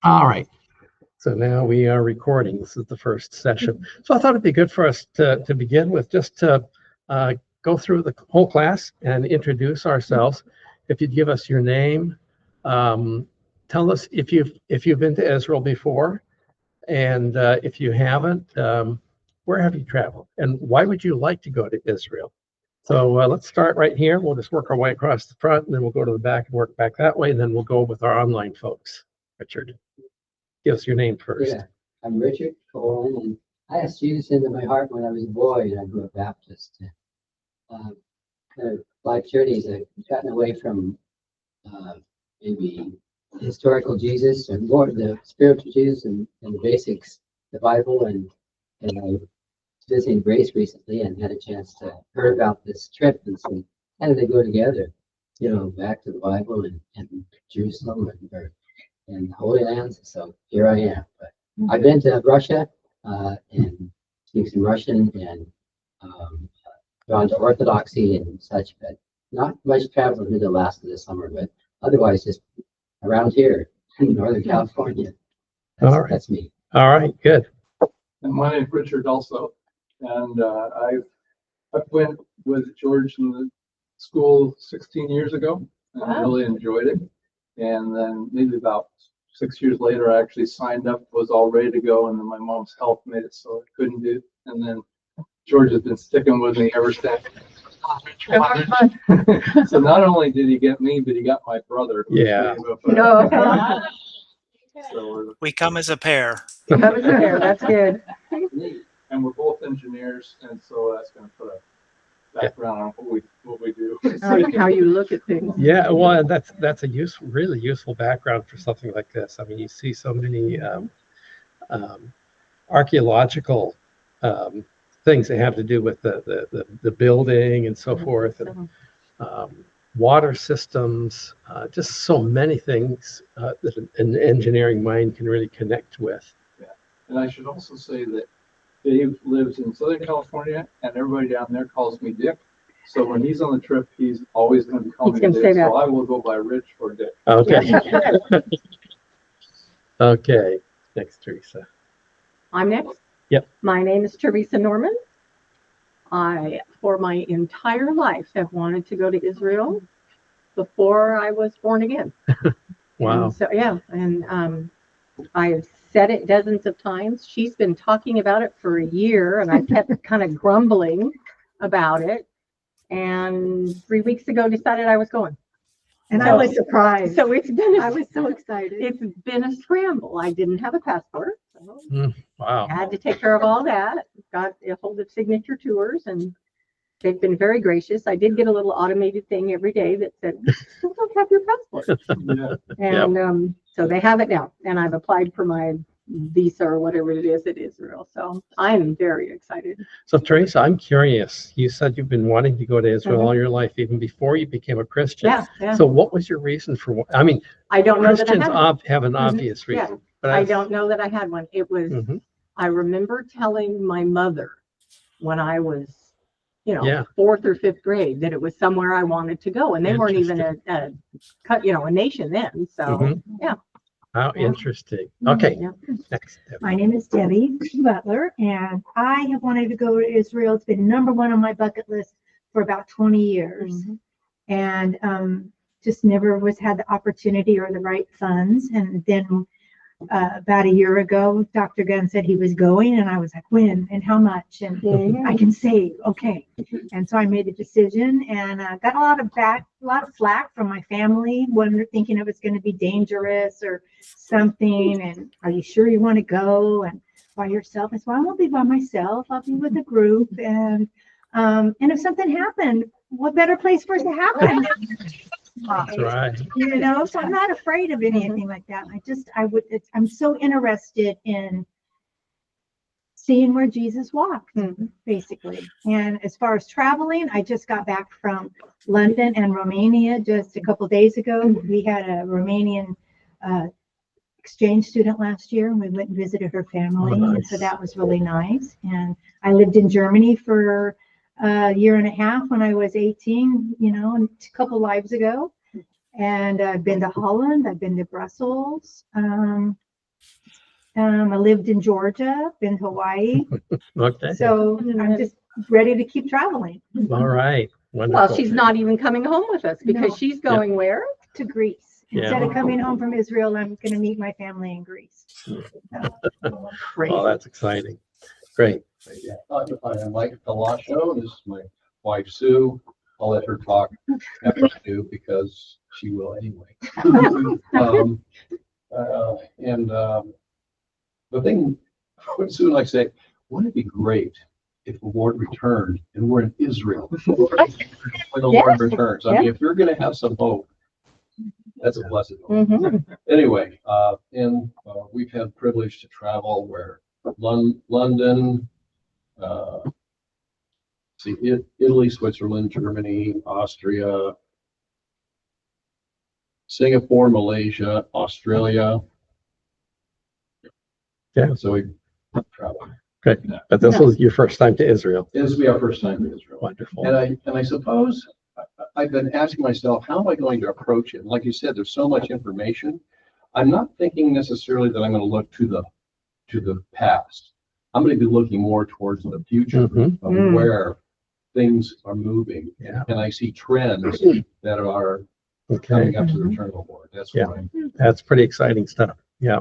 All right. So now we are recording. This is the first session. So I thought it'd be good for us to begin with just to go through the whole class and introduce ourselves. If you'd give us your name, tell us if you've been to Israel before, and if you haven't, where have you traveled, and why would you like to go to Israel? So let's start right here. We'll just work our way across the front, and then we'll go to the back and work back that way, and then we'll go with our online folks. Richard. Give us your name first. Yeah, I'm Richard Cohen, and I asked Jesus into my heart when I was a boy, and I grew up Baptist. Life journeys, I've gotten away from maybe historical Jesus and more the spiritual Jesus and the basics, the Bible, and I was visiting Grace recently and had a chance to hear about this trip and see how do they go together, back to the Bible and Jerusalem and the Holy Lands. So here I am. But I've been to Russia and speak some Russian and gone to Orthodoxy and such, but not much travel to Alaska this summer, but otherwise just around here in Northern California. That's me. All right, good. And my name is Richard also, and I went with George in the school 16 years ago, and I really enjoyed it. And then maybe about 6 years later, I actually signed up, was all ready to go, and then my mom's health made it so I couldn't do it. And then George has been sticking with me ever since. So not only did he get me, but he got my brother. Yeah. So we come as a pair. That's good. And we're both engineers, and so that's going to put a background on what we do. How you look at things. Yeah, well, that's a really useful background for something like this. I mean, you see so many archaeological things that have to do with the building and so forth, and water systems, just so many things that an engineering mind can really connect with. Yeah, and I should also say that Dave lives in Southern California, and everybody down there calls me Dick. So when he's on the trip, he's always going to be calling me Dick. So I will go by Rich or Dick. Okay. Okay. Next, Teresa. I'm next. Yep. My name is Teresa Norman. I, for my entire life, have wanted to go to Israel before I was born again. Wow. And so, yeah. And I've said it dozens of times. She's been talking about it for a year, and I kept kind of grumbling about it. And 3 weeks ago, decided I was going. And I was surprised. So I was so excited. It's been a scramble. I didn't have a passport. So Wow. I had to take care of all that. Got a hold of Signature Tours, and they've been very gracious. I did get a little automated thing every day that said, "You don't have your passport." Yeah. And so they have it now. And I've applied for my visa or whatever it is at Israel. So I'm very excited. So Teresa, I'm curious. You said you've been wanting to go to Israel all your life, even before you became a Christian. Yeah. So what was your reason for? I mean, I don't know Christians that I had have an obvious reason. Yeah. But I don't know that I had one. It was, I remember telling my mother when I was, fourth or fifth grade, that it was somewhere I wanted to go. And they weren't even a nation then. So, yeah. How interesting. Okay. Yeah. Next. Debbie. My name is Debbie Butler, and I have wanted to go to Israel. It's been number one on my bucket list for about 20 years. And just never had the opportunity or the right funds. And then about a year ago, Dr. Gunn said he was going, and I was like, when and how much? And I can save, okay. And so I made a decision, and got a lot of flack from my family, thinking it was going to be dangerous or something. And are you sure you want to go? And by yourself? I said, well, I won't be by myself. I'll be with a group. And if something happened, what better place for it to happen? That's right. So I'm not afraid of anything like that. I'm so interested in seeing where Jesus walked, basically. And as far as traveling, I just got back from London and Romania just a couple days ago. We had a Romanian exchange student last year, and we went and visited her family. Oh, nice. And so that was really nice. And I lived in Germany for a year and a half when I was 18, a couple lives ago. And I've been to Holland, I've been to Brussels, I lived in Georgia, been to Hawaii. Okay. So I'm just ready to keep traveling All right. Wonderful. Well, she's not even coming home with us because No. she's going where? to Greece. Yeah. Instead of coming home from Israel, I'm going to meet my family in Greece. Great. Oh, that's exciting. Great. I'm Mike Delasho. This is my wife, Sue. I'll let her talk after I do because she will anyway. The thing, Sue and I say, wouldn't it be great if the Lord returned and we're in Israel when the Lord returns? I mean, if you're going to have some hope, that's a blessed hope. Mm-hmm. Anyway, we've had privilege to travel where London, Italy, Switzerland, Germany, Austria, Singapore, Malaysia, Australia. Yeah. So we traveled. Great. But this was your first time to Israel. This will be our first time to Israel. Wonderful. And I suppose I've been asking myself, how am I going to approach it? Like you said, there's so much information. I'm not thinking necessarily that I'm going to look to the past. I'm going to be looking more towards the future of where things are moving. Yeah. And I see trends that are coming up to the return of the Lord. That's what That's pretty exciting stuff. Yeah.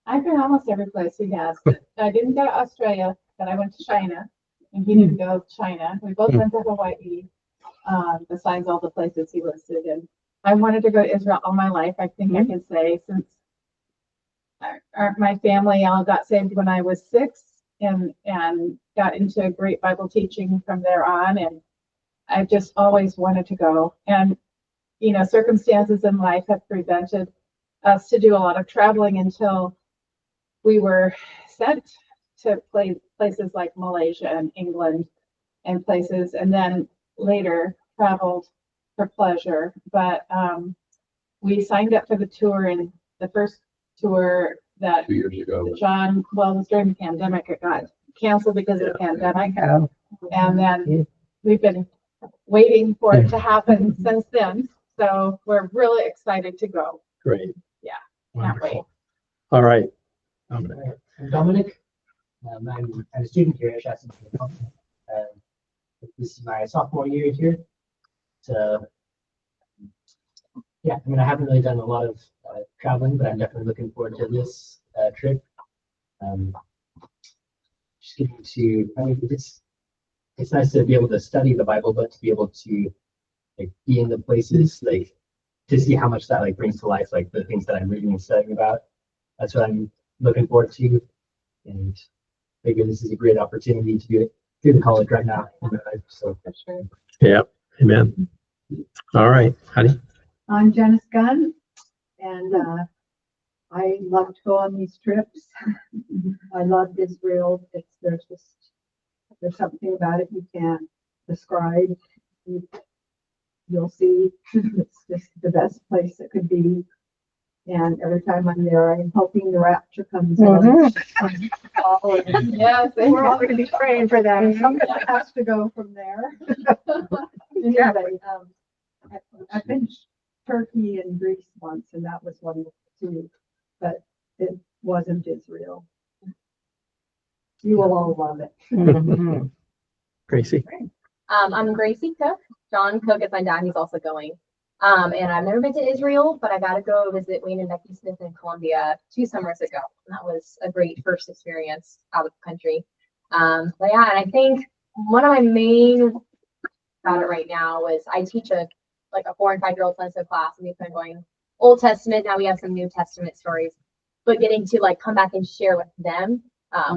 I've been almost every place he has. I didn't go to Australia, but I went to China, and he didn't go to China. We both went to Hawaii, besides all the places he listed. And I wanted to go to Israel all my life. I think I can say since my family all got saved when I was 6 and got into great Bible teaching from there on. And I just always wanted to go. And, you know, circumstances in life have prevented us to do a lot of traveling until we were sent to places like Malaysia and England and places, and then later traveled for pleasure. But we signed up for the tour, and the first tour that 2 years ago. John, well, it was during the pandemic, it got canceled because of the pandemic. And then we've been waiting for it to happen since then. So we're really excited to go. Great. Yeah. Wonderful. All right. I'm Dominic. I'm a student here at Shasta. This is my sophomore year here. So, yeah, I mean, I haven't really done a lot of traveling, but I'm definitely looking forward to this trip. Just getting to, I mean, it's nice to be able to study the Bible, but to be able to like be in the places, like to see how much that like brings to life, like the things that I'm reading and studying about. That's what I'm looking forward to, and figure this is a great opportunity to do it through the college right now. So for sure. Yeah. Amen. All right, honey. I'm Janice Gunn, and I love to go on these trips. I love Israel. There's something about it you can't describe. You'll see it's just the best place it could be. And every time I'm there, I'm hoping the rapture comes on. Yes, We're all going to be praying for that. Somebody has to go from there. Anyway, I've been to Turkey and Greece once, and that was wonderful too, but it wasn't Israel. You will all love it. Gracie. I'm Gracie Cook. John Cook is my dad. He's also going. And I've never been to Israel, but I got to go visit Wayne and Becky Smith in Colombia 2 summers ago. And that was a great first experience out of the country. But yeah, and I think one of my main about it right now is I teach a 4 and 5 year old Sunday class, and we've been going Old Testament. Now we have some New Testament stories, but getting to like come back and share with them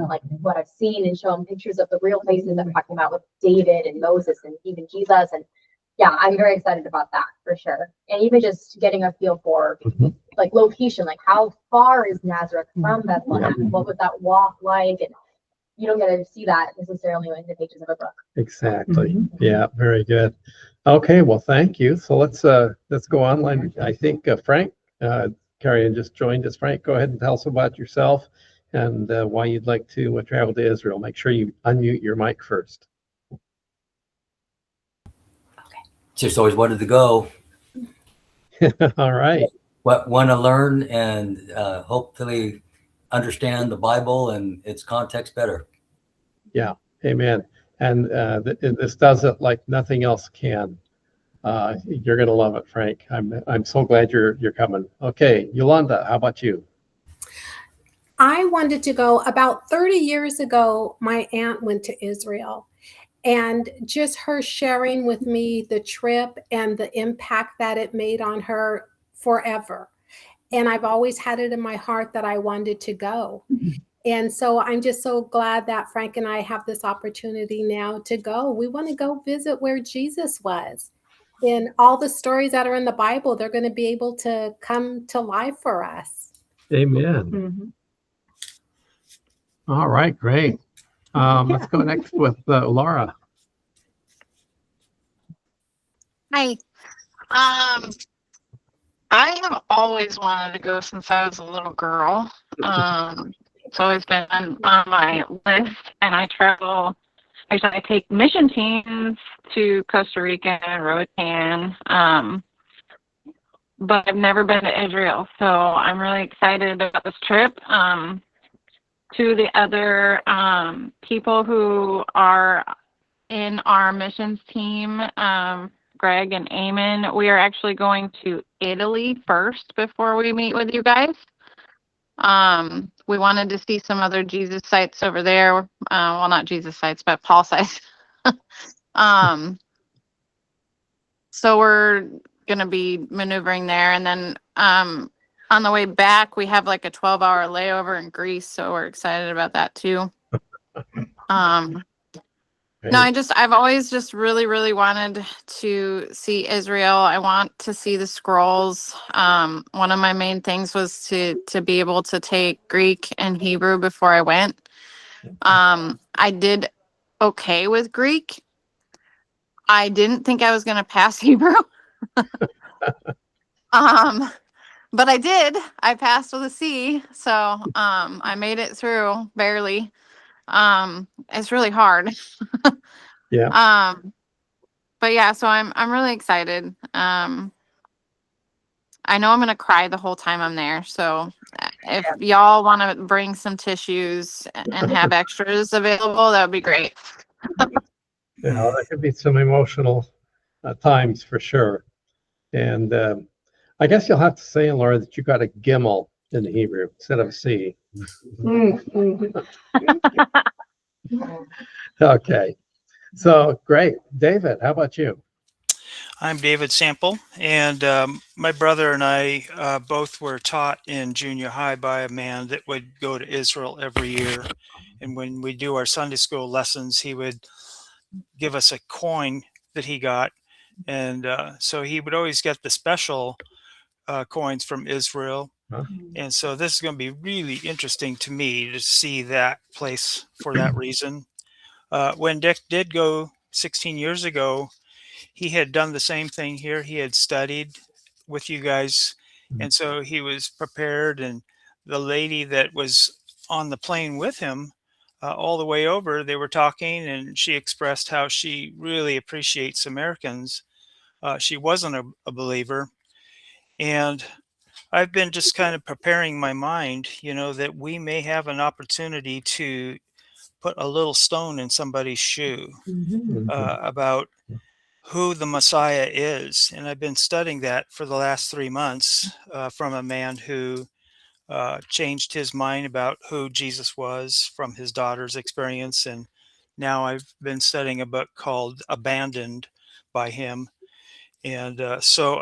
like what I've seen and show them pictures of the real places that I'm talking about with David and Moses and even Jesus. And yeah, I'm very excited about that for sure. And even just getting a feel for like location, like how far is Nazareth from Bethlehem? Yeah. What was that walk like? And you don't get to see that necessarily in the pages of a book. Exactly. Yeah, very good. Okay, well, thank you. So let's go online. I think Frank Carrion just joined us. Frank, go ahead and tell us about yourself and why you'd like to travel to Israel. Make sure you unmute your mic first. Just always wanted to go. All right. Want to learn and hopefully understand the Bible and its context better. Yeah, amen. And this does it like nothing else can. You're gonna love it, Frank. I'm so glad you're coming. Okay, Yolanda, how about you? I wanted to go about 30 years ago. My aunt went to Israel, and just her sharing with me the trip and the impact that it made on her forever. And I've always had it in my heart that I wanted to go. And so I'm just so glad that Frank and I have this opportunity now to go. We want to go visit where Jesus was. And all the stories that are in the Bible, they're going to be able to come to life for us. Amen. Mm-hmm. All right, great. Let's go next with Laura. Hi. I have always wanted to go since I was a little girl. It's always been on my list, and I take mission teams to Costa Rica and Roatan, but I've never been to Israel, so I'm really excited about this trip. To the other people who are in our missions team, Greg and Eamon, we are actually going to Italy first before we meet with you guys. We wanted to see some other Jesus sites over there. Well, not Jesus sites, but Paul sites. So we're going to be maneuvering there. And then on the way back, we have like a 12-hour layover in Greece. So we're excited about that too. No, I've always just really, really wanted to see Israel. I want to see the scrolls. One of my main things was to be able to take Greek and Hebrew before I went. I did okay with Greek. I didn't think I was going to pass Hebrew. But I did. I passed with a C. So I made it through barely. It's really hard. Yeah. But yeah, so I'm really excited. I know I'm gonna cry the whole time I'm there. So if y'all want to bring some tissues and have extras available, that would be great. Yeah, there could be some emotional times for sure. And I guess you'll have to say, Laura, that you got a gimel in Hebrew instead of a C. Okay. So great. David, how about you? I'm David Sample, and my brother and I both were taught in junior high by a man that would go to Israel every year. And when we do our Sunday school lessons, he would give us a coin that he got. And so he would always get the special coins from Israel. Huh? And so this is going to be really interesting to me to see that place for that reason. When Dick did go 16 years ago, he had done the same thing here. He had studied with you guys, and so he was prepared. And the lady that was on the plane with him all the way over, they were talking, and she expressed how she really appreciates Americans. She wasn't a believer. And I've been just kind of preparing my mind, that we may have an opportunity to put a little stone in somebody's shoe about who the Messiah is. And I've been studying that for the last 3 months from a man who changed his mind about who Jesus was from his daughter's experience. And now I've been studying a book called Abandoned by him. And so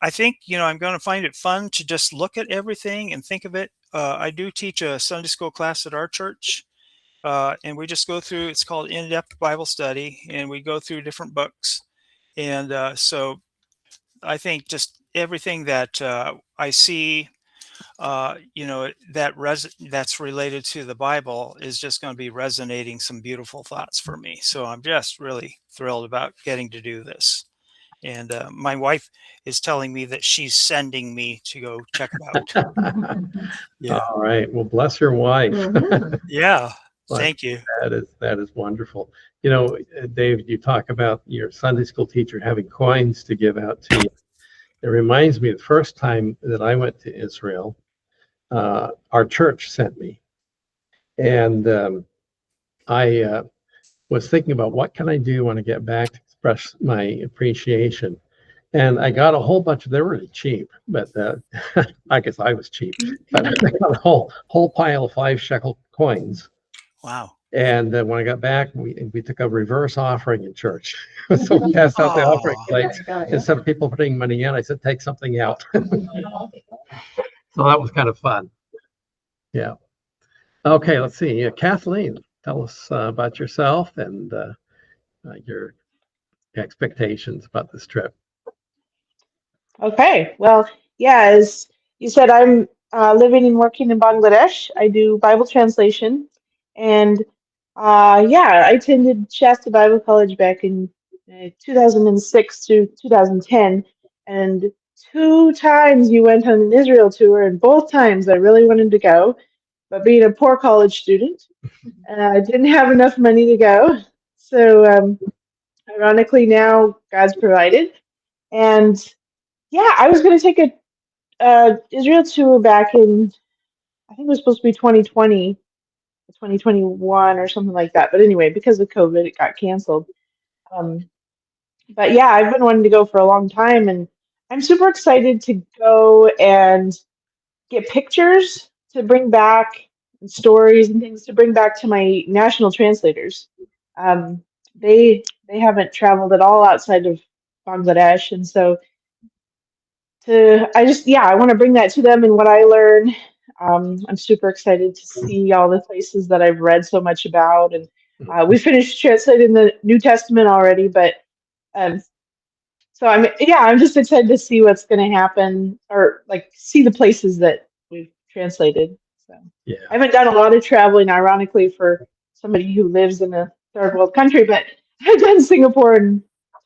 I think, I'm going to find it fun to just look at everything and think of it. I do teach a Sunday school class at our church. And we just go through, it's called In-Depth Bible Study, and we go through different books. And so I think just everything that I see, that's related to the Bible is just going to be resonating some beautiful thoughts for me. So I'm just really thrilled about getting to do this. And my wife is telling me that she's sending me to go check it out. Yeah. All right. Well, bless your wife. Yeah. Thank you. That is wonderful. Dave, you talk about your Sunday school teacher having coins to give out to you. It reminds me the first time that I went to Israel, our church sent me. And I was thinking about what can I do when I get back to express my appreciation. And I got a whole bunch of, they're really cheap, but I guess I was cheap. But I got a whole pile of 5 shekel coins. Wow. And when I got back, we took a reverse offering in church. So we passed out the offering plates. Instead of people putting money in, I said, take something out. So that was kind of fun. Yeah. Okay, let's see. Kathleen, tell us about yourself and your expectations about this trip. Okay, well, yeah, as you said, I'm living and working in Bangladesh. I do Bible translation, and yeah, I attended Shasta Bible College back in 2006 to 2010, and 2 times you went on an Israel tour, and both times I really wanted to go, but being a poor college student, I didn't have enough money to go. So, ironically, now God's provided, and yeah, I was going to take a Israel tour back in, I think it was supposed to be 2020, 2021 or something like that. But anyway, because of COVID, it got canceled. Um, but yeah, I've been wanting to go for a long time, and I'm super excited to go and get pictures to bring back and stories and things to bring back to my national translators. Um, they haven't traveled at all outside of Bangladesh, and so I want to bring that to them and what I learn. I'm super excited to see all the places that I've read so much about, and we finished translating the New Testament already, but um, so I'm just excited to see what's going to happen, or like see the places that we've translated. So Yeah. I haven't done a lot of traveling, ironically, for somebody who lives in a third world country, but I've done Singapore and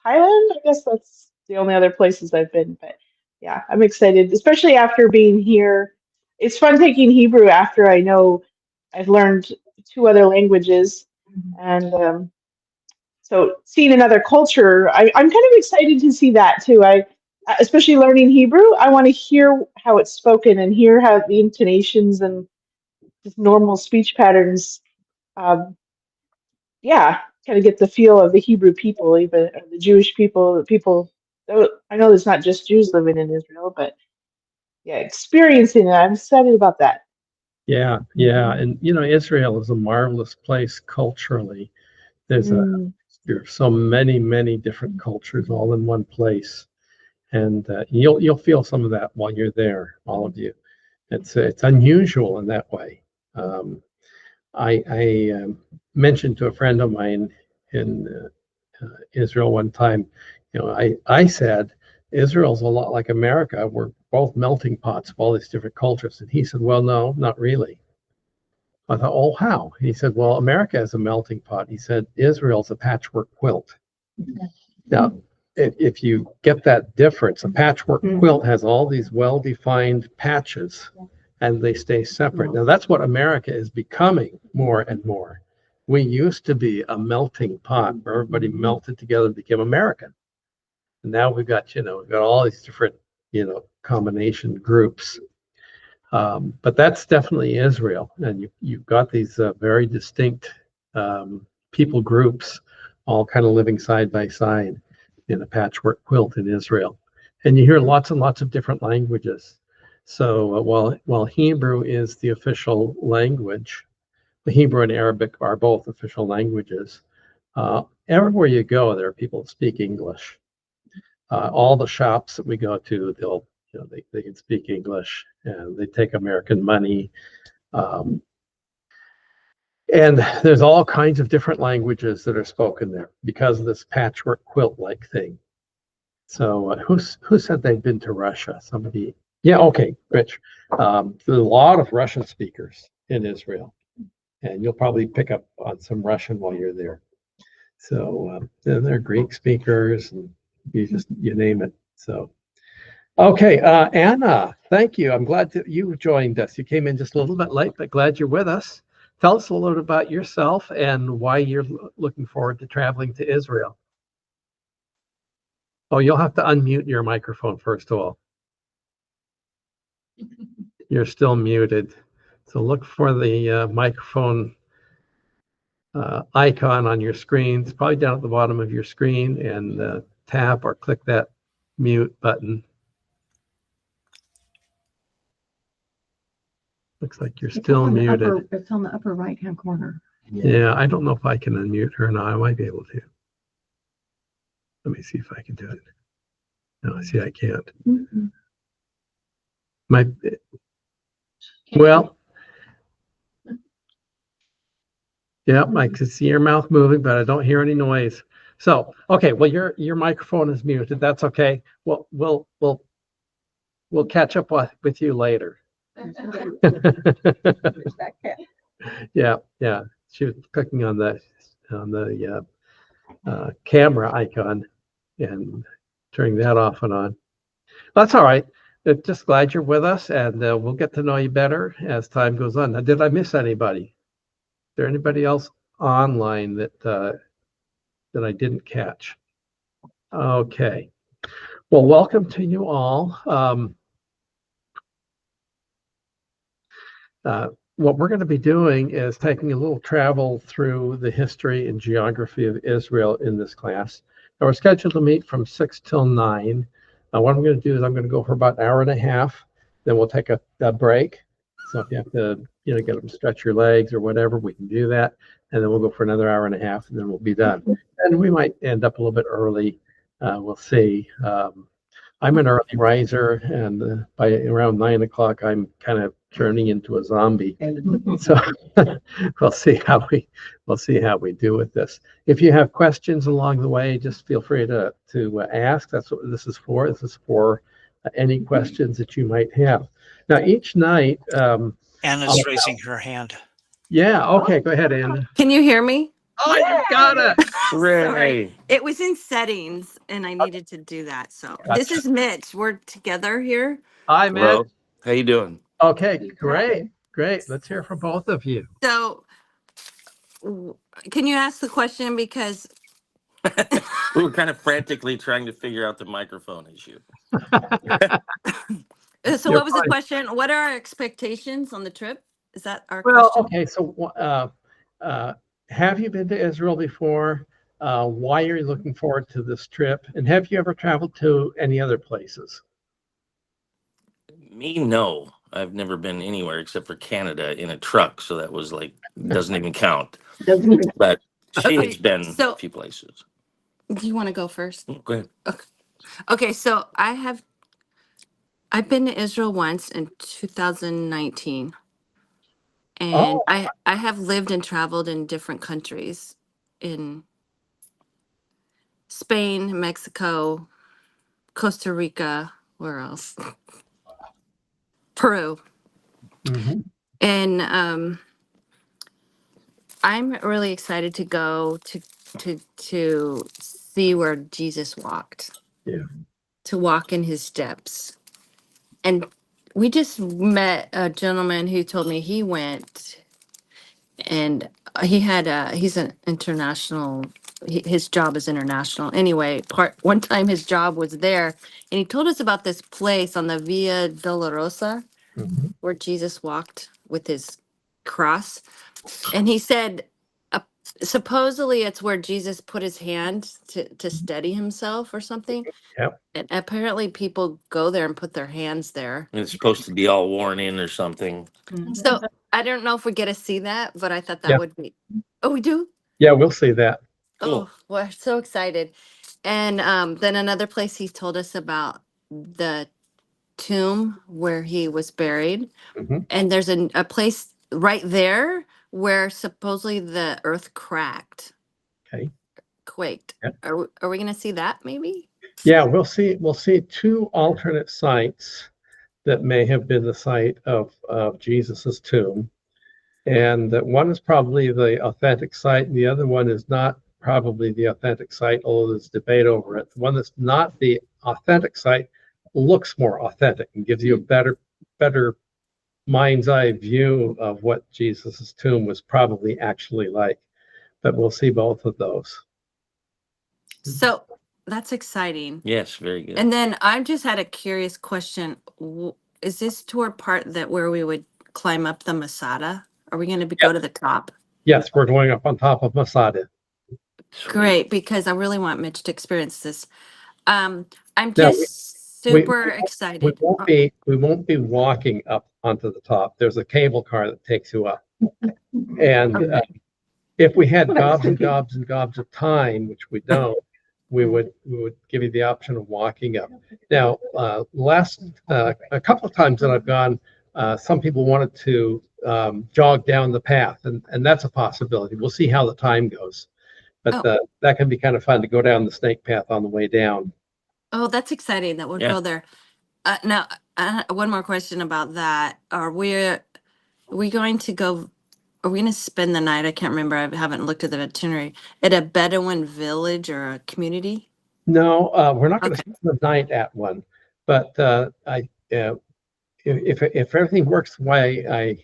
Thailand. I guess that's the only other places I've been. But yeah, I'm excited, especially after being here. It's fun taking Hebrew after I know I've learned 2 other languages, and so seeing another culture, I'm kind of excited to see that too. Especially learning Hebrew, I want to hear how it's spoken and hear how the intonations and just normal speech patterns. Um, yeah, kind of get the feel of the Hebrew people, even the Jewish people, the people. I know there's not just Jews living in Israel, but yeah, experiencing it. I'm excited about that. Yeah, yeah. And Israel is a marvelous place culturally. There's so many different cultures all in one place. And you'll feel some of that while you're there, all of you. It's unusual in that way. I mentioned to a friend of mine in Israel one time, I said, Israel's a lot like America. We're both melting pots of all these different cultures. And he said, well, no, not really. I thought, oh, how? He said, well, America is a melting pot. He said, Israel's a patchwork quilt. Now, if you get that difference, a patchwork quilt has all these well-defined patches and they stay separate. Now, that's what America is becoming more and more. We used to be a melting pot where everybody melted together and became American. And now we've got all these different, combination groups. But that's definitely Israel. And you've got these very distinct people groups all kind of living side by side in a patchwork quilt in Israel. And you hear lots and lots of different languages. So while Hebrew is the official language, the Hebrew and Arabic are both official languages. Everywhere you go, there are people that speak English. All the shops that we go to, they can speak English, and they take American money. And there's all kinds of different languages that are spoken there because of this patchwork quilt-like thing. So who said they've been to Russia? Somebody. Yeah, okay, Rich. There's a lot of Russian speakers in Israel, and you'll probably pick up on some Russian while you're there. So there are Greek speakers, and you name it. So, okay, Anna, thank you. I'm glad that you joined us. You came in just a little bit late, but glad you're with us. Tell us a little bit about yourself and why you're looking forward to traveling to Israel. Oh, you'll have to unmute your microphone first of all. You're still muted. So look for the microphone icon on your screen. It's probably down at the bottom of your screen, and tap or click that mute button. Looks like you're still muted. It's on the upper right-hand corner. Yeah, I don't know if I can unmute her now. I might be able to. Let me see if I can do it. No, I see I can't. Mm-hmm. Well, yeah, I can see your mouth moving, but I don't hear any noise. So, okay, well, your microphone is muted. That's okay. We'll catch up with you later. Yeah. She was clicking on the camera icon and turning that off and on. That's all right. Just glad you're with us, and we'll get to know you better as time goes on. Now, did I miss anybody? Is there anybody else online that I didn't catch? Okay. Well, welcome to you all. What we're going to be doing is taking a little travel through the history and geography of Israel in this class. Now, we're scheduled to meet from 6 till 9. What I'm going to do is I'm going to go for about an hour and a half. Then we'll take a break. So if you have to, get them to stretch your legs or whatever, we can do that. And then we'll go for another hour and a half, and then we'll be done. And we might end up a little bit early. We'll see. I'm an early riser, and by around 9 o'clock, I'm kind of turning into a zombie. So we'll see how we do with this. If you have questions along the way, just feel free to ask. That's what this is for. This is for any questions that you might have. Now, each night, Anna's raising her hand. Yeah. Okay. Go ahead, Anna. Can you hear me? Oh, you got it. Sorry. It was in settings and I needed to do that. So this is Mitch. We're together here. Hi, Mitch. Hello. How you doing? Okay, great. Let's hear from both of you. So can you ask the question, because We were kind of frantically trying to figure out the microphone issue. so what was the question? What are our expectations on the trip? Is that our Well, question? okay. So have you been to Israel before? Why are you looking forward to this trip? And have you ever traveled to any other places? Me, no. I've never been anywhere except for Canada in a truck, so that was like doesn't even count. But she has been a few places. Do you want to go first? Go ahead. Okay, so I've been to Israel once in 2019. And I have lived and traveled in different countries, in Spain, Mexico, Costa Rica, where else? Peru. Mm-hmm. And I'm really excited to go to see where Jesus walked. Yeah. To walk in his steps. And we just met a gentleman who told me he went, and he's an international, his job is international. Anyway, one time his job was there, and he told us about this place on the Via Dolorosa, where Jesus walked with his cross. And he said, supposedly it's where Jesus put his hand to steady himself or something. Yep. And apparently people go there and put their hands there. And it's supposed to be all worn in or something. So I don't know if we get to see that, but I thought that would be. Oh, we do? Yeah, we'll see that. Oh, we're so excited. And then another place he told us about the tomb where he was buried. Mm-hmm. And there's a place right there where supposedly the earth cracked. Okay. Quaked. Yep. Are we going to see that maybe? Yeah, we'll see two alternate sites that may have been the site of Jesus's tomb. And that one is probably the authentic site, and the other one is not probably the authentic site, although there's debate over it. The one that's not the authentic site looks more authentic and gives you a better mind's eye view of what Jesus's tomb was probably actually like. But we'll see both of those. So that's exciting. Yes, very good. And then I just had a curious question. is this tour part that where we would climb up the Masada? Are we going to go to the top? Yes, we're going up on top of Masada. Great, because I really want Mitch to experience this. I'm Now, just super excited. We won't be walking up onto the top. There's a cable car that takes you up. And if we had gobs and gobs and gobs of time, which we don't, we would give you the option of walking up. Now, a couple of times that I've gone, some people wanted to jog down the path, and that's a possibility. We'll see how the time goes. But that can be kind of fun to go down the snake path on the way down. Oh, that's exciting that we'll go there. Now, one more question about that. Are we going to go? Are we going to spend the night? I can't remember. I haven't looked at the itinerary. At a Bedouin village or a community? No, we're not going to spend the night at one. But if everything works the way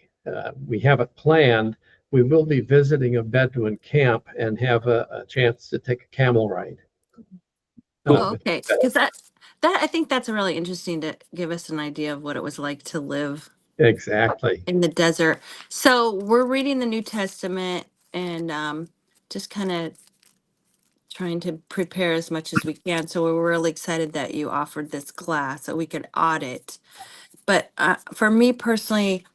we have it planned, we will be visiting a Bedouin camp and have a chance to take a camel ride. Okay, because that I think that's really interesting to give us an idea of what it was like to live in the desert. So we're reading the New Testament and just kind of trying to prepare as much as we can. So we're really excited that you offered this class so we could audit. But for me personally,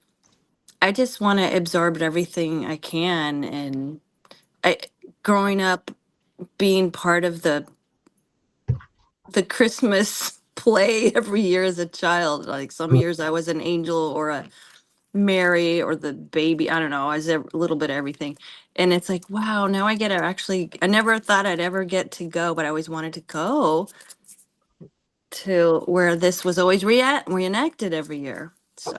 I just want to absorb everything I can. And growing up, being part of the Christmas play every year as a child, like some years I was an angel or a Mary or the baby. I don't know. I was a little bit of everything. And it's like, wow, now I get to actually, I never thought I'd ever get to go, but I always wanted to go to where this was always reenacted every year. So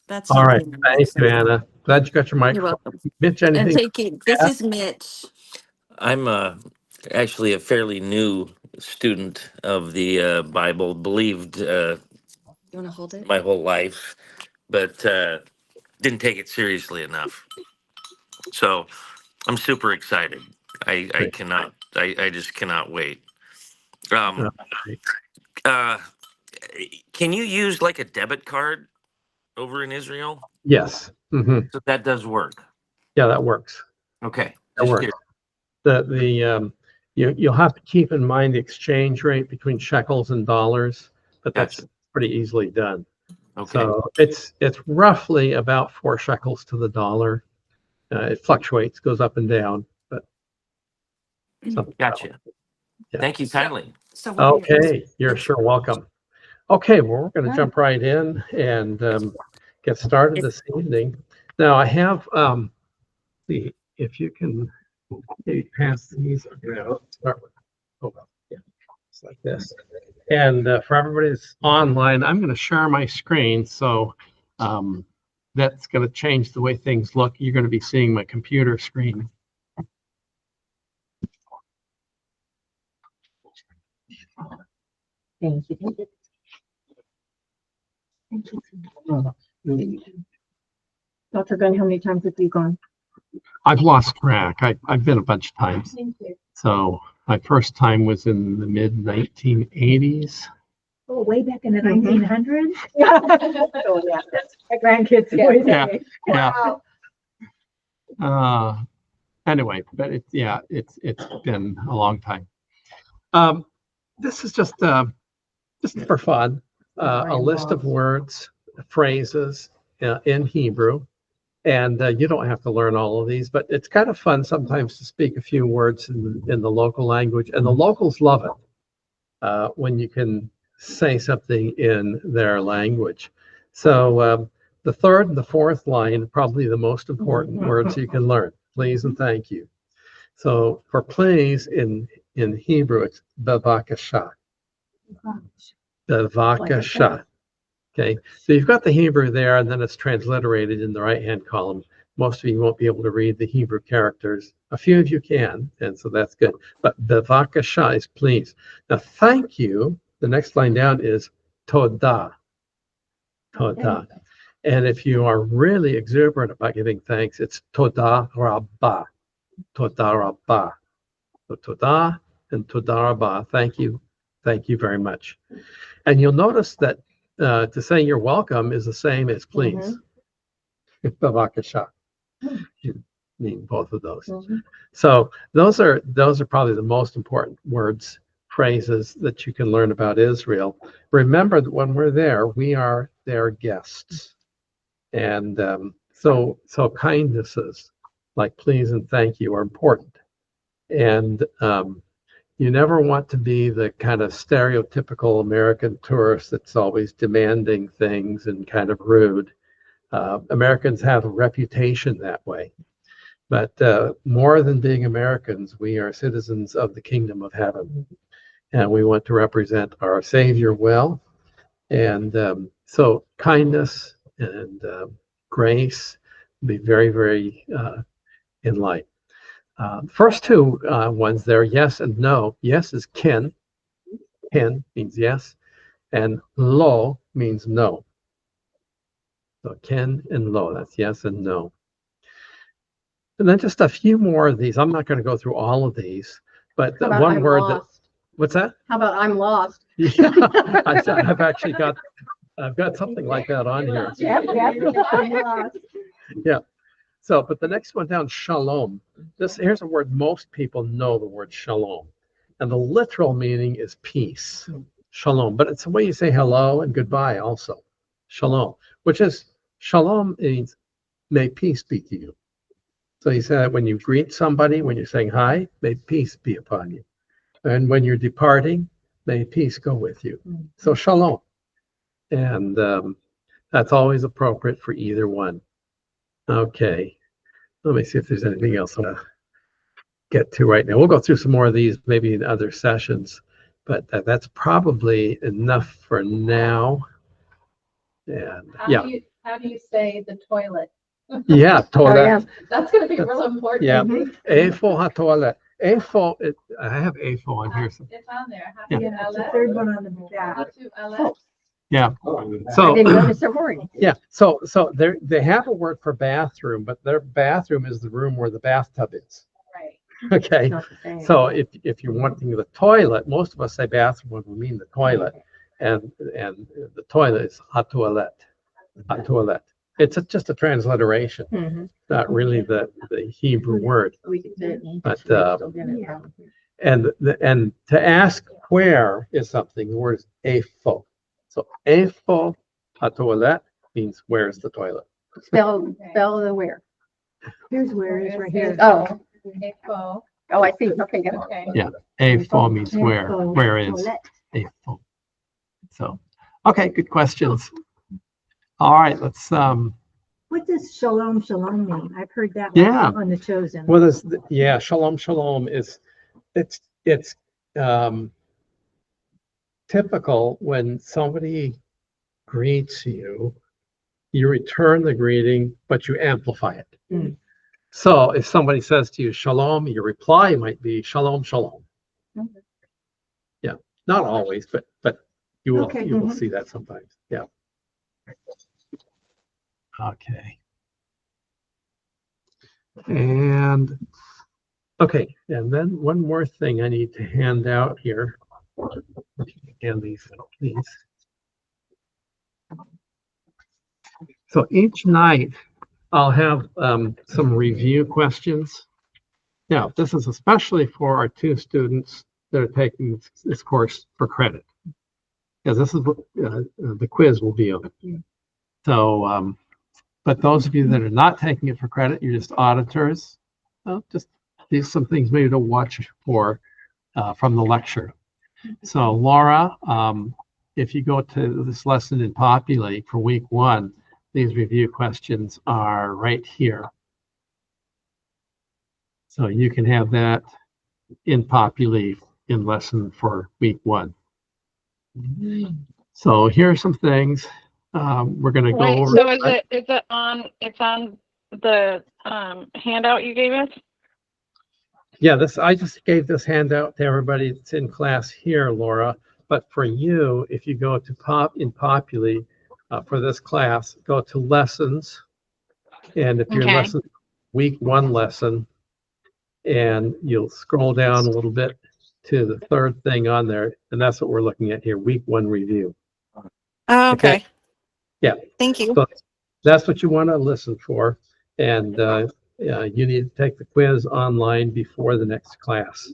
that's all right. really Thank you, Anna. Glad you got your microphone. You're welcome. Mitch, anything? And thank you. This is Mitch. I'm actually a fairly new student of the Bible, believed You want to hold it? my whole life, but didn't take it seriously enough. So I'm super excited. I cannot, I just cannot wait. Can you use like a debit card over in Israel? Yes. Mm-hmm. So that does work. Yeah, that works. Okay. That works. You'll have to keep in mind the exchange rate between shekels and dollars, but that's pretty easily done. Okay. So it's roughly about 4 shekels to the dollar. It fluctuates, goes up and down, but gotcha. Yeah. Thank you kindly. Okay, you're sure welcome. Okay, well, we're going to jump right in and get started this evening. Now, I have if you can maybe pass these around. Start with it's like this. And for everybody that's online, I'm going to share my screen, so that's going to change the way things look. You're going to be seeing my computer screen. Thank you. Dr. Gunn, how many times have you gone? I've lost track. I've been a bunch of times. So my first time was in the mid 1980s. Oh, way back in the 1900s? Oh, yeah, that's my grandkids. Anyway, but it's been a long time. This is just for fun, a list of words, phrases in Hebrew. And you don't have to learn all of these, but it's kind of fun sometimes to speak a few words in the local language. And the locals love it when you can say something in their language. So the third and the fourth line, probably the most important words you can learn. Please and thank you. So for please in Hebrew, it's bevakasha. Bevakasha. Okay, so you've got the Hebrew there, and then it's transliterated in the right-hand column. Most of you won't be able to read the Hebrew characters. A few of you can, and so that's good. But bevakasha is please. Now, thank you, the next line down is todah. Todah. And if you are really exuberant about giving thanks, it's todah rabbah. Todah rabbah. So todah and todah rabbah. Thank you. Thank you very much. And you'll notice that to say you're welcome is the same as please. Bavakasha. You mean both of those. So those are probably the most important words, phrases that you can learn about Israel. Remember that when we're there, we are their guests. And so kindnesses like please and thank you are important. And you never want to be the kind of stereotypical American tourist that's always demanding things and kind of rude. Americans have a reputation that way. But more than being Americans, we are citizens of the kingdom of heaven. And we want to represent our Savior well. And so kindness and grace be very, very in light. First two ones there, yes and no. Yes is ken. Ken means yes. And lo means no. So ken and lo, that's yes and no. And then just a few more of these. I'm not going to go through all of these, but one word lost. What's that? How about I'm lost? Yeah, I've actually got something like that on here. Yeah. So, but the next one down, shalom. Here's a word most people know the word shalom, and the literal meaning is peace. Shalom, but it's the way you say hello and goodbye also. Shalom, which is shalom means may peace be to you. So you say that when you greet somebody, when you're saying hi, may peace be upon you. And when you're departing, may peace go with you. So shalom. And that's always appropriate for either one. Okay. Let me see if there's anything else I want to get to right now. We'll go through some more of these maybe in other sessions, but that's probably enough for now. And How do you say the toilet? Yeah, toilet. Oh, yeah. That's going to be real important. Yeah, Afo ha toilet. Afo, I have Afo on here. It's on there. Yeah, it's the third one on the back. Yeah. So I didn't notice a word. Yeah. So they have a word for bathroom, but their bathroom is the room where the bathtub is. Right. Okay. So if you're wanting the toilet, most of us say bathroom when we mean the toilet, and the toilet is ha toilet. Ha toilet. It's just a transliteration, not really the Hebrew word. But and to ask where is something, the word is efo. So efo ha toilet means where's the toilet. Spell the where. Here's where it is right here. Oh. Afo. Oh, I see. Okay, good. Okay. Yeah, efo means where. Where is efo? So, okay, good questions. All right, let's. What does shalom mean? I've heard that on The Chosen. Well, shalom is it's typical when somebody greets you, you return the greeting, but you amplify it. So if somebody says to you shalom, your reply might be shalom, shalom. Yeah, not always, but you will see that sometimes. Yeah. Okay. And then one more thing I need to hand out here. Hand these out, please. So each night I'll have some review questions. Now, this is especially for our 2 students that are taking this course for credit, because this is what the quiz will be on it. So, but those of you that are not taking it for credit, you're just auditors. Well, just these some things maybe to watch for from the lecture. So Laura, if you go to this lesson in Populate for week 1, these review questions are right here. So you can have that in Populate in lesson for week 1. So here are some things we're going to go over. So it's on the handout you gave us? Yeah, I just gave this handout to everybody that's in class here, Laura. But for you, if you go to Populi for this class, go to lessons. And if you're lesson week 1 lesson, and you'll scroll down a little bit to the 3rd thing on there, and that's what we're looking at here, week 1 review. Oh, Okay. okay. Yeah. Thank you. So that's what you want to listen for. And you need to take the quiz online before the next class.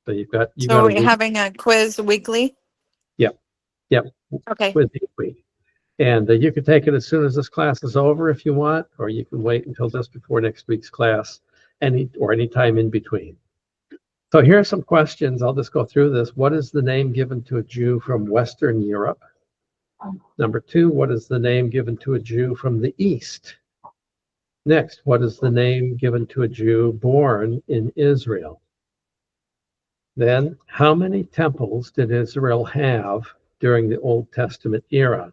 So you got So a we're week. having a quiz weekly? Yep. Yep. Okay. Quiz each week. And you can take it as soon as this class is over if you want, or you can wait until just before next week's class, any time in between. So here are some questions. I'll just go through this. What is the name given to a Jew from Western Europe? Number 2, what is the name given to a Jew from the East? Next, what is the name given to a Jew born in Israel? Then, how many temples did Israel have during the Old Testament era?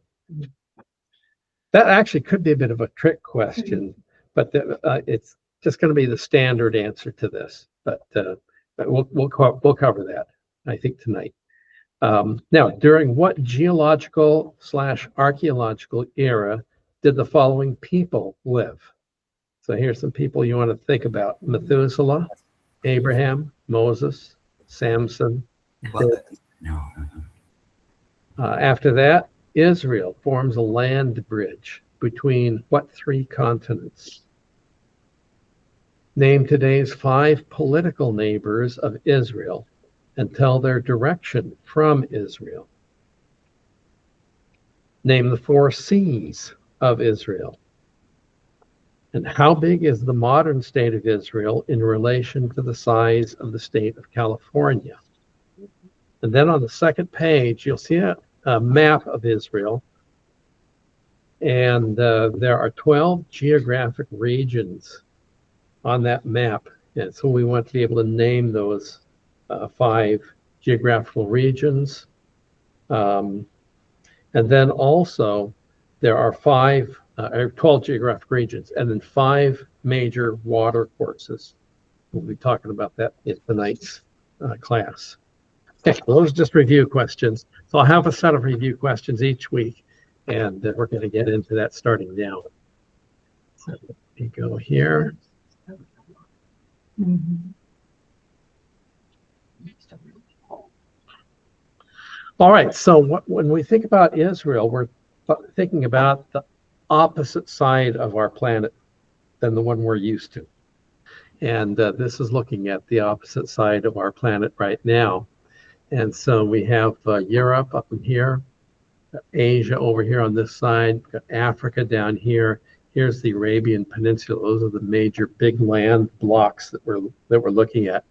That actually could be a bit of a trick question, but it's just going to be the standard answer to this. But we'll cover that, I think, tonight. Now, during what geological/archaeological era did the following people live? So here's some people you want to think about: Methuselah, Abraham, Moses, Samson. No. After that, Israel forms a land bridge between what 3 continents? Name today's 5 political neighbors of Israel and tell their direction from Israel. Name the 4 seas of Israel. And how big is the modern state of Israel in relation to the size of the state of California? And then on the second page, you'll see a map of Israel. And there are 12 geographic regions on that map. And so we want to be able to name those 5 geographical regions. And then also there are 12 geographic regions, and then 5 major water courses. We'll be talking about that in tonight's class. Okay, well, those are just review questions. So I'll have a set of review questions each week, and we're going to get into that starting now. So let me go here. All right, so when we think about Israel, we're thinking about the opposite side of our planet than the one we're used to. And this is looking at the opposite side of our planet right now. And so we have Europe up in here, Asia over here on this side, got Africa down here. Here's the Arabian Peninsula. Those are the major big land blocks that we're looking at.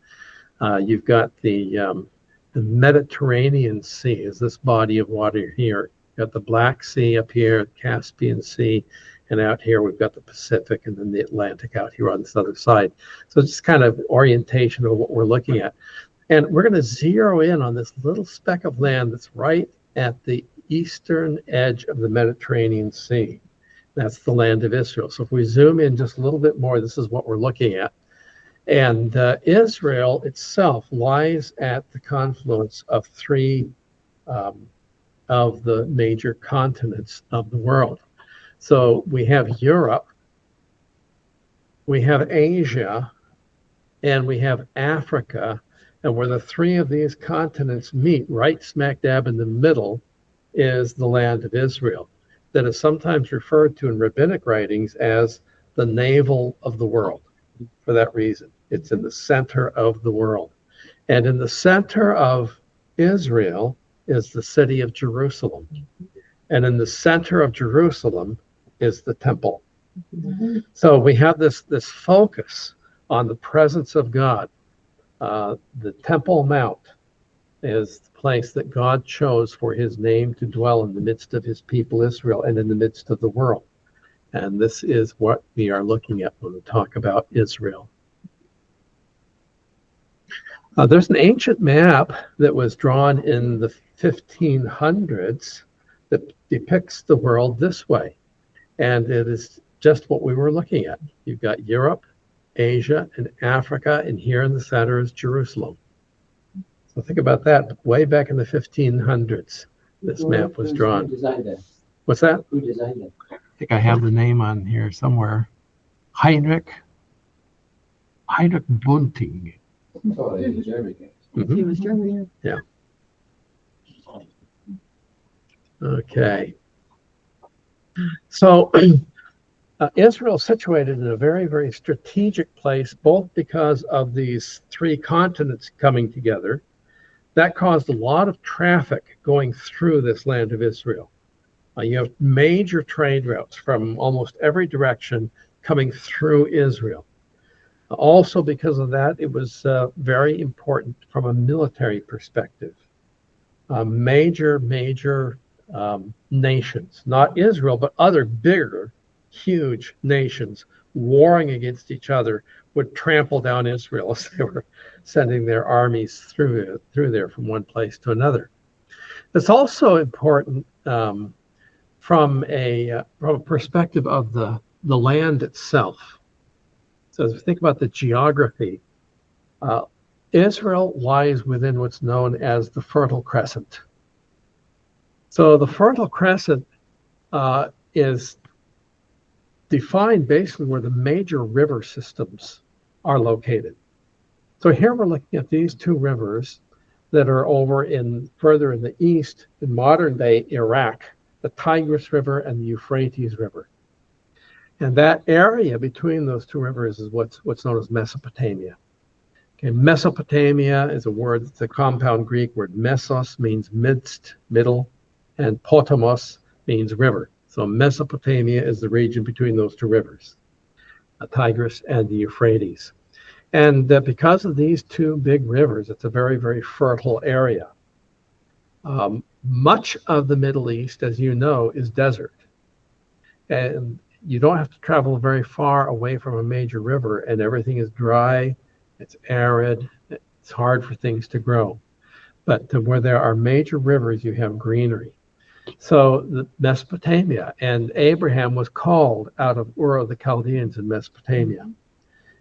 You've got the Mediterranean Sea is this body of water here. You've got the Black Sea up here, Caspian Sea, and out here we've got the Pacific and then the Atlantic out here on this other side. So it's just kind of orientation of what we're looking at. And we're going to zero in on this little speck of land that's right at the eastern edge of the Mediterranean Sea. That's the land of Israel. So if we zoom in just a little bit more, this is what we're looking at. And Israel itself lies at the confluence of 3 of the major continents of the world. So we have Europe, we have Asia, and we have Africa. And where the 3 of these continents meet, right smack dab in the middle, is the land of Israel, that is sometimes referred to in rabbinic writings as the navel of the world. For that reason, it's in the center of the world. And in the center of Israel is the city of Jerusalem. And in the center of Jerusalem is the temple. So we have this focus on the presence of God. The Temple Mount is the place that God chose for his name to dwell in the midst of his people Israel and in the midst of the world. And this is what we are looking at when we talk about Israel. There's an ancient map that was drawn in the 1500s that depicts the world this way. And it is just what we were looking at. You've got Europe, Asia, and Africa, and here in the center is Jerusalem. So think about that. Way back in the 1500s, this map was drawn. Who designed that? What's that? Who designed it? I think I have the name on here somewhere. Heinrich Bunting. Oh, it was German. Mhm. He was German. Yeah. Okay. So Israel is situated in a very, very strategic place, both because of these three continents coming together. That caused a lot of traffic going through this land of Israel. You have major trade routes from almost every direction coming through Israel. Also, because of that, it was very important from a military perspective. Major nations, not Israel, but other bigger, huge nations warring against each other would trample down Israel as they were sending their armies through there from one place to another. It's also important from a perspective of the land itself. So as we think about the geography, Israel lies within what's known as the Fertile Crescent. So the Fertile Crescent is defined basically where the major river systems are located. So here we're looking at these two rivers that are over further in the east in modern day Iraq, the Tigris River and the Euphrates River. And that area between those two rivers is what's known as Mesopotamia. Okay, Mesopotamia is a word, it's a compound Greek word. Mesos means midst, middle, and potamos means river. So Mesopotamia is the region between those two rivers, the Tigris and the Euphrates. And because of these two big rivers, it's a very, very fertile area. Much of the Middle East, as you know, is desert. And you don't have to travel very far away from a major river, and everything is dry, it's arid, it's hard for things to grow. But where there are major rivers, you have greenery. So the Mesopotamia, and Abraham was called out of Ur of the Chaldeans in Mesopotamia.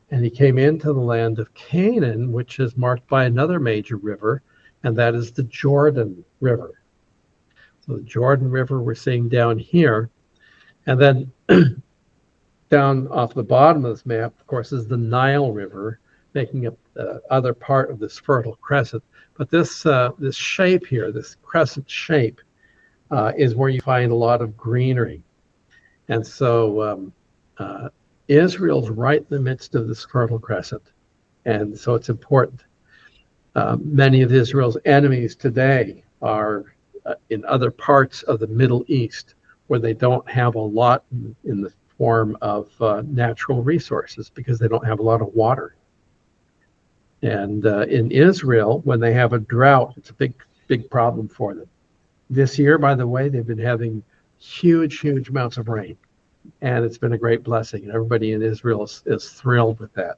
And he came into the land of Canaan, which is marked by another major river, and that is the Jordan River. So the Jordan River we're seeing down here. And then down off the bottom of this map, of course, is the Nile River, making up the other part of this Fertile Crescent. But this shape here, this crescent shape, is where you find a lot of greenery. And so Israel's right in the midst of this Fertile Crescent. And so it's important. Many of Israel's enemies today are in other parts of the Middle East where they don't have a lot in the form of natural resources because they don't have a lot of water. And in Israel, when they have a drought, it's a big problem for them. This year, by the way, they've been having huge amounts of rain, and it's been a great blessing. And everybody in Israel is thrilled with that.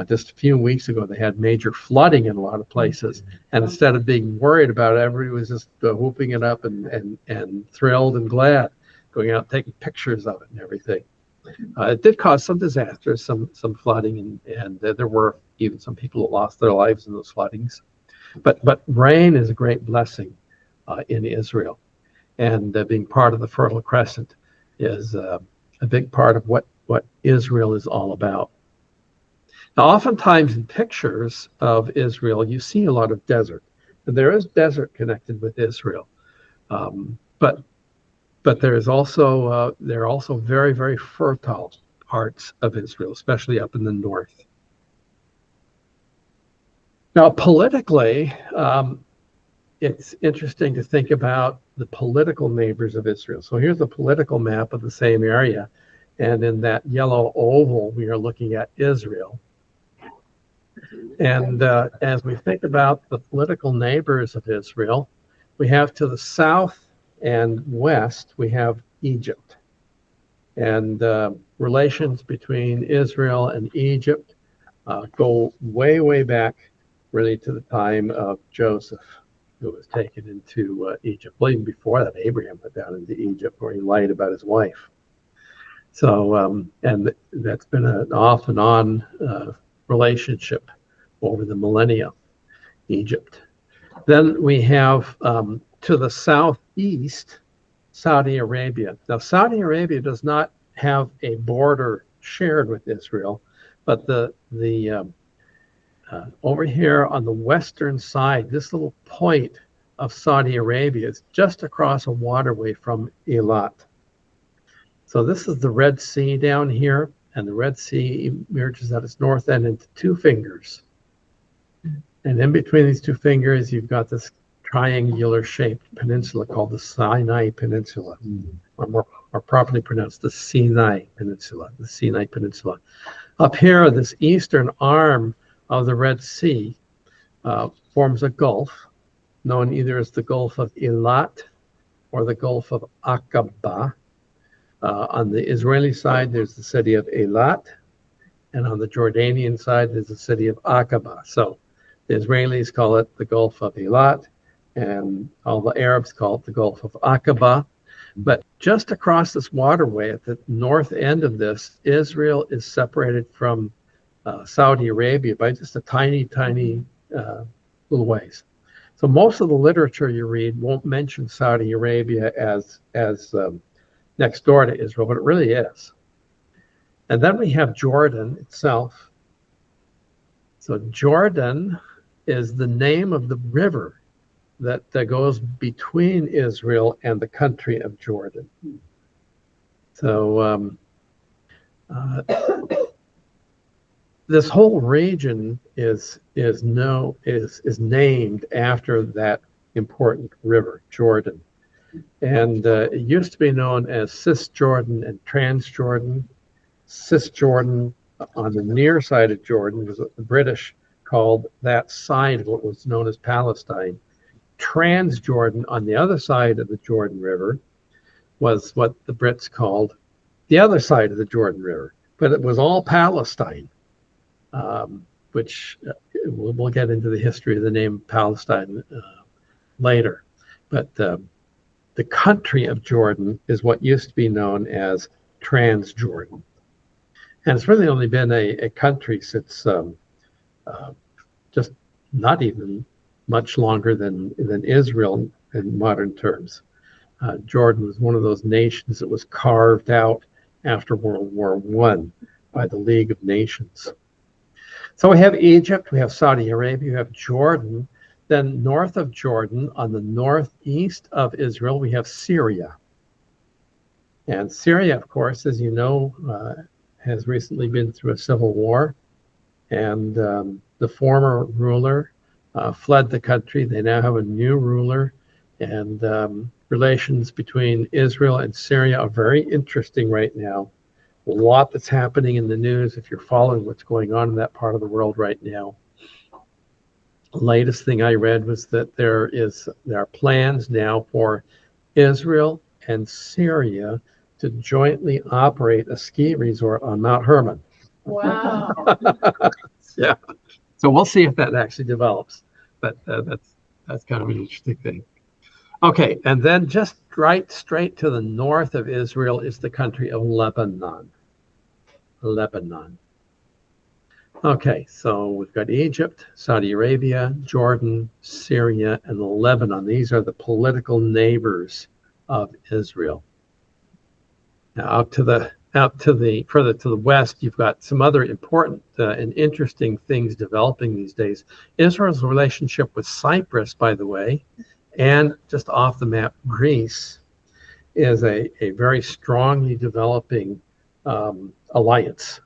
Just a few weeks ago, they had major flooding in a lot of places, and instead of being worried about it, everybody was just whooping it up and thrilled and glad, going out taking pictures of it and everything. It did cause some disasters, some flooding, and there were even some people that lost their lives in those floodings. But rain is a great blessing in Israel, and being part of the Fertile Crescent is a big part of what Israel is all about. Now, oftentimes in pictures of Israel, you see a lot of desert, and there is desert connected with Israel, but there are also very fertile parts of Israel, especially up in the north. Now, politically, it's interesting to think about the political neighbors of Israel. So here's a political map of the same area, and in that yellow oval, we are looking at Israel. And as we think about the political neighbors of Israel, we have to the south and west, we have Egypt. And relations between Israel and Egypt go way back, really to the time of Joseph, who was taken into Egypt. Well, even before that, Abraham went down into Egypt where he lied about his wife. So, and that's been an off and on relationship over the millennia, Egypt. Then we have to the southeast, Saudi Arabia. Now, Saudi Arabia does not have a border shared with Israel, but the over here on the western side, this little point of Saudi Arabia is just across a waterway from Eilat. So this is the Red Sea down here, and the Red Sea emerges at its north end into two fingers. And in between these two fingers, you've got this triangular shaped peninsula called the Sinai Peninsula, or more properly pronounced the Sinai Peninsula, the Sinai Peninsula. Up here, this eastern arm of the Red Sea forms a gulf, known either as the Gulf of Eilat or the Gulf of Aqaba. On the Israeli side, there's the city of Eilat, and on the Jordanian side, there's the city of Aqaba. So the Israelis call it the Gulf of Eilat, and all the Arabs call it the Gulf of Aqaba. But just across this waterway at the north end of this, Israel is separated from Saudi Arabia by just a tiny, tiny little ways. So most of the literature you read won't mention Saudi Arabia as next door to Israel, but it really is. And then we have Jordan itself. So Jordan is the name of the river that goes between Israel and the country of Jordan. So this whole region is named after that important river, Jordan. And it used to be known as Cisjordan and Transjordan. Cisjordan on the near side of Jordan was what the British called that side of what was known as Palestine. Transjordan on the other side of the Jordan River was what the Brits called the other side of the Jordan River. But it was all Palestine, which we'll get into the history of the name Palestine later. But the country of Jordan is what used to be known as Transjordan. And it's really only been a country since just not even much longer than Israel in modern terms. Jordan was one of those nations that was carved out after World War I by the League of Nations. So we have Egypt, we have Saudi Arabia, we have Jordan. Then north of Jordan, on the northeast of Israel, we have Syria. And Syria, of course, as you know, has recently been through a civil war. And the former ruler fled the country. They now have a new ruler. And relations between Israel and Syria are very interesting right now. A lot that's happening in the news if you're following what's going on in that part of the world right now. The latest thing I read was that there are plans now for Israel and Syria to jointly operate a ski resort on Mount Hermon. Wow. Yeah. So we'll see if that actually develops. But that's kind of an interesting thing. Okay, and then just straight to the north of Israel is the country of Lebanon. Lebanon. Okay, so we've got Egypt, Saudi Arabia, Jordan, Syria, and Lebanon. These are the political neighbors of Israel. Now, further to the west, you've got some other important and interesting things developing these days. Israel's relationship with Cyprus, by the way, and just off the map, Greece, is a very strongly developing alliance.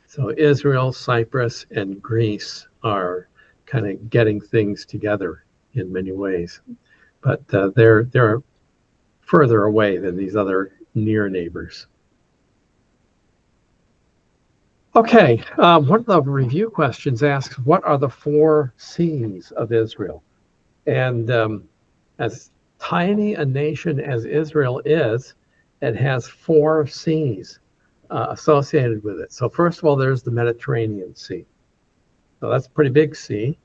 So Israel, Cyprus, and Greece are kind of getting things together in many ways, but they're further away than these other near neighbors. Okay, one of the review questions asks, what are the 4 C's of Israel? And as tiny a nation as Israel is, it has 4 C's associated with it. So first of all, there's the Mediterranean Sea. So that's a pretty big sea,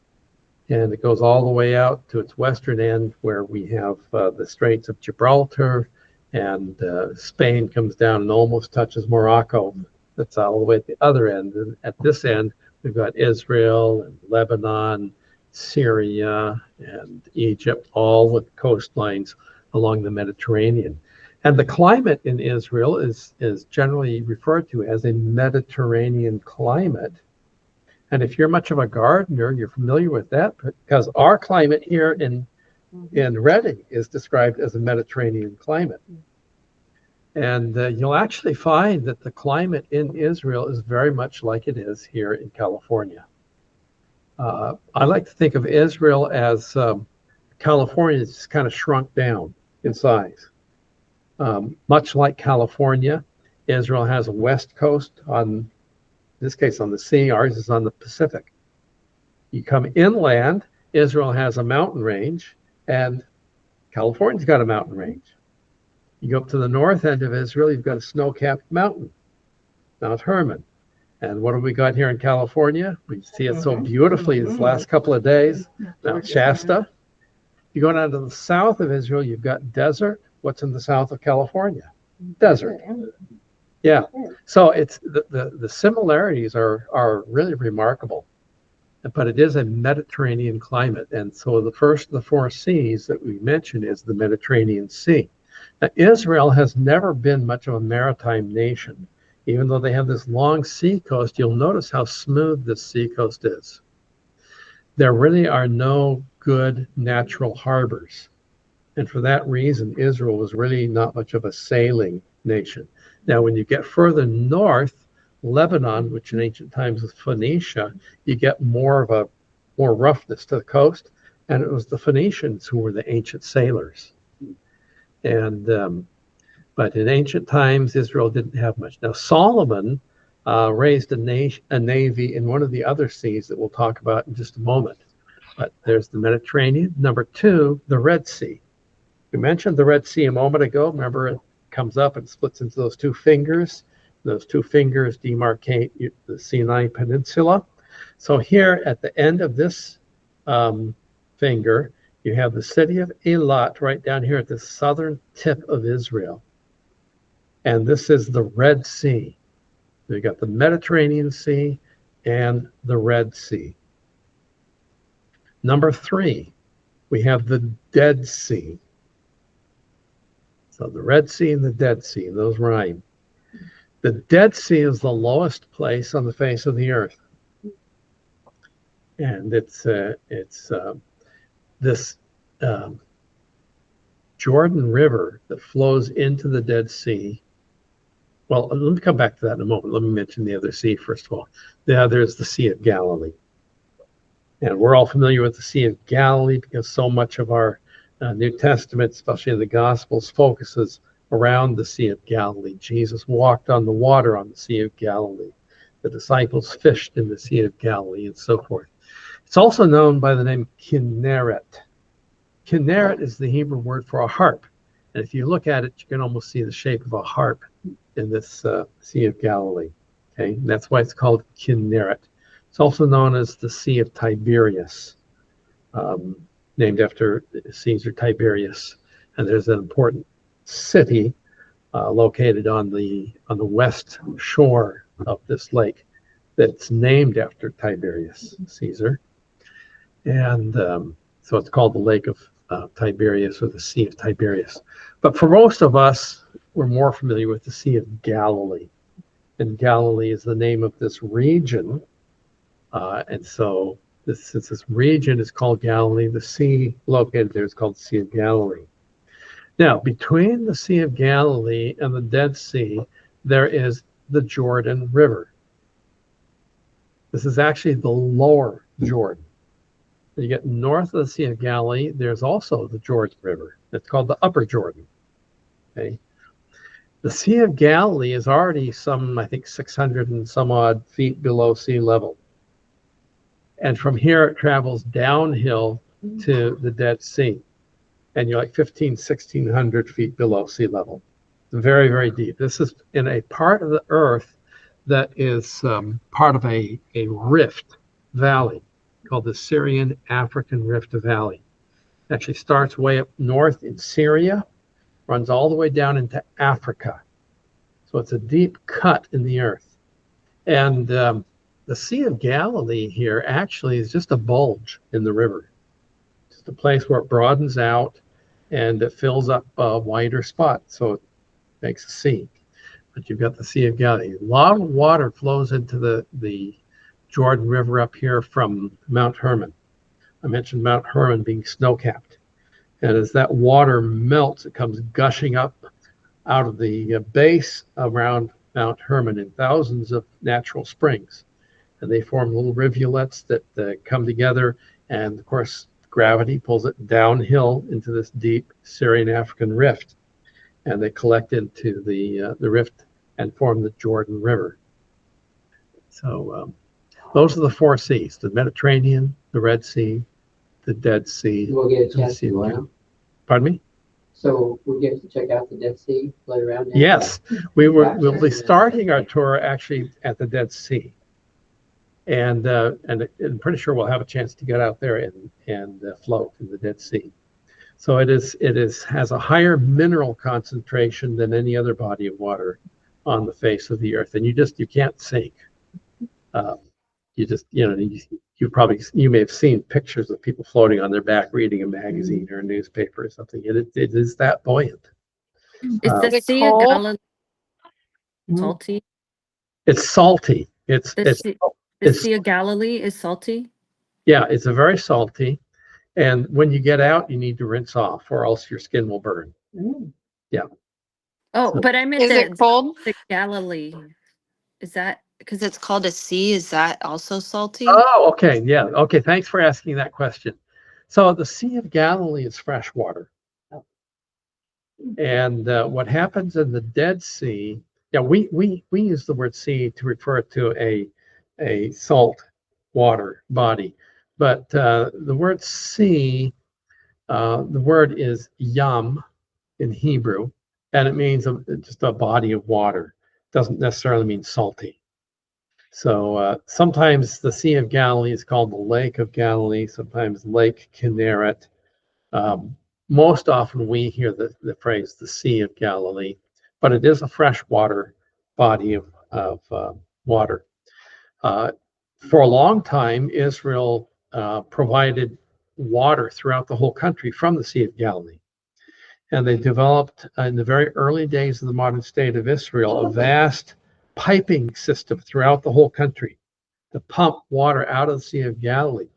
and it goes all the way out to its western end where we have the Straits of Gibraltar, and Spain comes down and almost touches Morocco. That's all the way at the other end. And at this end, we've got Israel and Lebanon, Syria, and Egypt, all with coastlines along the Mediterranean. And the climate in Israel is generally referred to as a Mediterranean climate. And if you're much of a gardener, you're familiar with that, because our climate here in in Reading is described as a Mediterranean climate. And you'll actually find that the climate in Israel is very much like it is here in California. I like to think of Israel as California is kind of shrunk down in size. Much like California, Israel has a west coast in this case on the sea, ours is on the Pacific. You come inland, Israel has a mountain range, and California's got a mountain range. You go up to the north end of Israel, you've got a snow-capped mountain, Mount Hermon. And what have we got here in California? We see it so beautifully these last couple of days, Mount Shasta. You go down to the south of Israel, you've got desert. What's in the south of California? Desert. Yeah. So it's the similarities are really remarkable. But it is a Mediterranean climate. And so the first of the four seas that we mentioned is the Mediterranean Sea. Now, Israel has never been much of a maritime nation. Even though they have this long sea coast, you'll notice how smooth this sea coast is. There really are no good natural harbors. And for that reason, Israel was really not much of a sailing nation. Now, when you get further north, Lebanon, which in ancient times was Phoenicia, you get more roughness to the coast. And it was the Phoenicians who were the ancient sailors. And but in ancient times, Israel didn't have much. Now, Solomon raised a navy in one of the other seas that we'll talk about in just a moment. But there's the Mediterranean. Number two, the Red Sea. We mentioned the Red Sea a moment ago. Remember, it comes up and splits into those two fingers. Those two fingers demarcate the Sinai Peninsula. So here at the end of this finger, you have the city of Eilat right down here at the southern tip of Israel. And this is the Red Sea. You've got the Mediterranean Sea and the Red Sea. Number three, we have the Dead Sea. So the Red Sea and the Dead Sea, those rhyme. The Dead Sea is the lowest place on the face of the earth. And it's this Jordan River that flows into the Dead Sea. Well, let me come back to that in a moment. Let me mention the other sea first of all. The other is the Sea of Galilee. And we're all familiar with the Sea of Galilee because so much of our New Testament, especially in the Gospels, focuses around the Sea of Galilee. Jesus walked on the water on the Sea of Galilee. The disciples fished in the Sea of Galilee and so forth. It's also known by the name Kinneret. Kinneret is the Hebrew word for a harp. And if you look at it, you can almost see the shape of a harp in this Sea of Galilee. Okay, and that's why it's called Kinneret. It's also known as the Sea of Tiberias, named after Caesar Tiberius. And there's an important city located on the west shore of this lake that's named after Tiberius Caesar. And so it's called the Lake of Tiberias or the Sea of Tiberias. But for most of us, we're more familiar with the Sea of Galilee. And Galilee is the name of this region. And so since this region is called Galilee, the sea located there is called the Sea of Galilee. Now, between the Sea of Galilee and the Dead Sea, there is the Jordan River. This is actually the lower Jordan. You get north of the Sea of Galilee, there's also the Jordan River. It's called the Upper Jordan. Okay. The Sea of Galilee is already some, I think, 600 and some odd feet below sea level. And from here, it travels downhill to the Dead Sea. And you're like 1,600 feet below sea level. It's very, very deep. This is in a part of the earth that is part of a rift valley called the Syrian African Rift Valley. It actually starts way up north in Syria, runs all the way down into Africa. So it's a deep cut in the earth. And the Sea of Galilee here actually is just a bulge in the river. Just a place where it broadens out and it fills up a wider spot. So it makes a sea. But you've got the Sea of Galilee. A lot of water flows into the Jordan River up here from Mount Hermon. I mentioned Mount Hermon being snow-capped. And as that water melts, it comes gushing up out of the base around Mount Hermon in thousands of natural springs. And they form little rivulets that come together. And of course, gravity pulls it downhill into this deep Syrian African rift. And they collect into the rift and form the Jordan River. So those are the 4 seas: the Mediterranean, the Red Sea, the Dead Sea. We'll get a chance to go out. Pardon me? So we'll get to check out the Dead Sea, float around there? Yes, we'll be starting our tour actually at the Dead Sea. And I'm pretty sure we'll have a chance to get out there and float in the Dead Sea. So it has a higher mineral concentration than any other body of water on the face of the earth, and you can't sink. You may have seen pictures of people floating on their back reading a magazine or a newspaper or something. It is that buoyant. Is the Sea of Galilee salty? It's salty. The Sea of Galilee is salty? Yeah, it's a very salty. And when you get out, you need to rinse off or else your skin will burn. Yeah. Oh, but I meant Is it cold? The Galilee. Is that because it's called a sea? Is that also salty? Oh, okay. Yeah. Okay. Thanks for asking that question. So the Sea of Galilee is fresh water. And what happens in the Dead Sea, we use the word sea to refer to a salt water body. But the word sea, the word is yam in Hebrew, and it means just a body of water. It doesn't necessarily mean salty. So sometimes the Sea of Galilee is called the Lake of Galilee, sometimes Lake Kinneret. Most often we hear the phrase the Sea of Galilee, but it is a freshwater body of water. For a long time, Israel provided water throughout the whole country from the Sea of Galilee. And they developed, in the very early days of the modern state of Israel, a vast piping system throughout the whole country to pump water out of the Sea of Galilee.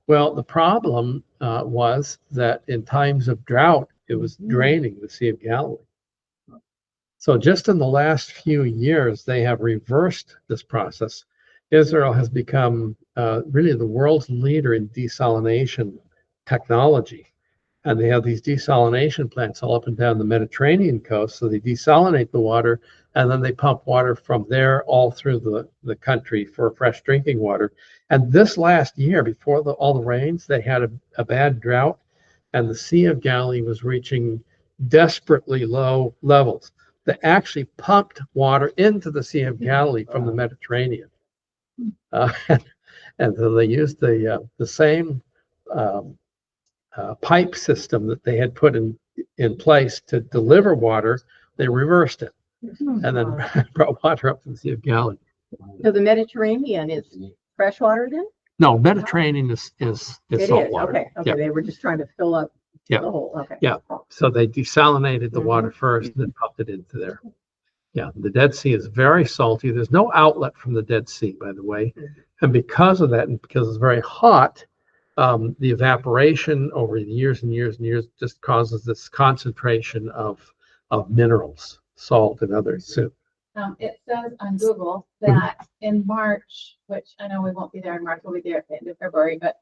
Well, the problem was that in times of drought, it was draining the Sea of Galilee. So just in the last few years, they have reversed this process. Israel has become really the world's leader in desalination technology. And they have these desalination plants all up and down the Mediterranean coast. So they desalinate the water, and then they pump water from there all through the country for fresh drinking water. And this last year, before all the rains, they had a bad drought, and the Sea of Galilee was reaching desperately low levels. They actually pumped water into the Sea of Galilee from the Mediterranean. And so they used the same pipe system that they had put in place to deliver water. They reversed it and then brought water up to the Sea of Galilee. So the Mediterranean is fresh water then? No, Mediterranean is salt water. Okay. Yeah. They were just trying to fill up the hole. Okay. Yeah. So they desalinated the water first and then pumped it into there. Yeah. The Dead Sea is very salty. There's no outlet from the Dead Sea, by the way. And because of that, and because it's very hot, the evaporation over the years and years and years just causes this concentration of minerals, salt and others. It says on Google that in March, which I know we won't be there in March, we'll be there at the end of February, but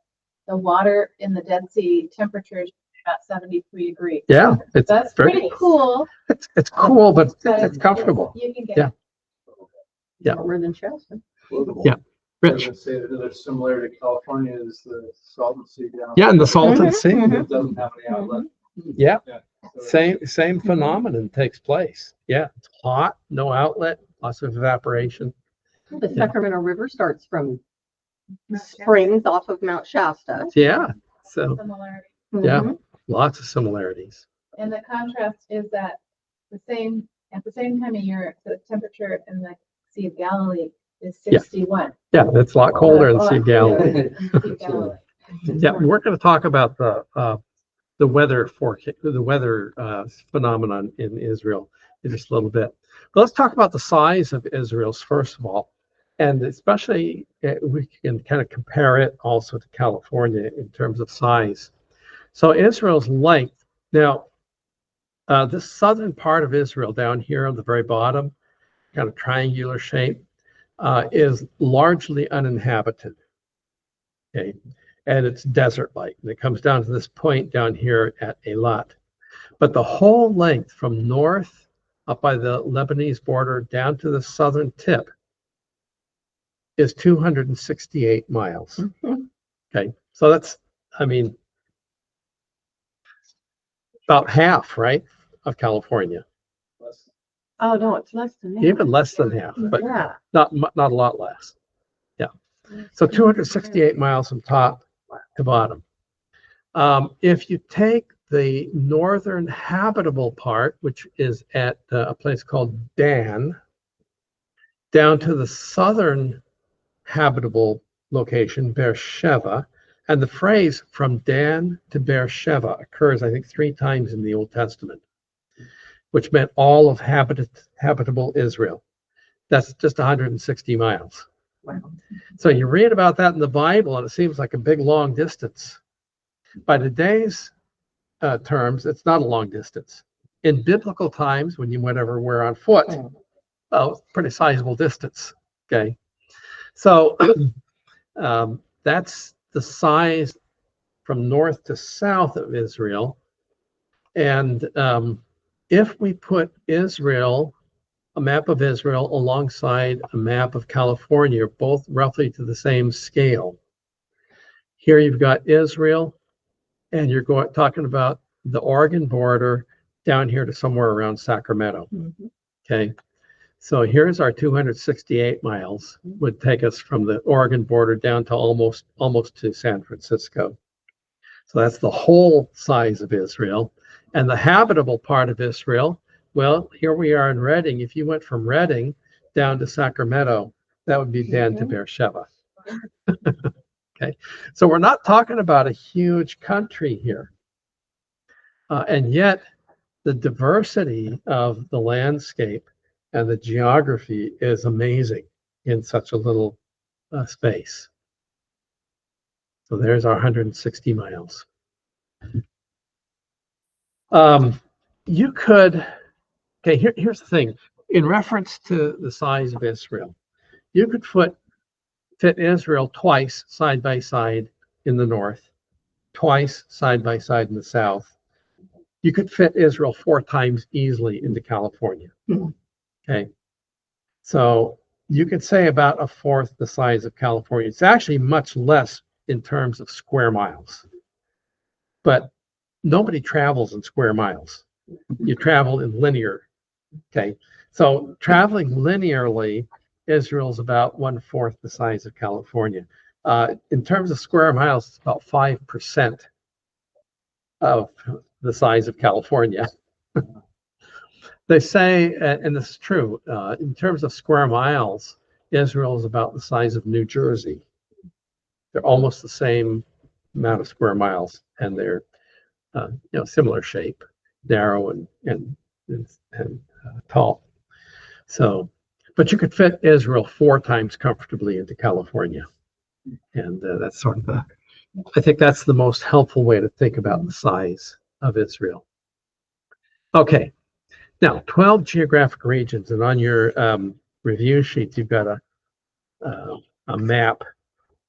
the water in the Dead Sea temperature is about 73 degrees. Yeah, That's pretty cool. It's cool, but it's comfortable. You can get Yeah. Warmer than Shasta. Yeah. Rich. I would say that there's similarity to California is the Salton Sea down. Yeah, and the Salton Sea. It doesn't have any outlet. Yeah. So Same phenomenon takes place. Yeah, it's hot, no outlet, lots of evaporation. The Sacramento River starts from springs off of Mount Shasta. Yeah. So similarity. yeah, lots of similarities. And the contrast is that at the same time of year, the temperature in the Sea of Galilee is 61. Yeah, it's a lot colder in the Sea of Galilee. Sea of Galilee. Yeah, we're going to talk about the weather phenomenon in Israel in just a little bit. But let's talk about the size of Israel's first of all, and especially we can kind of compare it also to California in terms of size. So Israel's length, now, this southern part of Israel down here on the very bottom, kind of triangular shape, is largely uninhabited. Okay, and it's desert-like. And it comes down to this point down here at Eilat. But the whole length from north up by the Lebanese border down to the southern tip is 268 miles. Okay, so that's, I mean, about half, right, of California. Oh, no, it's less than that. Even less than half, but Yeah. not a lot less. Yeah. So 268 miles from top to bottom. If you take the northern habitable part, which is at a place called Dan, down to the southern habitable location, Beersheba, and the phrase from Dan to Beersheba occurs, I think, 3 times in the Old Testament, which meant all of habitable Israel. That's just 160 miles. Wow. So you read about that in the Bible, and it seems like a big, long distance. By today's terms, it's not a long distance. In biblical times, when you went everywhere on foot, well, pretty sizable distance. Okay, so that's the size from north to south of Israel. And if we put Israel, a map of Israel, alongside a map of California, both roughly to the same scale, here you've got Israel, and you're talking about the Oregon border down here to somewhere around Sacramento. Okay, so here's our 268 miles, would take us from the Oregon border down to almost to San Francisco. So that's the whole size of Israel. And the habitable part of Israel, well, here we are in Redding. If you went from Redding down to Sacramento, that would be Dan to Beersheba. Okay, so we're not talking about a huge country here. And yet the diversity of the landscape and the geography is amazing in such a little space. So there's our 160 miles. You could, okay, here's the thing. In reference to the size of Israel, you could fit Israel twice side by side in the north, twice side by side in the south. You could fit Israel 4 times easily into California. Okay, so you could say about 1/4 the size of California. It's actually much less in terms of square miles, but nobody travels in square miles. You travel in linear. Okay, so traveling linearly, Israel's about 1/4 the size of California. In terms of square miles, it's about 5% of the size of California. They say, and this is true, in terms of square miles, Israel is about the size of New Jersey. They're almost the same amount of square miles, and they're similar shape, narrow and tall. So, but you could fit Israel 4 times comfortably into California, and that's sort of I think that's the most helpful way to think about the size of Israel. Okay, now 12 geographic regions, and on your review sheet, you've got a map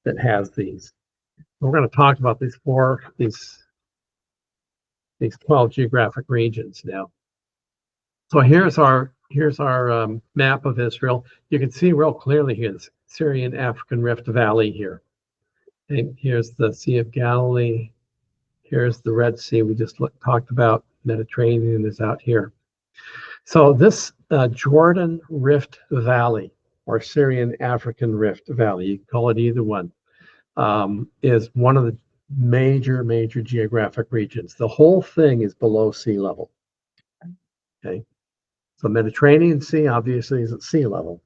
that has these. We're going to talk about these 12 geographic regions now. So here's our map of Israel. You can see real clearly here the Syrian African Rift Valley here. And here's the Sea of Galilee. Here's the Red Sea we just talked about. Mediterranean is out here. So this Jordan Rift Valley, or Syrian African Rift Valley, you can call it either one, is one of the major geographic regions. The whole thing is below sea level. Okay, so Mediterranean Sea obviously is at sea level,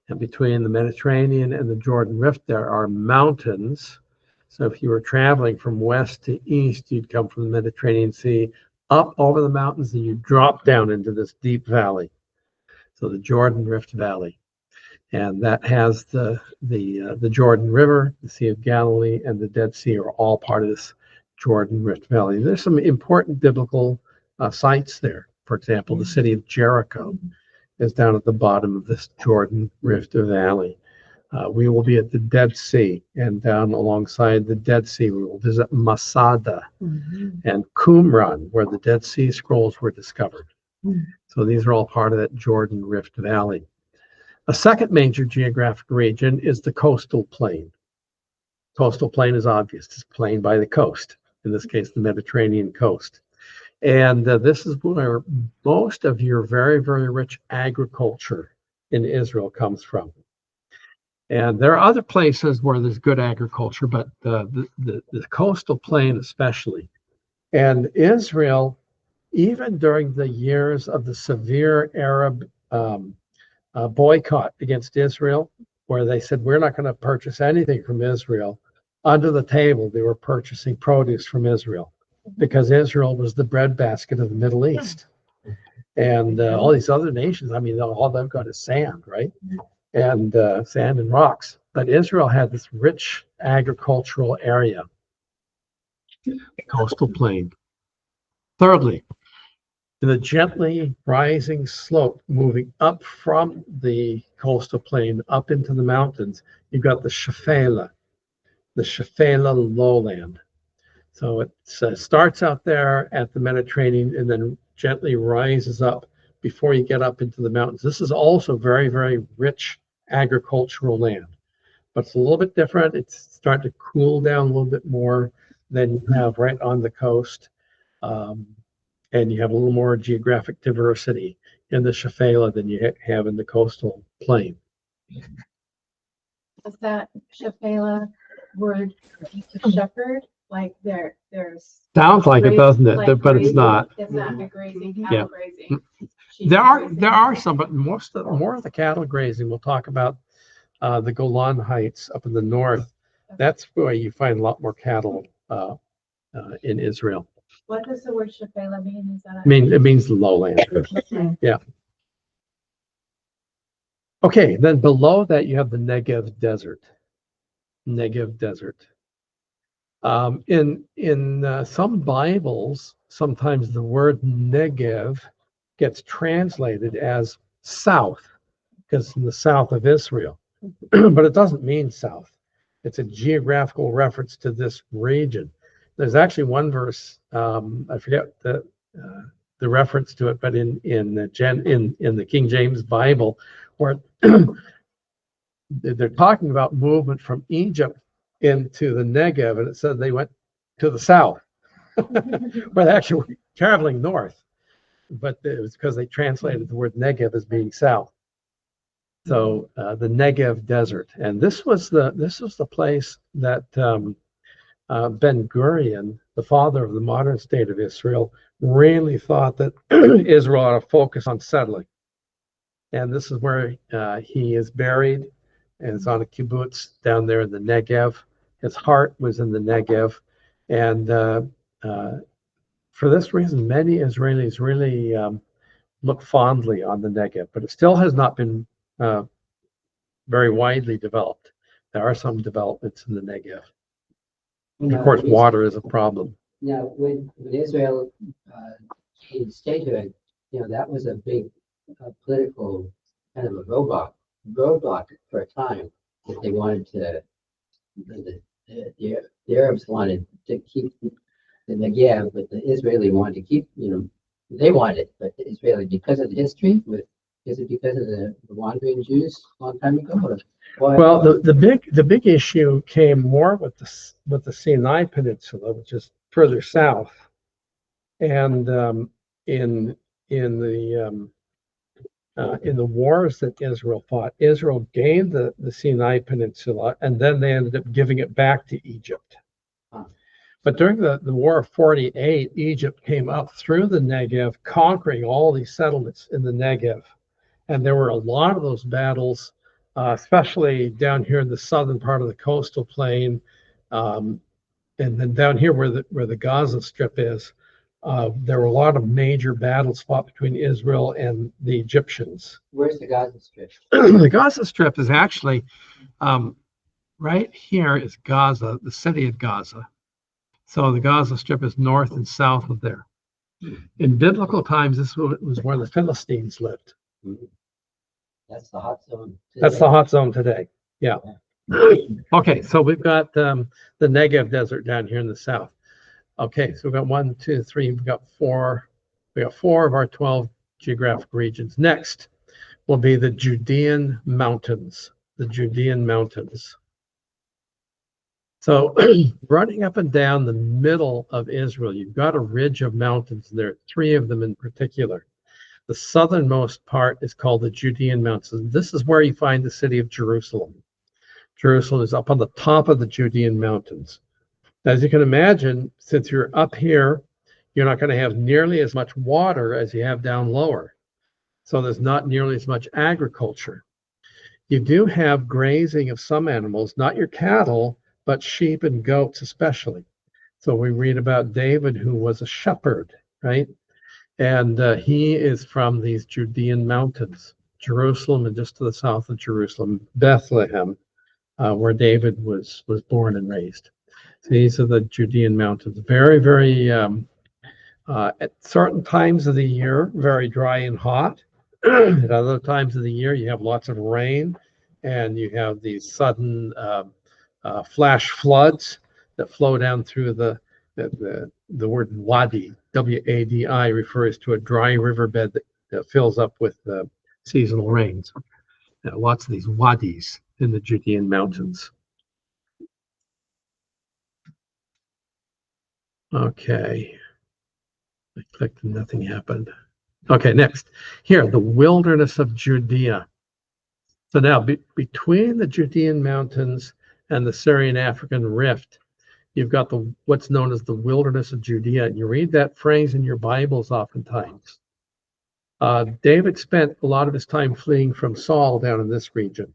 and between the Mediterranean and the Jordan Rift there are mountains. So if you were traveling from west to east, you'd come from the Mediterranean Sea up over the mountains, and you drop down into this deep valley. So the Jordan Rift Valley, and that has the Jordan River, the Sea of Galilee, and the Dead Sea are all part of this Jordan Rift Valley. There's some important biblical sites there. For example, the city of Jericho is down at the bottom of this Jordan Rift Valley. We will be at the Dead Sea, and down alongside the Dead Sea, we will visit Masada and Qumran, where the Dead Sea Scrolls were discovered. So these are all part of that Jordan Rift Valley. A second major geographic region is the coastal plain. Coastal plain is obvious. It's plain by the coast, in this case, the Mediterranean coast. And this is where most of your very, very rich agriculture in Israel comes from. And there are other places where there's good agriculture, but the coastal plain especially. And Israel, even during the years of the severe Arab boycott against Israel, where they said, we're not going to purchase anything from Israel, under the table, they were purchasing produce from Israel because Israel was the breadbasket of the Middle East. And all these other nations, I mean, all they've got is sand, right? And sand and rocks. But Israel had this rich agricultural area, coastal plain. Thirdly, in the gently rising slope moving up from the coastal plain up into the mountains, you've got the Shafela lowland. So it starts out there at the Mediterranean and then gently rises up before you get up into the mountains. This is also very, very rich agricultural land, but it's a little bit different. It's starting to cool down a little bit more than you have right on the coast. And you have a little more geographic diversity in the Shafela than you have in the coastal plain. Is that Shafela word to shepherd? Like there's sounds like it, doesn't it? Like but grazing, it's not. It's not a grazing, cattle grazing. There are some, but more of the cattle grazing. We'll talk about the Golan Heights up in the north. That's where you find a lot more cattle in Israel. What does the word Shafela mean? Is that it means lowland. Yeah. Okay, then below that you have the Negev Desert. Negev Desert. In some Bibles, sometimes the word Negev gets translated as south, because it's in the south of Israel. But it doesn't mean south. It's a geographical reference to this region. There's actually one verse, I forget the reference to it, but in the King James Bible, where they're talking about movement from Egypt into the Negev, and it said they went to the south, but actually were traveling north. But it was because they translated the word Negev as being south. So the Negev Desert, and this was the place that Ben Gurion, the father of the modern state of Israel, really thought that Israel ought to focus on settling. And this is where he is buried, and it's on a kibbutz down there in the Negev. His heart was in the Negev, and for this reason, many Israelis really look fondly on the Negev, but it still has not been very widely developed. There are some developments in the Negev. Of course, water is a problem. Now, when Israel came statehood, that was a big political kind of a roadblock for a time. That they wanted to, the Arabs wanted to keep the Negev, but the Israeli wanted to keep, they wanted it, but the Israeli, because of the history, is it because of the wandering Jews a long time ago? Well, the big issue came more with the Sinai Peninsula, which is further south, and in the wars that Israel fought, Israel gained the Sinai Peninsula, and then they ended up giving it back to Egypt. But during the War of 48, Egypt came up through the Negev, conquering all these settlements in the Negev. And there were a lot of those battles, especially down here in the southern part of the coastal plain, and then down here where the Gaza Strip is. There were a lot of major battles fought between Israel and the Egyptians. Where's the Gaza Strip? The Gaza Strip is actually right here is Gaza, the city of Gaza. So the Gaza Strip is north and south of there. In biblical times, this was where the Philistines lived. That's the hot zone. That's the hot zone today. Yeah. Okay, so we've got the Negev Desert down here in the south. Okay, so we've got 1, 2, 3, we've got 4. We got 4 of our 12 geographic regions. Next will be the Judean Mountains. The Judean Mountains. So running up and down the middle of Israel, you've got a ridge of mountains. There are 3 of them in particular. The southernmost part is called the Judean Mountains. This is where you find the city of Jerusalem. Jerusalem is up on the top of the Judean Mountains. As you can imagine, since you're up here, you're not going to have nearly as much water as you have down lower. So there's not nearly as much agriculture. You do have grazing of some animals, not your cattle, but sheep and goats especially. So we read about David, who was a shepherd, right? And he is from these Judean mountains, Jerusalem, and just to the south of Jerusalem, Bethlehem, where David was born and raised. So these are the Judean mountains. Very, very, at certain times of the year, very dry and hot. At other times of the year, you have lots of rain, and you have these sudden flash floods that flow down through the word wadi, W-A-D-I, refers to a dry riverbed that fills up with seasonal rains. Lots of these wadis in the Judean mountains. Okay. I clicked and nothing happened. Okay, next. Here, the wilderness of Judea. So now, between the Judean mountains and the Syrian-African rift, you've got what's known as the wilderness of Judea. And you read that phrase in your Bibles oftentimes. David spent a lot of his time fleeing from Saul down in this region.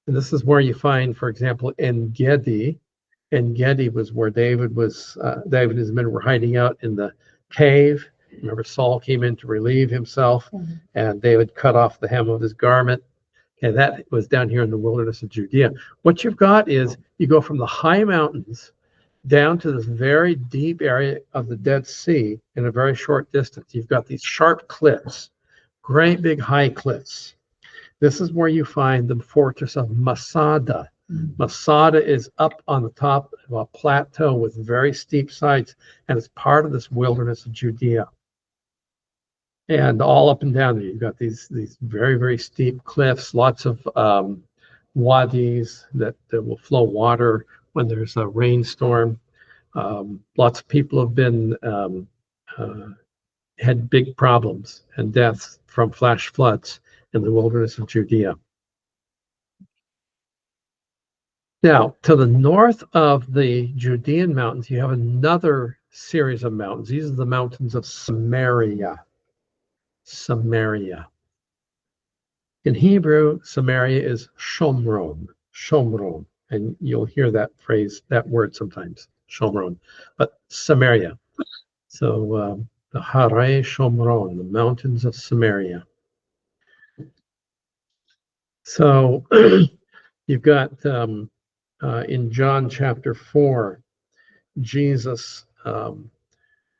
And this is where you find, for example, En-Gedi. En-Gedi was where David and his men were hiding out in the cave. Remember, Saul came in to relieve himself, and David cut off the hem of his garment. And that was down here in the wilderness of Judea. What you've got is you go from the high mountains down to this very deep area of the Dead Sea in a very short distance. You've got these sharp cliffs, great big high cliffs. This is where you find the fortress of Masada. Masada is up on the top of a plateau with very steep sides, and it's part of this wilderness of Judea. And all up and down there, you've got these very, very steep cliffs, lots of wadis that will flow water when there's a rainstorm. Lots of people have been had big problems and deaths from flash floods in the wilderness of Judea. Now, to the north of the Judean mountains, you have another series of mountains. These are the mountains of Samaria. Samaria. In Hebrew, Samaria is Shomron, Shomron, and you'll hear that phrase, that word sometimes, Shomron, but Samaria. So the Hare Shomron, the mountains of Samaria. So you've got in John chapter 4, Jesus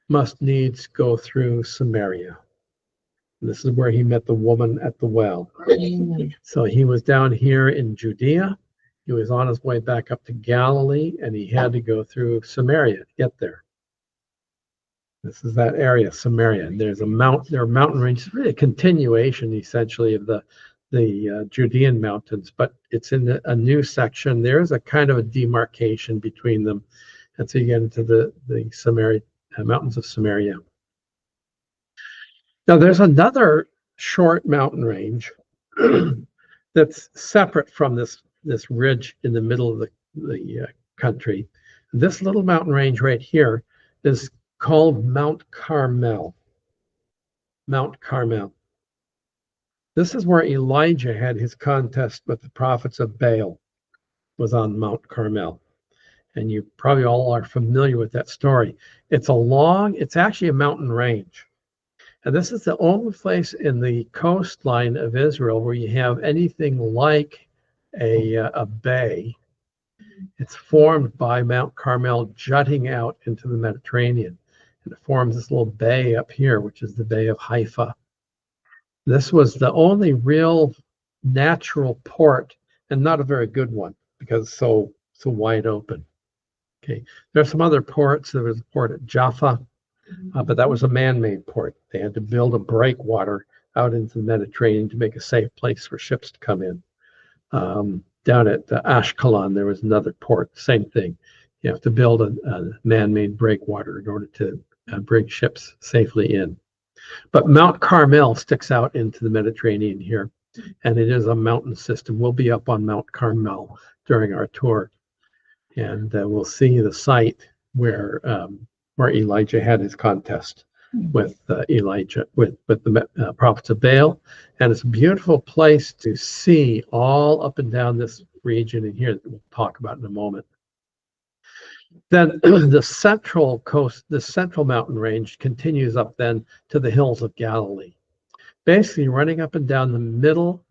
must needs go through Samaria. This is where he met the woman at the well. So he was down here in Judea. He was on his way back up to Galilee, and he had to go through Samaria to get there. This is that area, Samaria. And there are mountain ranges, really a continuation, essentially, of the Judean mountains, but it's in a new section. There is a kind of a demarcation between them, and so you get into the Samaria mountains of Samaria. Now, there's another short mountain range that's separate from this ridge in the middle of the country. This little mountain range right here is called Mount Carmel. Mount Carmel. This is where Elijah had his contest with the prophets of Baal, was on Mount Carmel. And you probably all are familiar with that story. It's actually a mountain range. And this is the only place in the coastline of Israel where you have anything like a bay It's formed by Mount Carmel jutting out into the Mediterranean. And it forms this little bay up here, which is the Bay of Haifa. This was the only real natural port, and not a very good one because it's so wide open. Okay, there are some other ports. There was a port at Jaffa, but that was a man-made port. They had to build a breakwater out into the Mediterranean to make a safe place for ships to come in. Down at Ashkelon, there was another port, same thing. You have to build a man-made breakwater in order to bring ships safely in. But Mount Carmel sticks out into the Mediterranean here, and it is a mountain system. We'll be up on Mount Carmel during our tour, and we'll see the site where Elijah had his contest with Elijah, with the prophets of Baal. And it's a beautiful place to see all up and down this region in here that we'll talk about in a moment. Then the central coast, the central mountain range continues up then to the hills of Galilee. Basically running up and down the middle,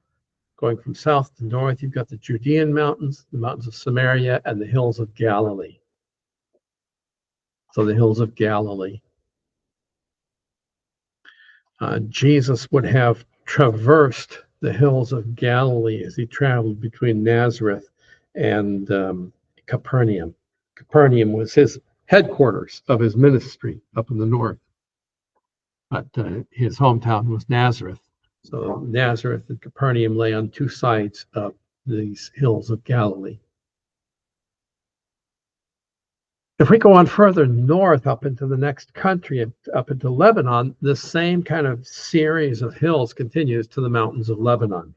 going from south to north, you've got the Judean mountains, the mountains of Samaria, and the hills of Galilee. So the hills of Galilee. Jesus would have traversed the hills of Galilee as he traveled between Nazareth and Capernaum. Capernaum was his headquarters of his ministry up in the north, but his hometown was Nazareth. So Nazareth and Capernaum lay on two sides of these hills of Galilee. If we go on further north up into the next country, up into Lebanon, the same kind of series of hills continues to the mountains of Lebanon.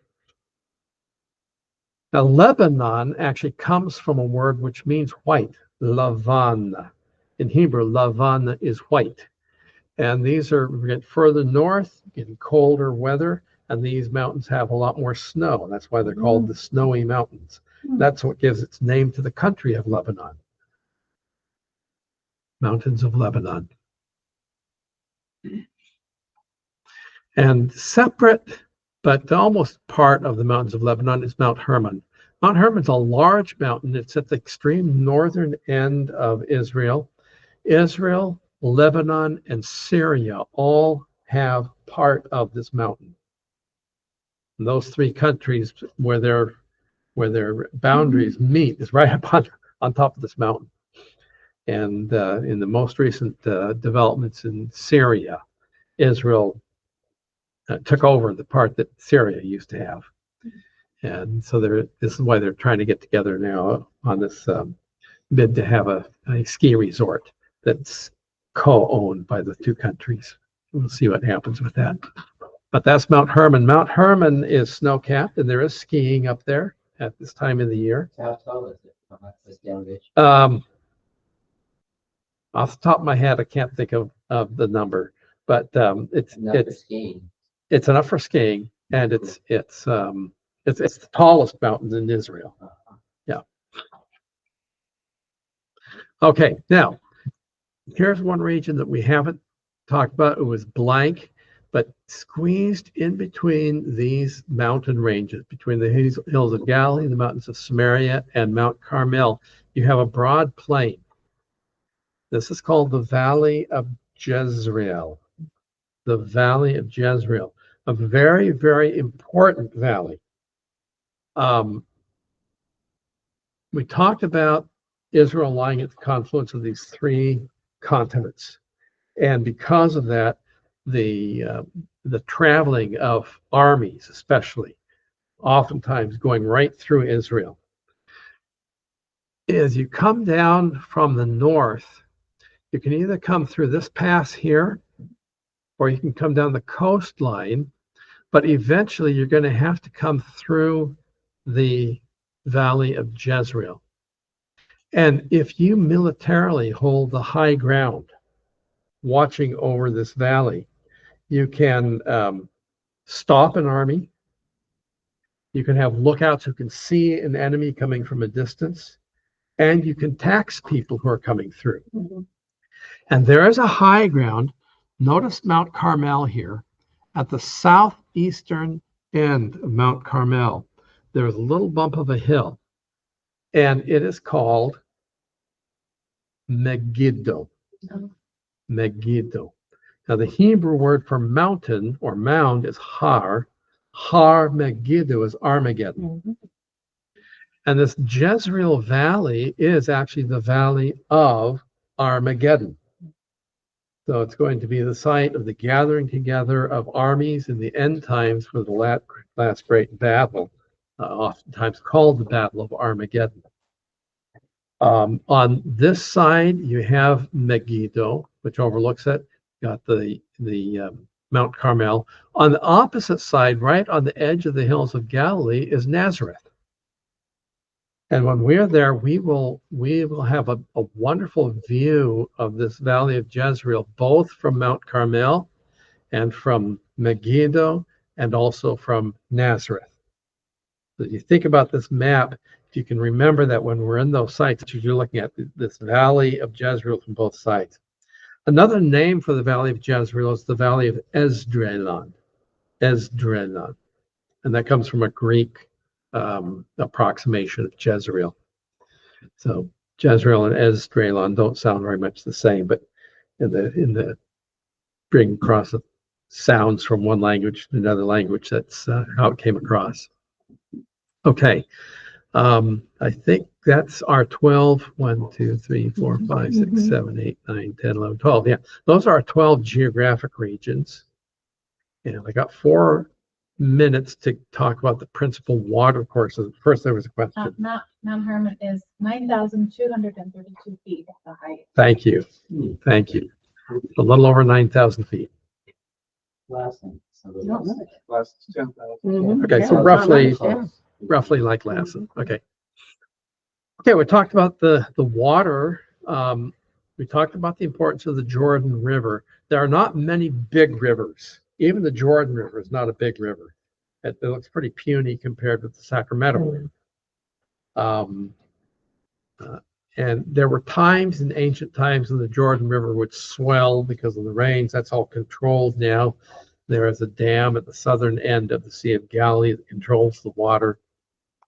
Now, Lebanon actually comes from a word which means white, lavan. In Hebrew, lavan is white. And these are, we get further north, getting colder weather, and these mountains have a lot more snow. That's why they're called the Snowy Mountains. That's what gives its name to the country of Lebanon. Mountains of Lebanon. And separate, but almost part of the mountains of Lebanon is Mount Hermon. Mount Hermon's a large mountain. It's at the extreme northern end of Israel. Israel, Lebanon, and Syria all have part of this mountain. And those three countries where their boundaries meet is right up on top of this mountain. And in the most recent developments in Syria, Israel took over the part that Syria used to have. And so this is why they're trying to get together now on this bid to have a ski resort that's co-owned by the two countries. We'll see what happens with that. But that's Mount Hermon. Mount Hermon is snow-capped, and there is skiing up there at this time of the year. How tall is it? How much is the elevation? Off the top of my head, I can't think of the number, but it's enough for skiing, and it's the tallest mountain in Israel. Yeah. Okay, now here's one region that we haven't talked about. It was blank, but squeezed in between these mountain ranges, between the hills of Galilee, the mountains of Samaria, and Mount Carmel, you have a broad plain. This is called the Valley of Jezreel. The Valley of Jezreel, a very, very important valley. We talked about Israel lying at the confluence of these three continents. And because of that, the traveling of armies, especially, oftentimes going right through Israel. As you come down from the north, you can either come through this pass here, or you can come down the coastline, but eventually you're going to have to come through the Valley of Jezreel. And if you militarily hold the high ground, watching over this valley, you can stop an army. You can have lookouts who can see an enemy coming from a distance, and you can tax people who are coming through. And there is a high ground. Notice Mount Carmel here. At the southeastern end of Mount Carmel, there's a little bump of a hill. and it is called Megiddo. Megiddo. Now, the Hebrew word for mountain or mound is Har. Har Megiddo is Armageddon. And this Jezreel Valley is actually the valley of Armageddon. So it's going to be the site of the gathering together of armies in the end times for the last great battle, oftentimes called the Battle of Armageddon. On this side, you have Megiddo, which overlooks it. Got the Mount Carmel. On the opposite side, right on the edge of the hills of Galilee, is Nazareth. And when we're there, we will have a wonderful view of this valley of Jezreel, both from Mount Carmel and from Megiddo and also from Nazareth. So you think about this map, if you can remember that when we're in those sites, you're looking at this valley of Jezreel from both sides. Another name for the valley of Jezreel is the valley of Esdraelon. Esdraelon. And that comes from a Greek approximation of Jezreel. So Jezreel and Esdraelon don't sound very much the same, but in the bring across the sounds from one language to another language, that's how it came across. Okay, I think that's our 12. 1, 2, 3, 4, 5, 6, 7, 8, 9, 10, 11, 12. Yeah, those are our 12 geographic regions. And I got 4 minutes to talk about the principal water courses. First, there was a question. Mount Hermon is 9,232 feet at the height. Thank you. Thank you. A little over 9,000 feet. Lassen. Last 10,000. Okay, so roughly like Lassen. Okay. Okay, we talked about the water. We talked about the importance of the Jordan River. There are not many big rivers. Even the Jordan River is not a big river. It looks pretty puny compared with the Sacramento River. And there were times in ancient times when the Jordan River would swell because of the rains. That's all controlled now. There is a dam at the southern end of the Sea of Galilee that controls the water.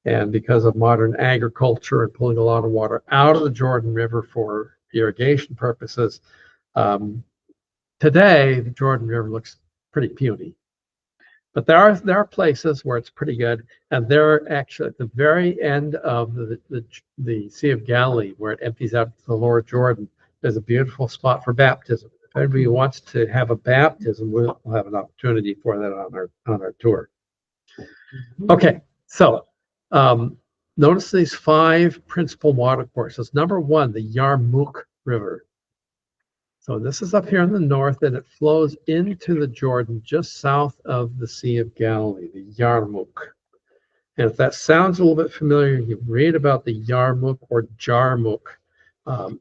And because of modern agriculture and pulling a lot of water out of the Jordan River for irrigation purposes, today the Jordan River looks pretty puny. But there are places where it's pretty good, and they're actually at the very end of the Sea of Galilee, where it empties out to the lower Jordan. There's a beautiful spot for baptism. If anybody wants to have a baptism, we'll have an opportunity for that on our tour. Okay, so notice these 5 principal water courses. Number 1, the Yarmouk River. So this is up here in the north, and it flows into the Jordan just south of the Sea of Galilee, the Yarmouk. And if that sounds a little bit familiar, you read about the Yarmouk or Jarmouk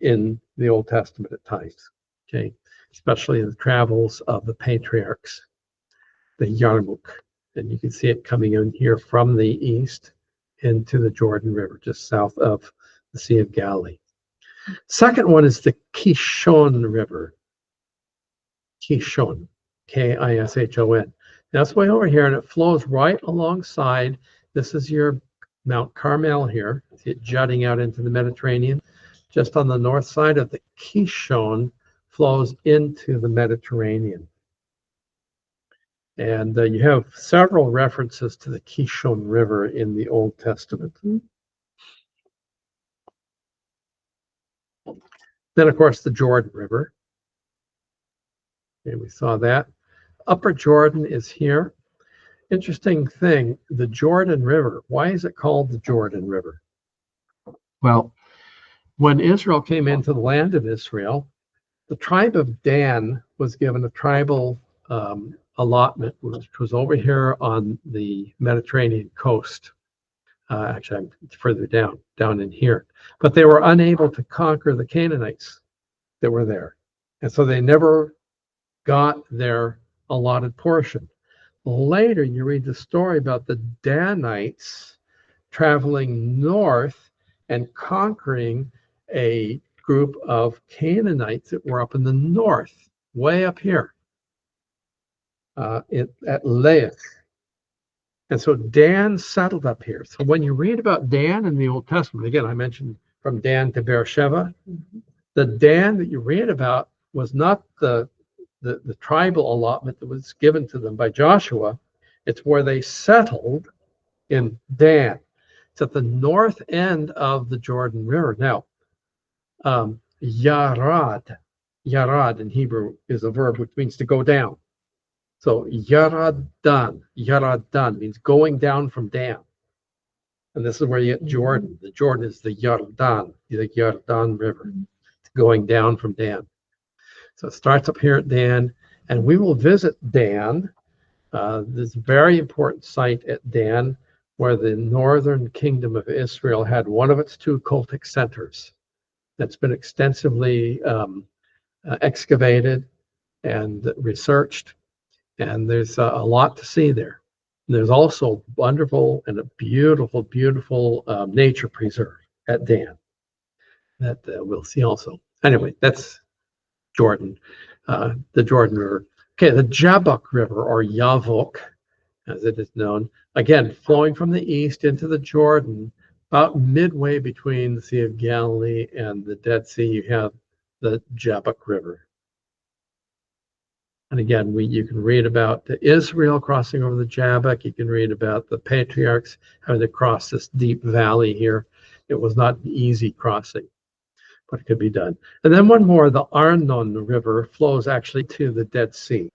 in the Old Testament at times, okay? Especially in the travels of the patriarchs, the Yarmouk. And you can see it coming in here from the east into the Jordan River, just south of the Sea of Galilee. Second one is the Kishon River. Kishon, Kishon. That's way over here, and it flows right alongside. This is your Mount Carmel here. See it jutting out into the Mediterranean. Just on the north side of the Kishon flows into the Mediterranean. And you have several references to the Kishon River in the Old Testament. Then, of course, the Jordan River. And we saw that. Upper Jordan is here. Interesting thing, the Jordan River. Why is it called the Jordan River? Well, when Israel came into the land of Israel, the tribe of Dan was given a tribal allotment, which was over here on the Mediterranean coast. Actually, I'm further down in here. But they were unable to conquer the Canaanites that were there. And so they never got their allotted portion. Later, you read the story about the Danites traveling north and conquering a group of Canaanites that were up in the north, way up here at Laith. And so Dan settled up here. So when you read about Dan in the Old Testament, again, I mentioned from Dan to Beersheba, the Dan that you read about was not the tribal allotment that was given to them by Joshua. It's where they settled in Dan. It's at the north end of the Jordan River. Now, yarad in Hebrew is a verb which means to go down. So Yaradan means going down from Dan. And this is where you get Jordan. The Jordan is the Yardan River. It's going down from Dan. So it starts up here at Dan, and we will visit Dan, this very important site at Dan, where the northern kingdom of Israel had one of its two cultic centers that's been extensively excavated and researched. And there's a lot to see there. There's also wonderful and a beautiful, beautiful nature preserve at Dan that we'll see also. Anyway, that's Jordan, the Jordan River. Okay, the Jabbok River, or Yavok, as it is known, again, flowing from the east into the Jordan, about midway between the Sea of Galilee and the Dead Sea, you have the Jabbok River. And again, you can read about Israel crossing over the Jabbok. You can read about the patriarchs having to cross this deep valley here. It was not an easy crossing, but it could be done. And then one more, the Arnon River flows actually to the Dead Sea.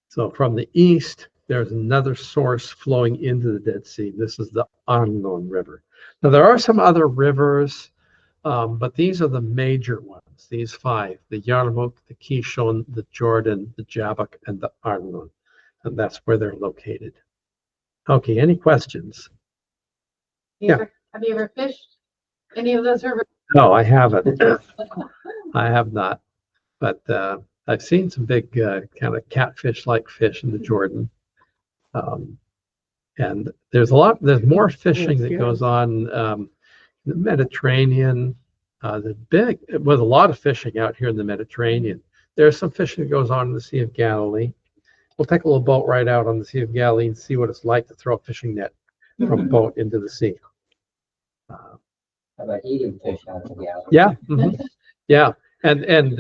So from the east, there's another source flowing into the Dead Sea. This is the Arnon River. Now, there are some other rivers, but these are the major ones, these five: the Yarmuk, the Kishon, the Jordan, the Jabbok, and the Arnon. And that's where they're located. Okay, any questions? Have you ever fished any of those rivers? No, I haven't. I have not. But I've seen some big kind of catfish-like fish in the Jordan. And there's more fishing that goes on the Mediterranean. With a lot of fishing out here in the Mediterranean. There's some fishing that goes on in the Sea of Galilee. We'll take a little boat ride out on the Sea of Galilee and see what it's like to throw a fishing net from a boat into the sea. How about eating fish out of the Galilee? Yeah, yeah, and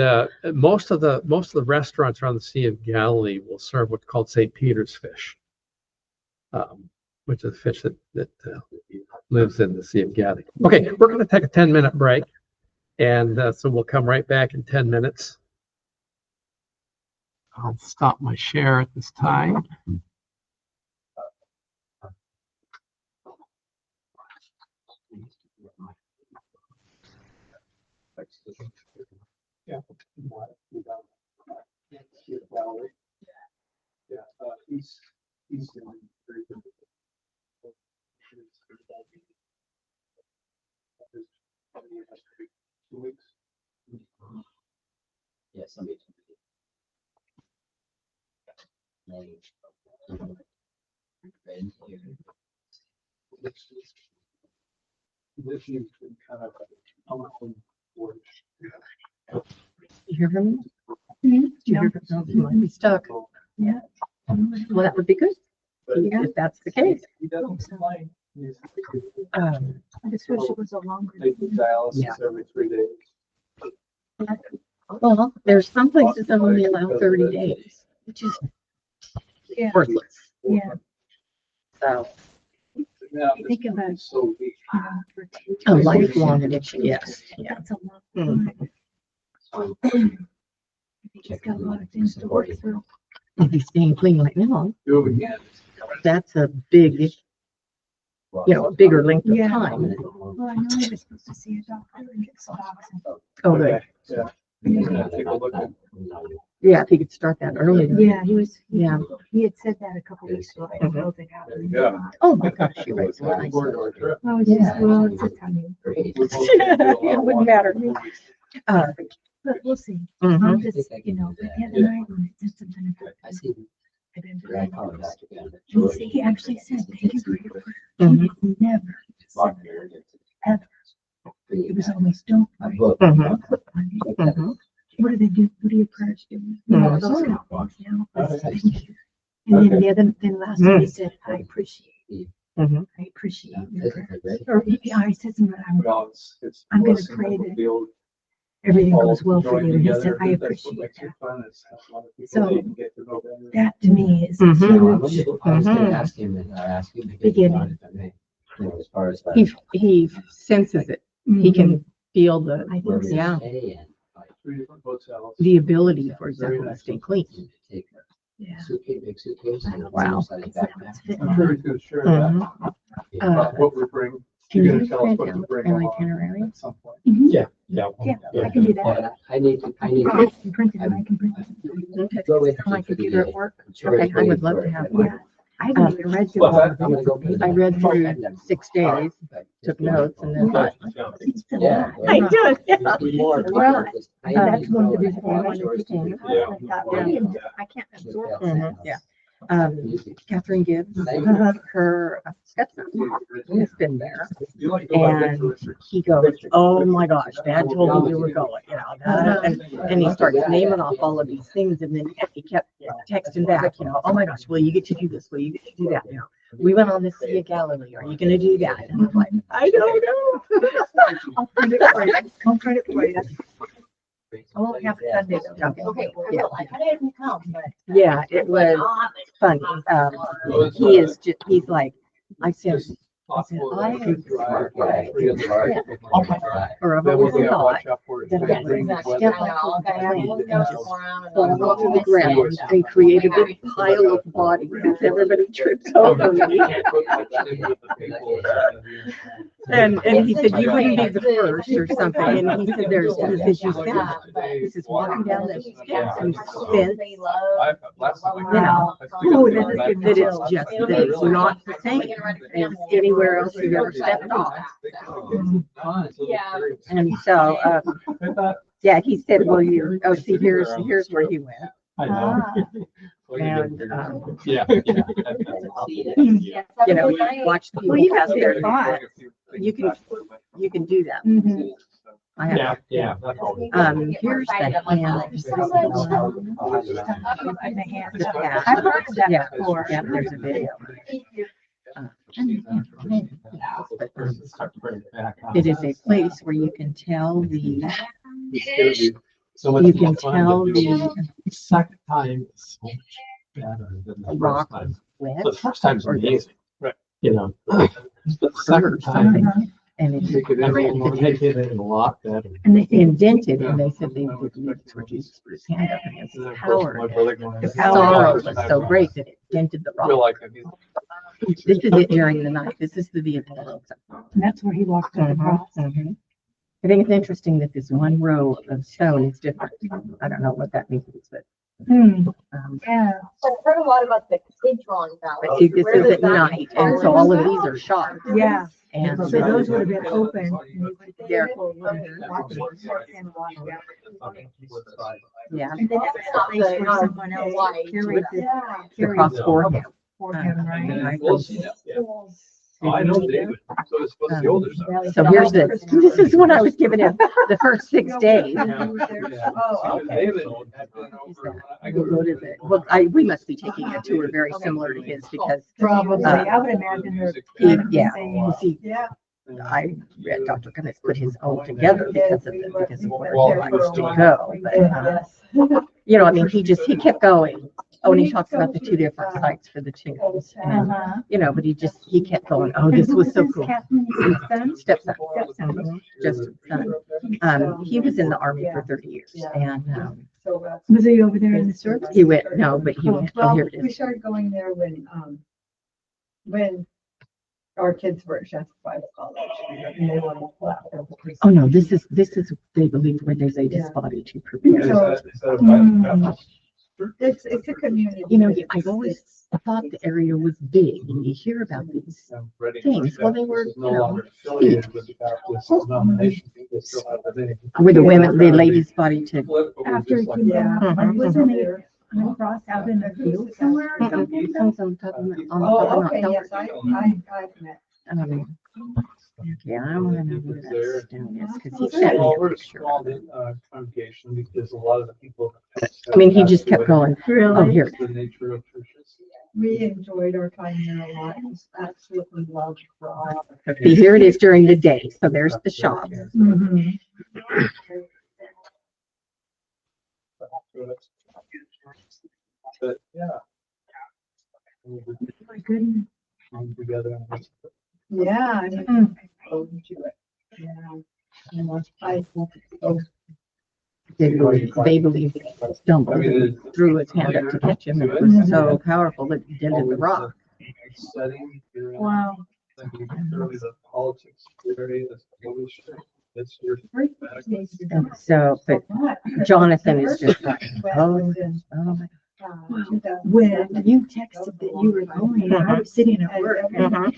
most of the restaurants around the Sea of Galilee will serve what's called St. Peter's fish, which is a fish that lives in the Sea of Galilee. Okay, we're going to take a 10-minute break. And so we'll come right back in 10 minutes. I'll stop my share at this time. Yeah. He's doing very good. weeks. Yeah, somebody. This is kind of a You hear from me? Mm-hmm. You hear from me? You might be stuck. Yeah. Well, that would be good. Yeah. If that's the case. He doesn't complain. I just wish it was a longer. They do dialysis every 3 days. Well, there's some places that only allow 30 days, which is worthless. Yeah. So. Now, Think about it. so weak. A lifelong addiction, yes. Yeah. That's a lot. I think he's got a lot of things to work through. If he's staying clean right now, Do it again. that's a big, a bigger length of Yeah. time. Well, I know he was supposed to see a doctor and get some oxygen. Oh, good. Yeah. Yeah, take a look at. Yeah, if he could start that earlier. Yeah, he was. Yeah. He had said that a couple weeks ago. I filled it out. Yeah. Oh my gosh, you're right. Looking forward to our trip. Oh, it's just, well, it's a timing. It wouldn't matter. But we'll see. Mhm. I'm just, but the other night when I did something. I see. I've been I call it back again. He actually said, thank you for your prayer. Mhm. He never said that, ever. It was always, don't pray. Mhm. What do they do? What do your prayers do? Mhm. Those kind of things, Thank you. And then last time he said, I appreciate you. Mhm. I appreciate you. Or he said something, I'm going to pray that everything goes well for you. And he said, I appreciate that. So that to me is a huge I was gonna ask him and ask you. beginning. As far as. He senses it. He can feel the, I think so. yeah, Three different hotels. the ability, for example, to stay clean. Yeah. Big suitcase. Wow. I'm very good, sure. Uh, What we bring. Can You're you gonna tell us print what to out bring an along itinerary? at some point. Yeah. Yeah, I can do that. I need I can print it and I can print it. Okay. go with On my you for the, computer at work? Okay, I would love to have one. Yeah. I haven't even read through all of it. I read through 6 days, took notes, and then thought, Yeah. I do, yeah. Well, That's one of the reasons why I wanted to Mhm. change. I thought, well, I can't absorb Mhm, that. yeah. Catherine Gibbs, her stepson has been there, and he goes, "Oh my gosh, Dad told me we were going," you know, and he starts naming off all of these things, and then he kept texting back, you know, "Oh my gosh, will you get to do this? Will you get to do that?" You know, "We went on the Sea of Galilee. Are you going to do that?" And I'm like, "I don't know." I'll print it for you. I'll print it for you. I won't have it Sunday though. Okay, well, I will. I didn't come, but. Yeah, it was funny. He is just, he's like, I said, I or I've always thought that I would Exactly. step I know. off the Okay, I plane will and go just around and fall to the I'll- ground and create a big pile of bodies as everybody trips over me. And he said, you wouldn't be the first or something. And he said, there's, he says, you spent, he says, walking down the steps, you spent, They love. you know, Oh, that is good. that it's just, that it's not the same as anywhere else you've ever stepped off. Yeah. And so, yeah, he said, well, you, oh, see, here's where he went. And, Yeah. you know, watch the Well, people you pass have their their thought. You can do that. Mhm. I have. Yeah. Here's the hand. In the hand. The path. I've heard of that Yeah, before. yeah, there's a video. It is a place where you can tell the, So much you can more fun tell to do. the Second time is so much better than the rock first time. wet. The first time's or the amazing, right? You know, but the second time, and it's you can take it in a lot better. and they indented, and they said they did this where Jesus put his hand up, and his power, the sorrow was so great that it dented the rock. This is it during the night. This is the Via Dolorosa. And that's where he walked on the cross. Mhm. I think it's interesting that this one row of stone is different. I don't know what that means, but Yeah. So I've heard a lot about the Kidron Valley. but see, this Where is does at that- night, and so all of these are shot. Yeah. And So those would have been open. And you would be They're- careful when you walk in, walk out. Yeah, And then that's the place where someone else carried the cross for him. for him, right? I know David, so it's supposed to be older son. So here's this. This is when I was giving him the first 6 days. Oh, okay. David had been over. I go What is it? Well, we must be taking a tour very similar to his because Probably, I would imagine they're. yeah, you see, I read Dr. Gunn has put his own together because of where he likes to go. But, you know, I mean, he kept going. Oh, and he talks about the 2 different sites for the tombs. And, you know, but he kept going. Oh, this was so cool. Stepson. Just son. He was in the Army for 30 years. And Was he over there in the service? he went, no, but he went, oh, here it We is. started going there when our kids were at Shasta Bible College. And they wanted to go out. Oh, no, this is, they believe where there's a body to prepare. It's a community. You know, I've always thought the area was big, and you hear about these things. Well, they were, you know, huge. Where the women, the ladies' body to. After he came down, wasn't he on a cross out in the field somewhere or something? Oh, okay, yes, I've met. Okay, I want to know where that stone is, because he It's sent me a all picture. small congregation because a lot of the people. I mean, he just kept going. Really? Oh, here. The nature of churches. We enjoyed our time there a lot. Just absolutely loved God. Okay, here it is during the day. So there's the shop. Mhm. But yeah. My goodness. Together. Yeah, I mean, I open to it. Yeah. I They believe he stumbled and threw his hand up to catch him, and it was so powerful that it dented the rock. Setting. wow. Really the politics area, it's your. And so, but Jonathan is just like, oh, oh my. When you texted that you were going, I was sitting at work, and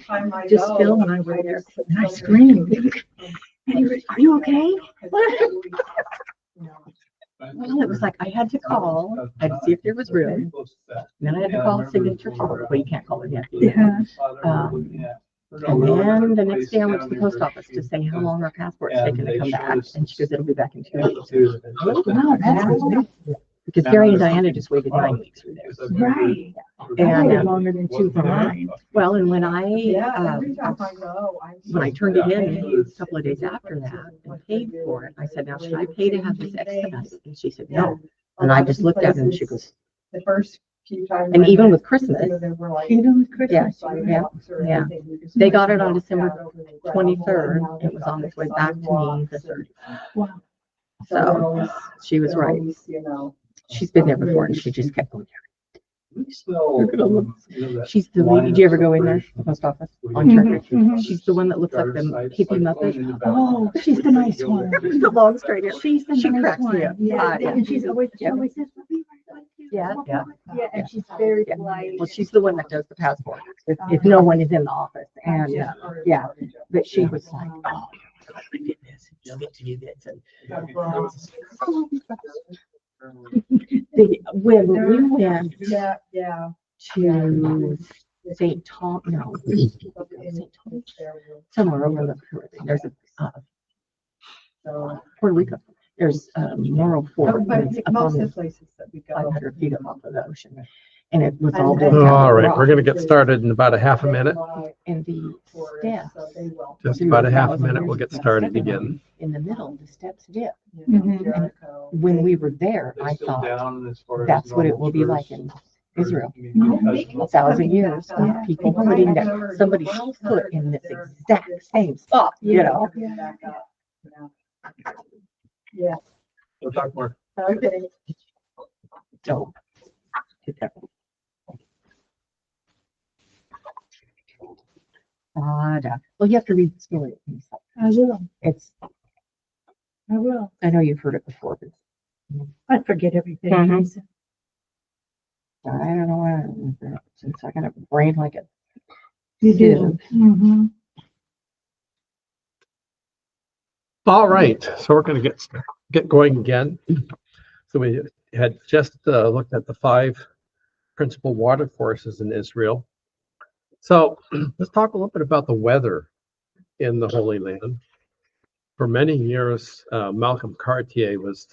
just Phil and I were there, and I screamed. And he was, are you okay? Well, it was like I had to call and see if there was room. Then I had to call Signature Farm. Well, you can't call it yet. Yeah. And then the next day I went to the post office to say how long our passport's taking to come back. And she goes, it'll be back in 2 weeks. Wow, that's good. Because Gary and Diana just waited 9 weeks for theirs. Right. And longer than 2 for mine. well, and when Every time I go, when I turned it in a couple of days after that and paid for it, I said, now should I pay to have this expedited? And she said, no. And I just looked at her and she goes, the first few times. and even with Christmas, Even with Christmas. yeah. They got it on December 23rd. It was on its way back to me the 30th. Wow. So she was right. She's been there before and she just kept going. She's the lady. Did you ever go in there, the post office on Treasure? She's the one that looks like the hippie Muppet. Oh, she's the nice one. The long straight hair. She's the nice cracks me one. up. Yeah, Yeah. and she always says, "We'll be right with you." Yeah, yeah. Yeah, and she's very polite. Well, she's the one that does the passport. If no one is in the office, and yeah, but she was like, oh, God, I did this. You'll get to do this. And when we went to St. Thomas, no, St. Thomas, somewhere over the Caribbean, there's a Puerto Rico. There's Morro Fort. It's up on the places that we go. 500 feet off of the ocean. And it was all All right, we're going to get started in about a half a minute. And the steps. Just about a half a minute, we'll get started again. In the middle, the steps dip. Mhm. And when we were there, I thought that's what it will be like in Israel. 1,000 years of people putting that somebody's foot in this exact same spot, you know. Yeah. We'll talk more. Okay. So. Well, you have to read the story. I will. I will. I know you've heard it before, but I forget everything. Mhm. I don't know why. Since I got a brain like it. You do. Mm-hmm. All right, so we're going to get going again. So we had just looked at the 5 principal water courses in Israel. So let's talk a little bit about the weather in the Holy Land. For many years, Malcolm Cartier was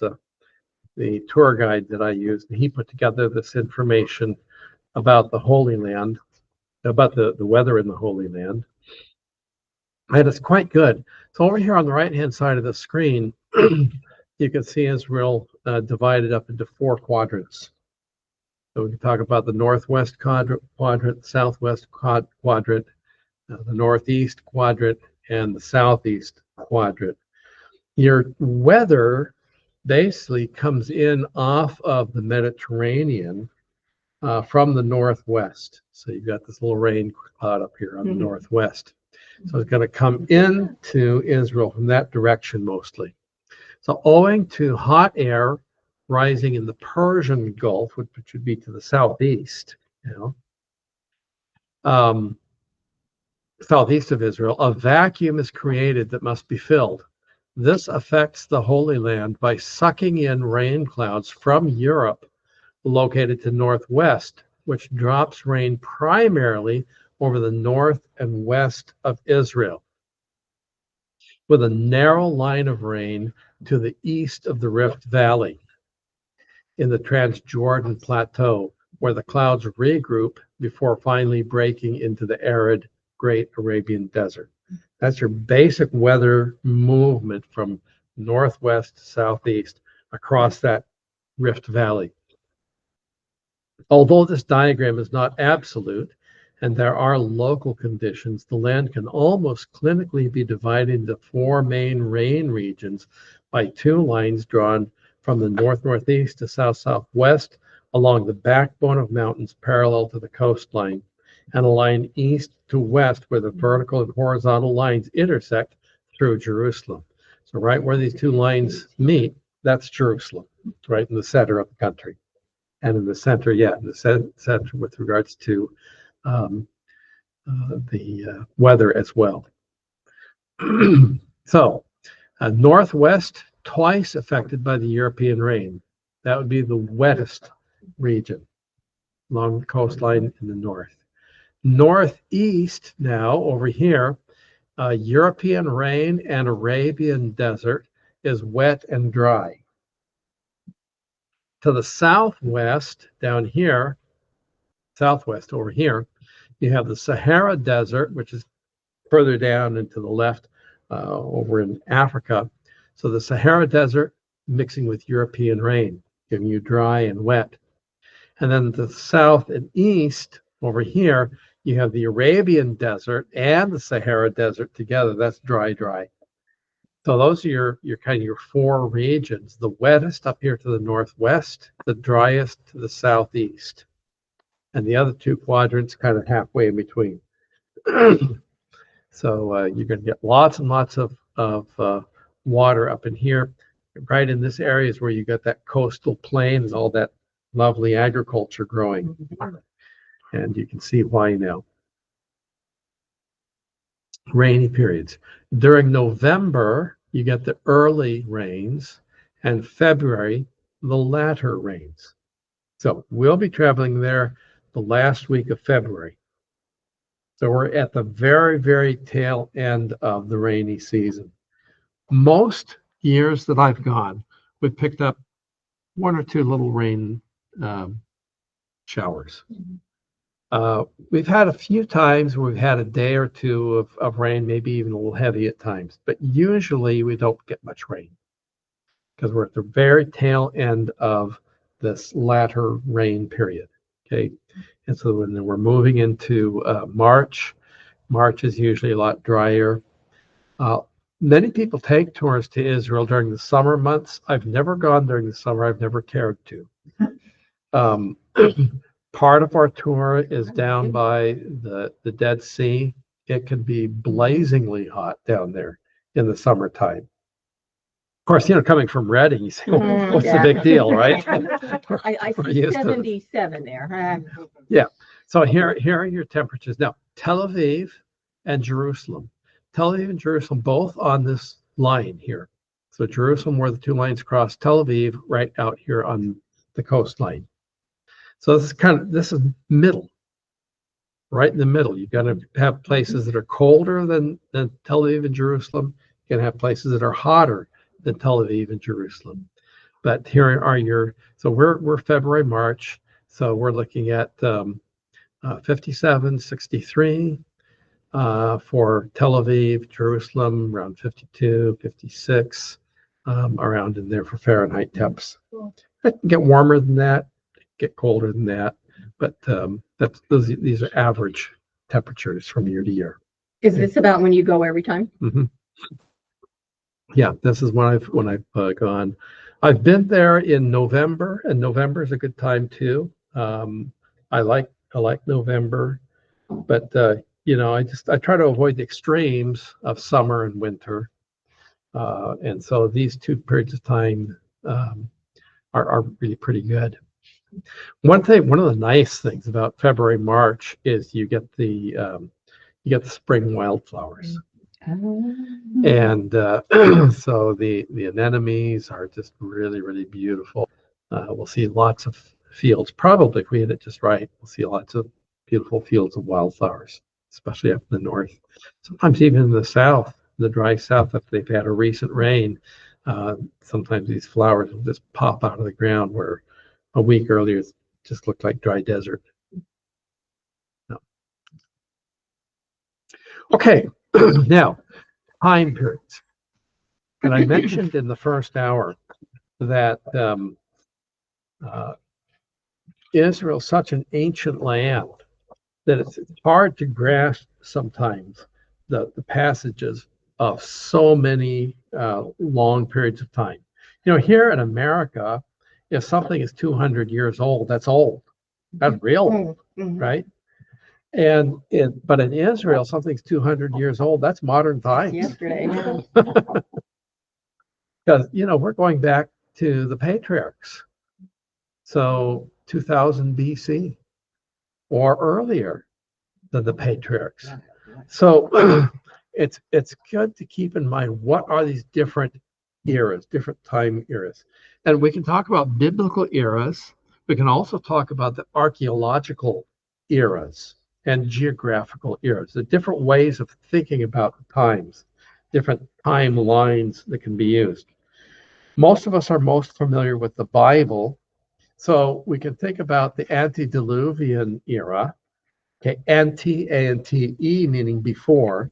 the tour guide that I used. He put together this information about the Holy Land, about the weather in the Holy Land. And it's quite good. So over here on the right-hand side of the screen, you can see Israel divided up into 4 quadrants. So we can talk about the northwest quadrant, southwest quadrant, the northeast quadrant, and the southeast quadrant. Your weather basically comes in off of the Mediterranean from the northwest. So you've got this little rain cloud up here on the northwest. So it's going to come into Israel from that direction mostly. So owing to hot air rising in the Persian Gulf, which would be to the southeast, southeast of Israel, a vacuum is created that must be filled. This affects the Holy Land by sucking in rain clouds from Europe located to northwest, which drops rain primarily over the north and west of Israel, with a narrow line of rain to the east of the Rift Valley in the Transjordan Plateau where the clouds regroup before finally breaking into the arid Great Arabian Desert. That's your basic weather movement from northwest to southeast across that Rift Valley. Although this diagram is not absolute, and there are local conditions, the land can almost clinically be divided into 4 main rain regions by 2 lines drawn from the north-northeast to south-southwest along the backbone of mountains parallel to the coastline, and a line east to west where the vertical and horizontal lines intersect through Jerusalem. So right where these 2 lines meet, that's Jerusalem, right in the center of the country. And in the center, in the center with regards to the weather as well. So, northwest, twice affected by the European rain. That would be the wettest region along the coastline in the north. Northeast now, over here, European rain and Arabian desert is wet and dry. To the southwest, down here, southwest over here, you have the Sahara Desert, which is further down and to the left over in Africa. So the Sahara Desert mixing with European rain, giving you dry and wet. And then to the south and east over here, you have the Arabian Desert and the Sahara Desert together. That's dry, dry. So those are your kind of your 4 regions. The wettest up here to the northwest, the driest to the southeast, and the other 2 quadrants kind of halfway in between. So you're going to get lots and lots of water up in here. Right in this area is where you got that coastal plain and all that lovely agriculture growing. And you can see why now. Rainy periods. During November, you get the early rains, and February, the latter rains. So we'll be traveling there the last week of February. So we're at the very, very tail end of the rainy season. Most years that I've gone, we've picked up 1 or 2 little rain showers. We've had a few times where we've had a day or 2 of rain, maybe even a little heavy at times, but usually we don't get much rain because we're at the very tail end of this latter rain period. Okay, and so when we're moving into March is usually a lot drier. Many people take tours to Israel during the summer months. I've never gone during the summer. I've never cared to. Part of our tour is down by the Dead Sea. It can be blazingly hot down there in the summertime. Of course, coming from Reading, you say, well, what's the big deal, right? I see 77 there. Yeah. So here are your temperatures. Now, Tel Aviv and Jerusalem. Tel Aviv and Jerusalem both on this line here. So Jerusalem where the 2 lines cross, Tel Aviv right out here on the coastline. So this is middle, right in the middle. You've got to have places that are colder than Tel Aviv and Jerusalem. You can have places that are hotter than Tel Aviv and Jerusalem. But here are so we're February, March. So we're looking at 57, 63 for Tel Aviv, Jerusalem, around 52, 56, around in there for Fahrenheit temps. It can get warmer than that, get colder than that, but these are average temperatures from year to year. Is this about when you go every time? Mm-hmm. Yeah, this is when I've gone. I've been there in November, and November is a good time too. I like November, but I try to avoid the extremes of summer and winter, and so these 2 periods of time are really pretty good. One of the nice things about February, March is you get the spring wildflowers. And so the anemones are just really, really beautiful. We'll see lots of fields. Probably if we hit it just right, we'll see lots of beautiful fields of wildflowers, especially up in the north. Sometimes even in the south, the dry south, if they've had a recent rain, sometimes these flowers will just pop out of the ground where a week earlier it's just looked like dry desert. No. Okay, now time periods. And I mentioned in the first hour that Israel's such an ancient land that it's hard to grasp sometimes the passages of so many long periods of time. You know, here in America, if something is 200 years old, that's old. That's real old, right? But in Israel, something's 200 years old. That's modern times. Yesterday. Because, you know, we're going back to the patriarchs. So 2000 BC or earlier than the patriarchs. So it's good to keep in mind what are these different eras, different time eras. And we can talk about biblical eras. We can also talk about the archaeological eras and geographical eras, the different ways of thinking about times, different timelines that can be used. Most of us are most familiar with the Bible, so we can think about the antediluvian era. Okay, A-N-T-E, meaning before,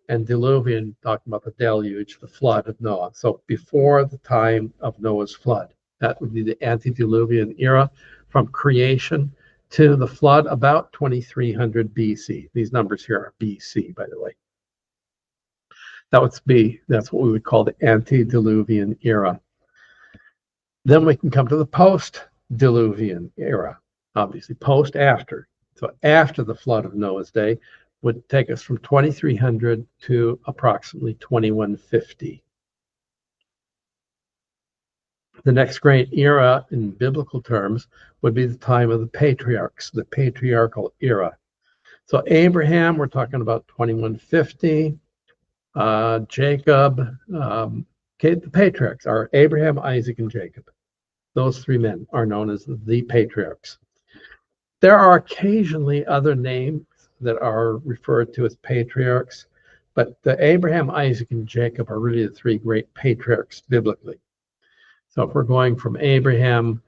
and diluvian, talking about the deluge, the flood of Noah. So before the time of Noah's flood. That would be the antediluvian era, from creation to the flood, about 2300 BC. These numbers here are BC, by the way. That's what we would call the antediluvian era. Then we can come to the post-diluvian era, obviously after. So after the flood of Noah's day would take us from 2300 to approximately 2150. The next great era in biblical terms would be the time of the patriarchs, the patriarchal era. So Abraham, we're talking about 2150. Jacob, the patriarchs are Abraham, Isaac, and Jacob. Those three men are known as the patriarchs. There are occasionally other names that are referred to as patriarchs, but the Abraham, Isaac, and Jacob are really the three great patriarchs biblically. So if we're going from Abraham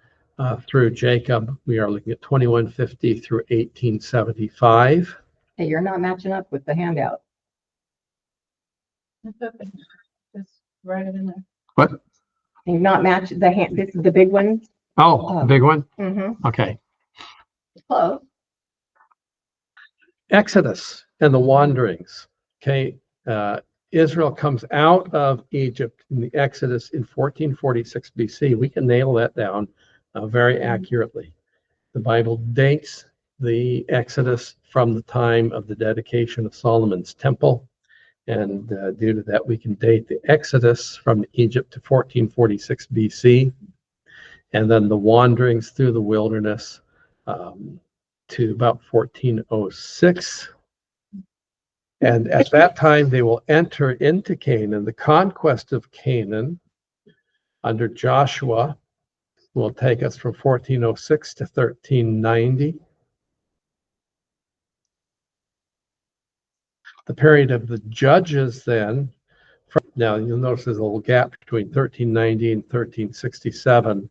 through Jacob, we are looking at 2150 through 1875. Hey, you're not matching up with the handout. Just write it in there. What? You're not matching this is the big one. Oh, the big one? Mm-hmm. Okay. Close. Exodus and the wanderings. Okay. Israel comes out of Egypt in the Exodus in 1446 BC. We can nail that down very accurately. The Bible dates the Exodus from the time of the dedication of Solomon's temple. And due to that, we can date the Exodus from Egypt to 1446 BC. And then the wanderings through the wilderness to about 1406. And at that time, they will enter into Canaan. The conquest of Canaan under Joshua will take us from 1406 to 1390. The period of the judges then, now you'll notice there's a little gap between 1390 and 1367.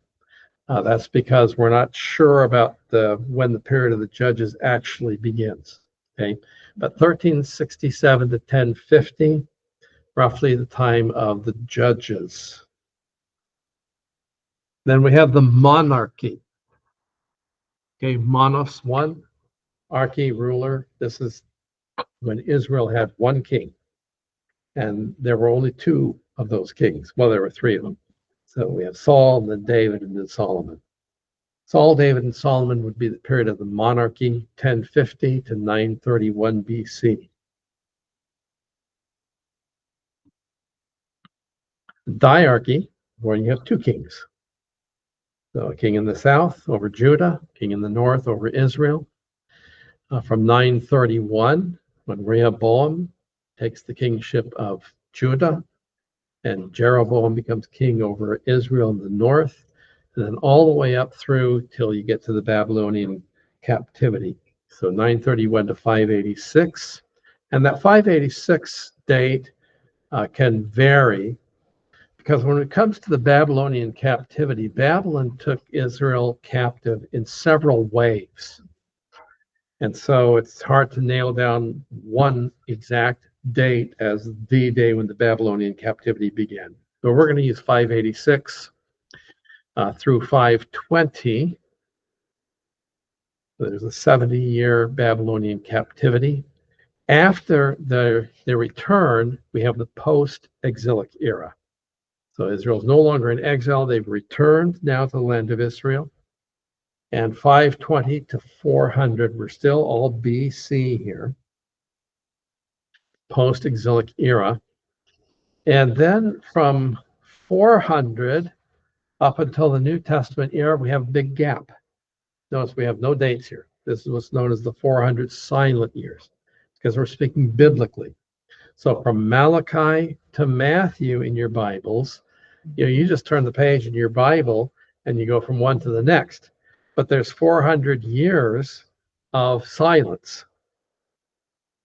That's because we're not sure about when the period of the judges actually begins. Okay, but 1367 to 1050, roughly the time of the judges. Then we have the monarchy. Okay, monos, one, archy, ruler. This is when Israel had one king, and there were only two of those kings. Well, there were three of them. So we have Saul, and then David, and then Solomon. Saul, David, and Solomon would be the period of the monarchy, 1050 to 931 BC. Diarchy, where you have two kings. So a king in the south over Judah, king in the north over Israel. From 931, when Rehoboam takes the kingship of Judah, and Jeroboam becomes king over Israel in the north, and then all the way up through till you get to the Babylonian captivity. So 931 to 586. And that 586 date can vary Because when it comes to the Babylonian captivity, Babylon took Israel captive in several waves. And so it's hard to nail down one exact date as the day when the Babylonian captivity began. So we're going to use 586 through 520. There's a 70-year Babylonian captivity. After their return, we have the post-exilic era. So Israel is no longer in exile. They've returned now to the land of Israel. And 520 to 400, we're still all BC here, post-exilic era. And then from 400 up until the New Testament era, we have a big gap. Notice we have no dates here. This is what's known as the 400 silent years, because we're speaking biblically. So from Malachi to Matthew in your Bibles, you just turn the page in your Bible and you go from one to the next. But there's 400 years of silence.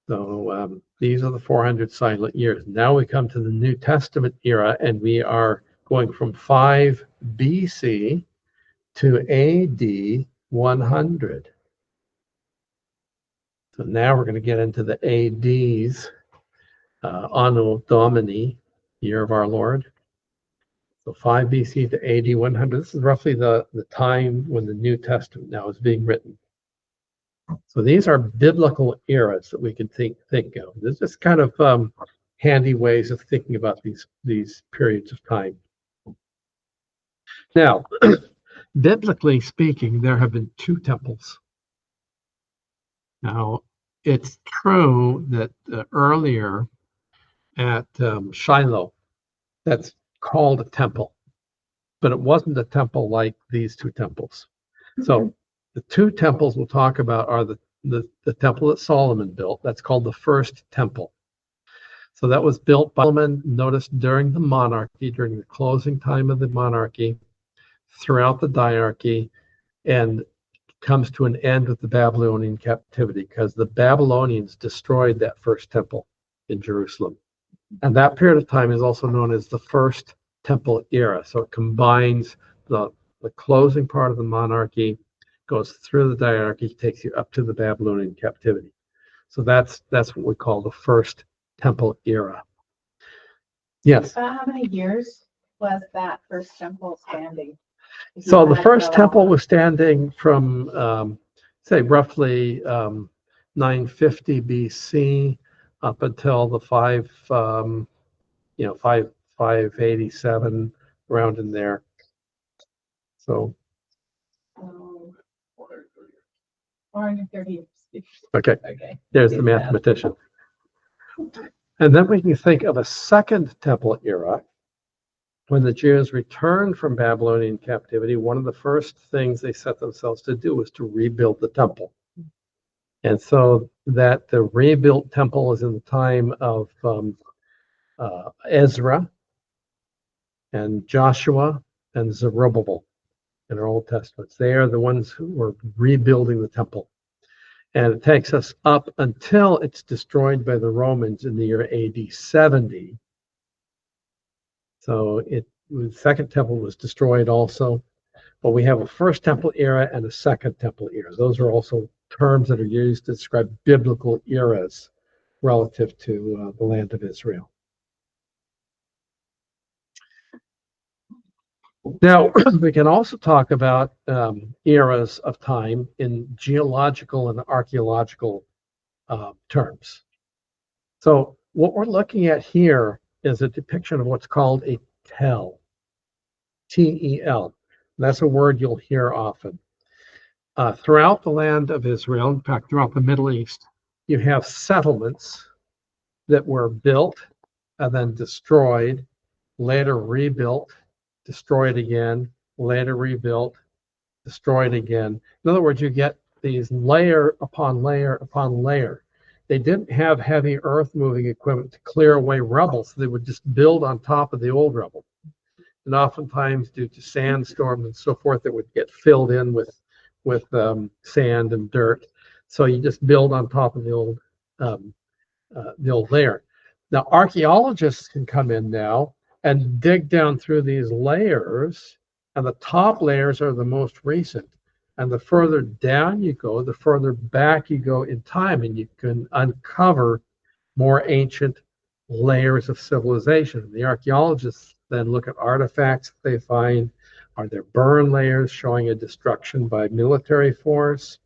So these are the 400 silent years. Now we come to the New Testament era, and we are going from 5 BC to AD 100. So now we're going to get into the ADs, Anno Domini, year of our Lord. So 5 BC to AD 100. This is roughly the time when the New Testament now is being written. So these are biblical eras that we can think of. This is just kind of handy ways of thinking about these periods of time. Now, biblically speaking, there have been 2 temples. Now, it's true that earlier at Shiloh, that's called a temple, but it wasn't a temple like these 2 temples. So the 2 temples we'll talk about are the temple that Solomon built. That's called the first temple. So that was built by Solomon, notice, during the monarchy, during the closing time of the monarchy, throughout the diarchy, and comes to an end with the Babylonian captivity, because the Babylonians destroyed that first temple in Jerusalem. And that period of time is also known as the first temple era. So it combines the closing part of the monarchy, goes through the diarchy, takes you up to the Babylonian captivity. So that's what we call the first temple era. Yes. How many years was that first temple standing? So the first temple was standing from, say, roughly 950 BC up until the 587, around in there. So 430 years. okay, there's the mathematician. And then we can think of a second temple era. When the Jews returned from Babylonian captivity, one of the first things they set themselves to do was to rebuild the temple. And so that the rebuilt temple is in the time of Ezra and Joshua and Zerubbabel in our Old Testaments. They are the ones who were rebuilding the temple. And it takes us up until it's destroyed by the Romans in the year AD 70. So the second temple was destroyed also, but we have a first temple era and a second temple era. Those are also terms that are used to describe biblical eras relative to the land of Israel. Now, we can also talk about eras of time in geological and archaeological terms. So what we're looking at here is a depiction of what's called a tell, T-E-L. That's a word you'll hear often. Throughout the land of Israel, in fact, throughout the Middle East, you have settlements that were built and then destroyed, later rebuilt, destroyed again, later rebuilt, destroyed again. In other words, you get these layer upon layer upon layer. They didn't have heavy earth moving equipment to clear away rubble, so they would just build on top of the old rubble. And oftentimes, due to sandstorms and so forth, it would get filled in with sand and dirt. So you just build on top of the old layer. Now, archaeologists can come in now and dig down through these layers, and the top layers are the most recent. And the further down you go, the further back you go in time, and you can uncover more ancient layers of civilization. The archaeologists then look at artifacts they find. Are there burn layers showing a destruction by military force?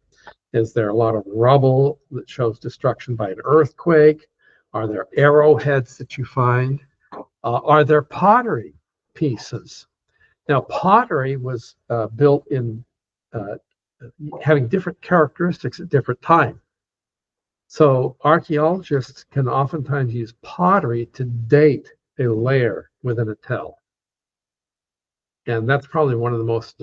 Is there a lot of rubble that shows destruction by an earthquake? Are there arrowheads that you find? Are there pottery pieces? Now, pottery was built in having different characteristics at different times. So archaeologists can oftentimes use pottery to date a layer within a tell. And that's probably one of the most,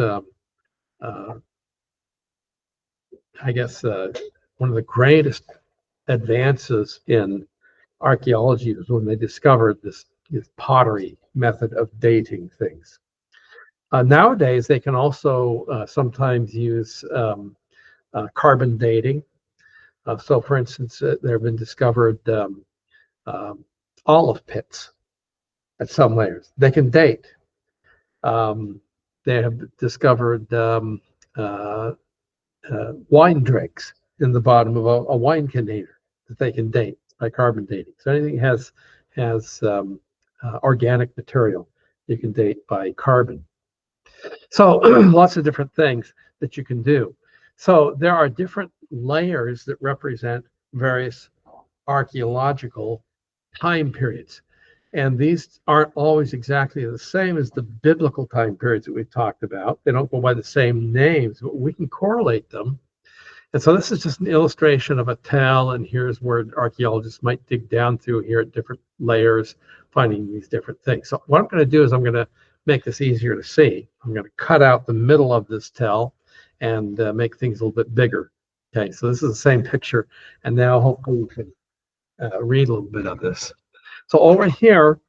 I guess, one of the greatest advances in archaeology was when they discovered this pottery method of dating things. Nowadays, they can also sometimes use carbon dating. So, for instance, there have been discovered olive pits at some layers. They can date. They have discovered wine dregs in the bottom of a wine container that they can date by carbon dating. So anything has organic material you can date by carbon. So lots of different things that you can do. So there are different layers that represent various archaeological time periods. And these aren't always exactly the same as the biblical time periods that we've talked about. They don't go by the same names, but we can correlate them. And so this is just an illustration of a tell, and here's where archaeologists might dig down through here at different layers, finding these different things. So what I'm going to do is I'm going to make this easier to see. I'm going to cut out the middle of this tell and make things a little bit bigger. Okay, so this is the same picture, and now hopefully you can read a little bit of this. So over here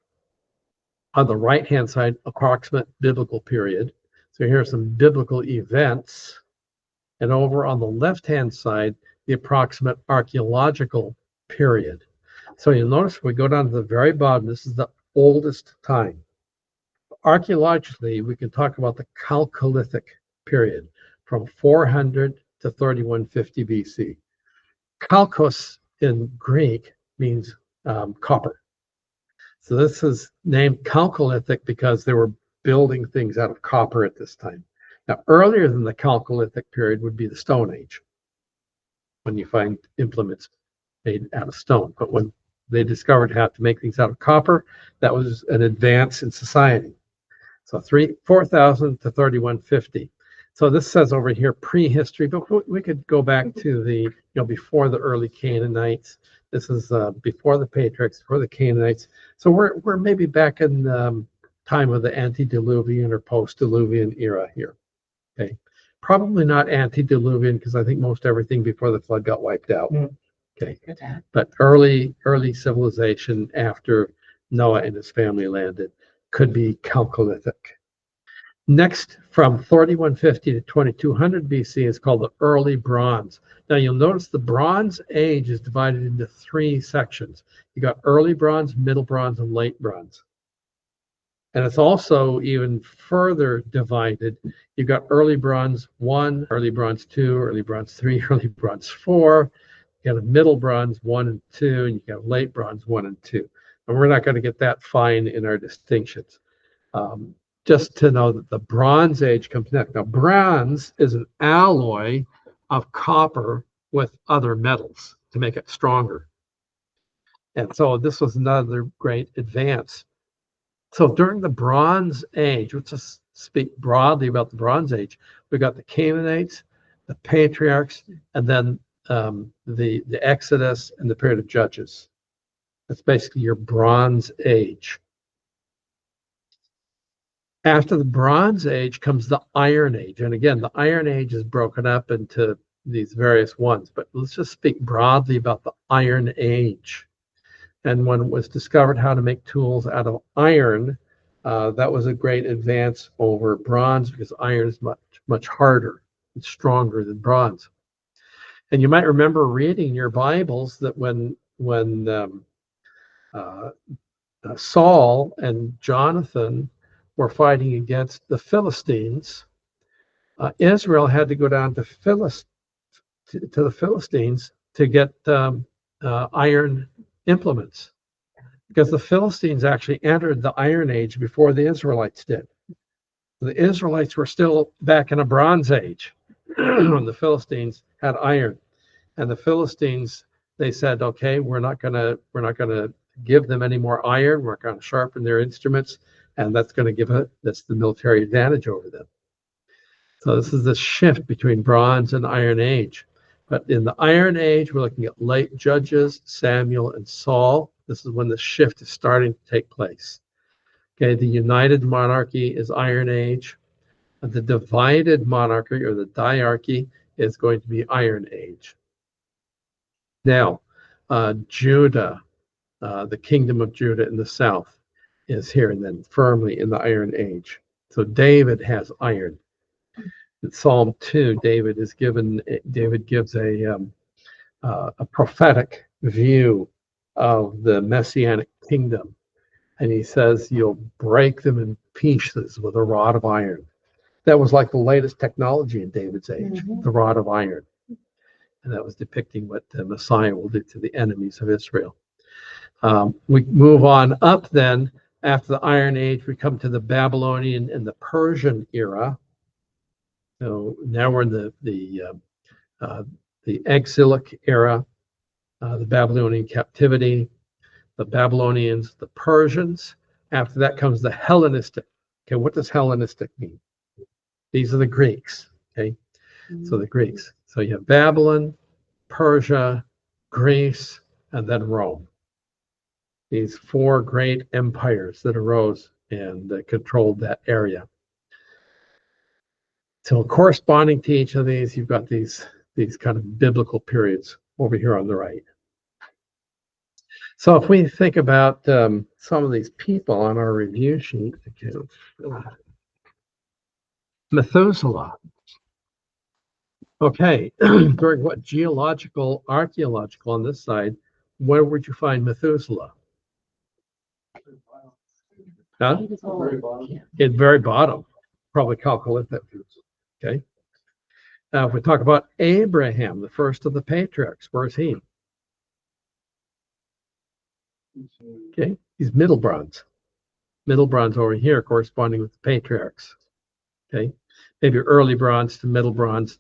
on the right-hand side, approximate biblical period. So here are some biblical events. And over on the left-hand side, the approximate archaeological period. So you'll notice we go down to the very bottom, this is the oldest time. Archaeologically, we can talk about the Chalcolithic period from 400 to 3150 BC. Chalkos in Greek means copper. So this is named Chalcolithic because they were building things out of copper at this time. Now, earlier than the Chalcolithic period would be the Stone Age, when you find implements made out of stone. But when they discovered how to make things out of copper, that was an advance in society. So 4,000 to 3150. So this says over here prehistory, but we could go back to the, before the early Canaanites. This is before the Patriarchs, before the Canaanites. So we're maybe back in time of the antediluvian or post-diluvian era here. Okay, probably not antediluvian because I think most everything before the flood got wiped out. Okay, but early civilization after Noah and his family landed could be Chalcolithic. Next, from 3150 to 2200 BC is called the Early Bronze. Now you'll notice the Bronze Age is divided into three sections. You got Early Bronze, Middle Bronze, and Late Bronze. And it's also even further divided. You've got Early Bronze 1, Early Bronze 2, Early Bronze 3, Early Bronze 4. You got a Middle Bronze 1 and 2, and you got Late Bronze 1 and 2. And we're not going to get that fine in our distinctions. Just to know that the Bronze Age comes next. Now, bronze is an alloy of copper with other metals to make it stronger. And so this was another great advance. So during the Bronze Age, let's just speak broadly about the Bronze Age. We got the Canaanites, the Patriarchs, and then the Exodus and the period of Judges. That's basically your Bronze Age. After the Bronze Age comes the Iron Age. And again, the Iron Age is broken up into these various ones, but let's just speak broadly about the Iron Age. And when it was discovered how to make tools out of iron, that was a great advance over bronze because iron is much harder and stronger than bronze. And you might remember reading in your Bibles that when Saul and Jonathan were fighting against the Philistines, Israel had to go down to the Philistines to get iron implements, because the Philistines actually entered the Iron Age before the Israelites did. The Israelites were still back in a Bronze Age when the Philistines had iron, and the Philistines, they said, okay, we're not gonna give them any more iron. We're going to sharpen their instruments, and that's going to that's the military advantage over them. So this is the shift between Bronze and Iron Age. But in the Iron Age, we're looking at late Judges, Samuel, and Saul. This is when the shift is starting to take place. Okay, the united monarchy is Iron Age. The divided monarchy, or the diarchy, is going to be Iron Age. Now, Judah, the kingdom of Judah in the south, is here and then firmly in the Iron Age. So David has iron. In Psalm 2, David gives a prophetic view of the messianic kingdom, and he says, "You'll break them in pieces with a rod of iron." That was like the latest technology in David's age, the rod of iron, and that was depicting what the Messiah will do to the enemies of Israel. We move on up then. After the Iron Age, we come to the Babylonian and the Persian era. So now we're in the exilic era, the Babylonian captivity, the Babylonians, the Persians. After that comes the Hellenistic. Okay, what does Hellenistic mean? These are the Greeks. Okay, so the Greeks. So you have Babylon, Persia, Greece, and then Rome. These four great empires that arose and controlled that area. So corresponding to each of these, you've got these kind of biblical periods over here on the right. So if we think about some of these people on our review sheet, Methuselah. Okay, during what geological, archaeological on this side, where would you find Methuselah? Huh? At very bottom, probably Chalcolithic. Okay. Now, if we talk about Abraham, the first of the patriarchs, where's he? Okay, he's Middle Bronze. Middle Bronze over here, corresponding with the patriarchs. Okay, maybe Early Bronze to Middle Bronze.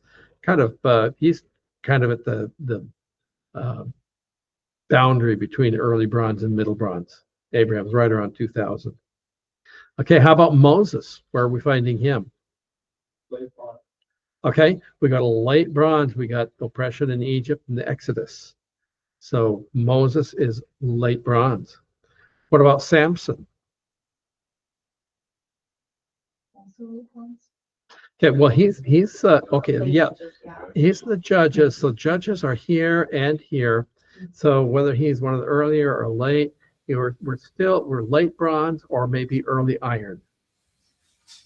He's kind of at the boundary between Early Bronze and Middle Bronze. Abraham's right around 2000. Okay, how about Moses? Where are we finding him? Okay, we got a late bronze. We got oppression in Egypt and the Exodus. So Moses is late bronze. What about Samson? Okay, well he's okay, yeah, he's the judges. So judges are here and here. So whether he's one of the earlier or late, we're late bronze or maybe early iron.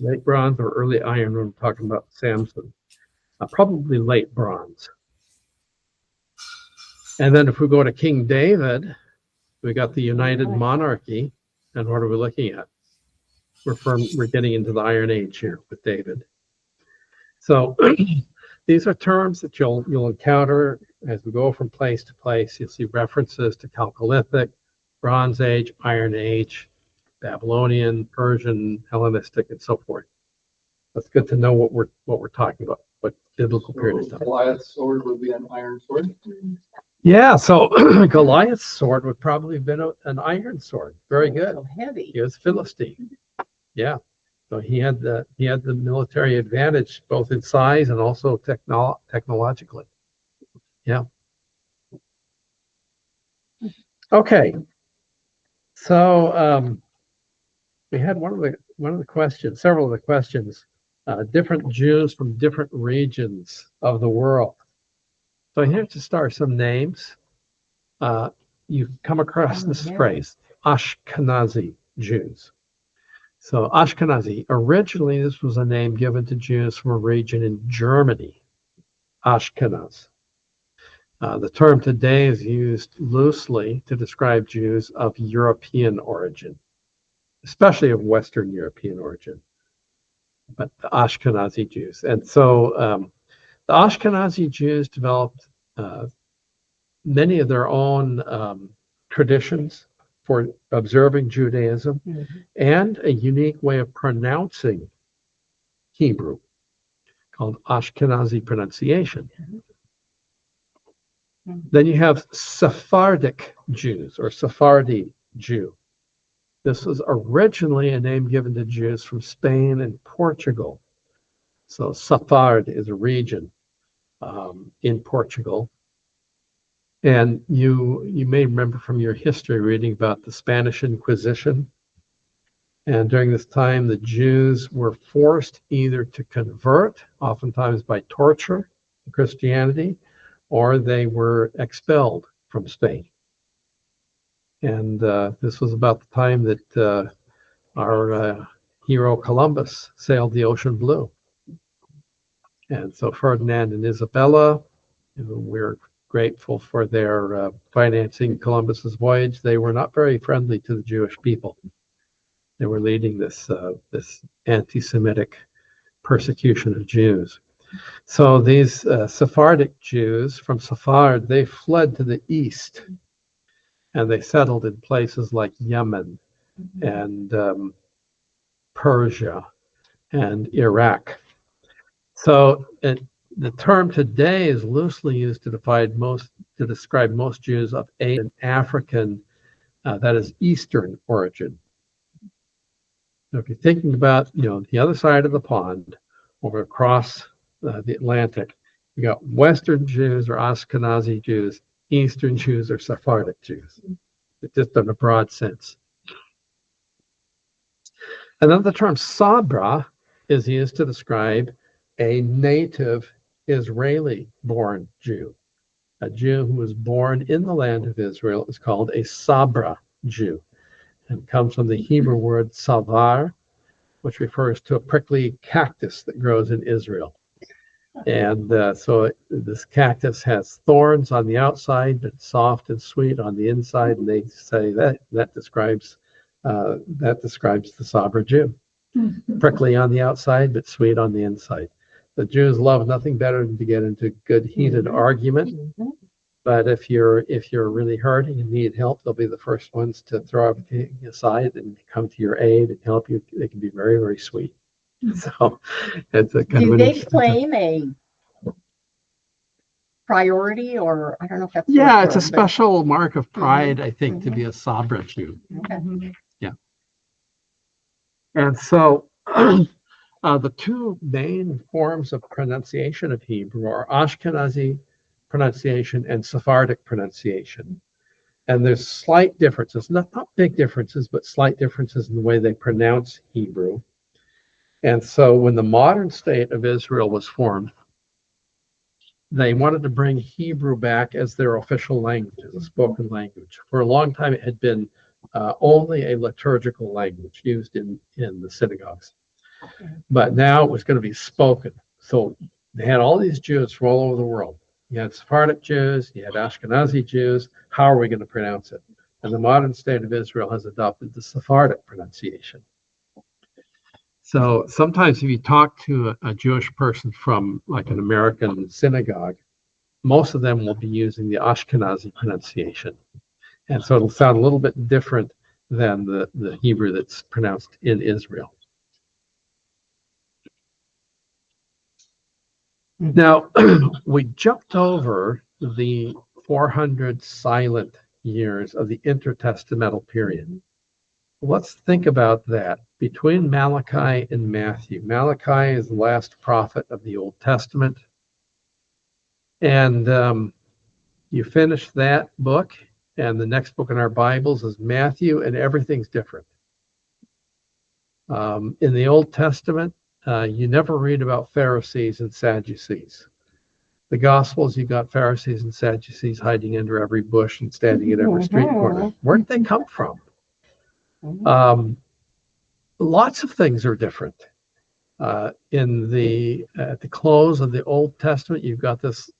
Late bronze or early iron when we're talking about Samson. Probably late bronze. And then if we go to King David, we got the united monarchy. And what are we looking at? We're getting into the Iron Age here with David. So these are terms that you'll encounter as we go from place to place. You'll see references to Chalcolithic, Bronze Age, Iron Age, Babylonian, Persian, Hellenistic, and so forth. That's good to know what we're talking about, what biblical period is. Goliath's sword would be an iron sword. Yeah, so Goliath's sword would probably have been an iron sword. Very good. So heavy. He was Philistine. Yeah, so he had the military advantage both in size and also technologically. Yeah. Okay. So we had one of the questions, several of the questions, different Jews from different regions of the world. So here to start some names. You come across this phrase, Ashkenazi Jews. So Ashkenazi, originally this was a name given to Jews from a region in Germany, Ashkenaz. The term today is used loosely to describe Jews of European origin, especially of Western European origin, but the Ashkenazi Jews. And so the Ashkenazi Jews developed many of their own traditions for observing Judaism and a unique way of pronouncing Hebrew called Ashkenazi pronunciation. Then you have Sephardic Jews or Sephardi Jew. This was originally a name given to Jews from Spain and Portugal. So Sephard is a region in Portugal. And you may remember from your history reading about the Spanish Inquisition. And during this time, the Jews were forced either to convert, oftentimes by torture, to Christianity, or they were expelled from Spain. And this was about the time that our hero Columbus sailed the ocean blue. And so Ferdinand and Isabella, we're grateful for their financing Columbus's voyage. They were not very friendly to the Jewish people. They were leading this anti-Semitic persecution of Jews. So these Sephardic Jews from Sephard, they fled to the east, and they settled in places like Yemen and Persia and Iraq. So the term today is loosely used to describe most Jews of Asian, African, that is Eastern origin. So if you're thinking about, the other side of the pond, over across the Atlantic, you got Western Jews or Ashkenazi Jews, Eastern Jews or Sephardic Jews. It's just in a broad sense. And then the term Sabra is used to describe a native Israeli-born Jew. A Jew who was born in the land of Israel is called a Sabra Jew. And comes from the Hebrew word savar, which refers to a prickly cactus that grows in Israel. And so this cactus has thorns on the outside, but soft and sweet on the inside. And they say that describes the Sabra Jew. Prickly on the outside, but sweet on the inside. The Jews love nothing better than to get into good heated argument. But if you're really hurting and need help, they'll be the first ones to throw everything aside and come to your aid and help you. They can be very, very sweet. So it's a kind Do of they claim a priority, or I don't know if that's it's a special mark of pride, I think, to be a Sabra Jew. Okay. Yeah. And so the two main forms of pronunciation of Hebrew are Ashkenazi pronunciation and Sephardic pronunciation. And there's slight differences, not big differences, but slight differences in the way they pronounce Hebrew. And so when the modern state of Israel was formed, they wanted to bring Hebrew back as their official language, as a spoken language. For a long time, it had been only a liturgical language used in the synagogues. But now it was going to be spoken. So they had all these Jews from all over the world. You had Sephardic Jews, you had Ashkenazi Jews. How are we going to pronounce it? And the modern state of Israel has adopted the Sephardic pronunciation. So sometimes if you talk to a Jewish person from like an American synagogue, most of them will be using the Ashkenazi pronunciation. And so it'll sound a little bit different than the Hebrew that's pronounced in Israel. Now, we jumped over the 400 silent years of the intertestamental period. Let's think about that. Between Malachi and Matthew, Malachi is the last prophet of the Old Testament. And you finish that book, and the next book in our Bibles is Matthew, and everything's different. In the Old Testament, you never read about Pharisees and Sadducees. The Gospels, you've got Pharisees and Sadducees hiding under every bush and standing at every street corner. Where did they come from? Lots of things are different. At the close of the Old Testament, you've got this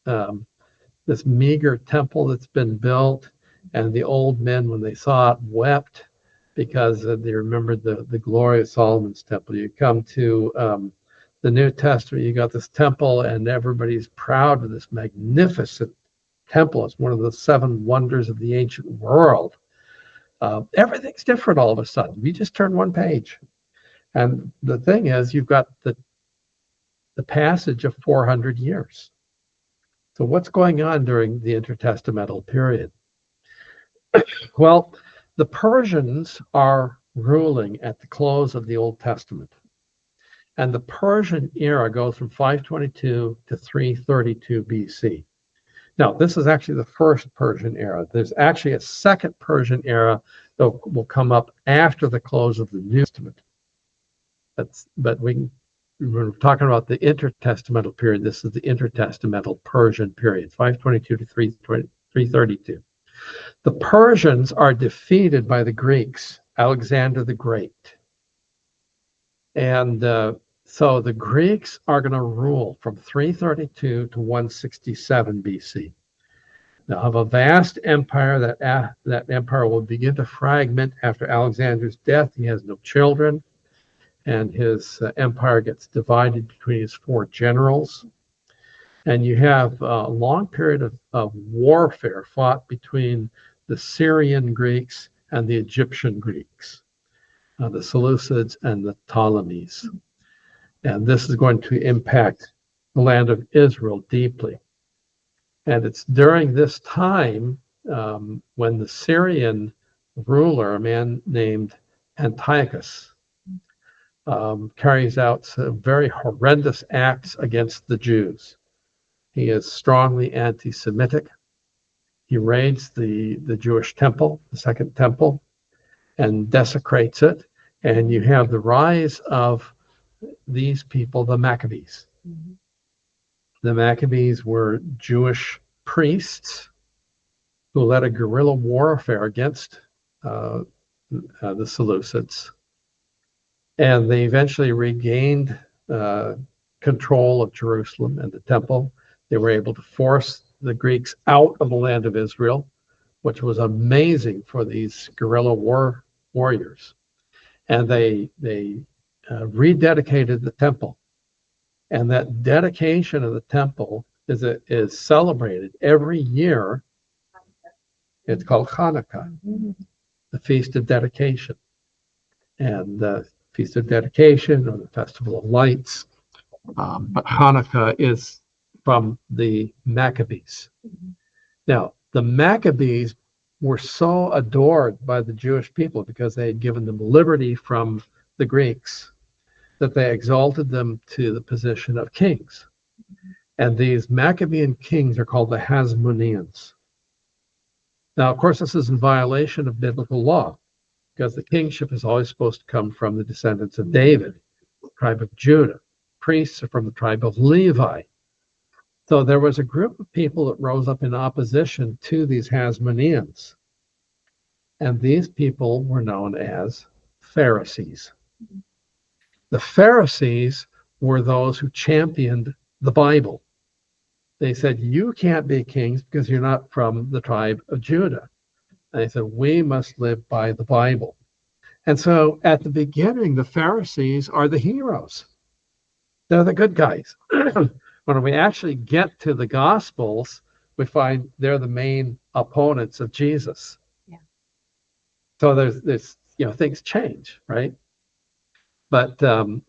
this meager temple that's been built, and the old men, when they saw it, wept because they remembered the glory of Solomon's temple. You come to the New Testament, you got this temple, and everybody's proud of this magnificent temple. It's one of the 7 wonders of the ancient world. Everything's different all of a sudden. We just turn one page. And the thing is, you've got the passage of 400 years. So what's going on during the intertestamental period? Well, the Persians are ruling at the close of the Old Testament. And the Persian era goes from 522 to 332 BC. Now, this is actually the first Persian era. There's actually a second Persian era that will come up after the close of the New Testament. But we're talking about the intertestamental period. This is the intertestamental Persian period, 522 to 332. The Persians are defeated by the Greeks, Alexander the Great. And so the Greeks are going to rule from 332 to 167 BC. They'll have a vast empire. That empire will begin to fragment after Alexander's death. He has no children, and his empire gets divided between his 4 generals. And you have a long period of warfare fought between the Syrian Greeks and the Egyptian Greeks, the Seleucids and the Ptolemies. And this is going to impact the land of Israel deeply. And it's during this time when the Syrian ruler, a man named Antiochus, carries out some very horrendous acts against the Jews. He is strongly anti-Semitic. He raids the Jewish temple, the second temple, and desecrates it. And you have the rise of these people, the Maccabees. Mm-hmm. The Maccabees were Jewish priests who led a guerrilla warfare against the Seleucids. And they eventually regained control of Jerusalem and the temple. They were able to force the Greeks out of the land of Israel, which was amazing for these guerrilla warriors. And they rededicated the temple. And that dedication of the temple is celebrated every year. It's called Hanukkah, the Feast of Dedication. And the Feast of Dedication, or the Festival of Lights. But Hanukkah is from the Maccabees. Now, the Maccabees were so adored by the Jewish people because they had given them liberty from the Greeks that they exalted them to the position of kings. And these Maccabean kings are called the Hasmoneans. Now, of course, this is in violation of biblical law, because the kingship is always supposed to come from the descendants of David, the tribe of Judah. Priests are from the tribe of Levi. So there was a group of people that rose up in opposition to these Hasmoneans. And these people were known as Pharisees. The Pharisees were those who championed the Bible. They said, you can't be kings because you're not from the tribe of Judah. And they said, we must live by the Bible. And so at the beginning, the Pharisees are the heroes. They're the good guys. When we actually get to the Gospels, we find they're the main opponents of Jesus. Yeah. So there's things change, right? But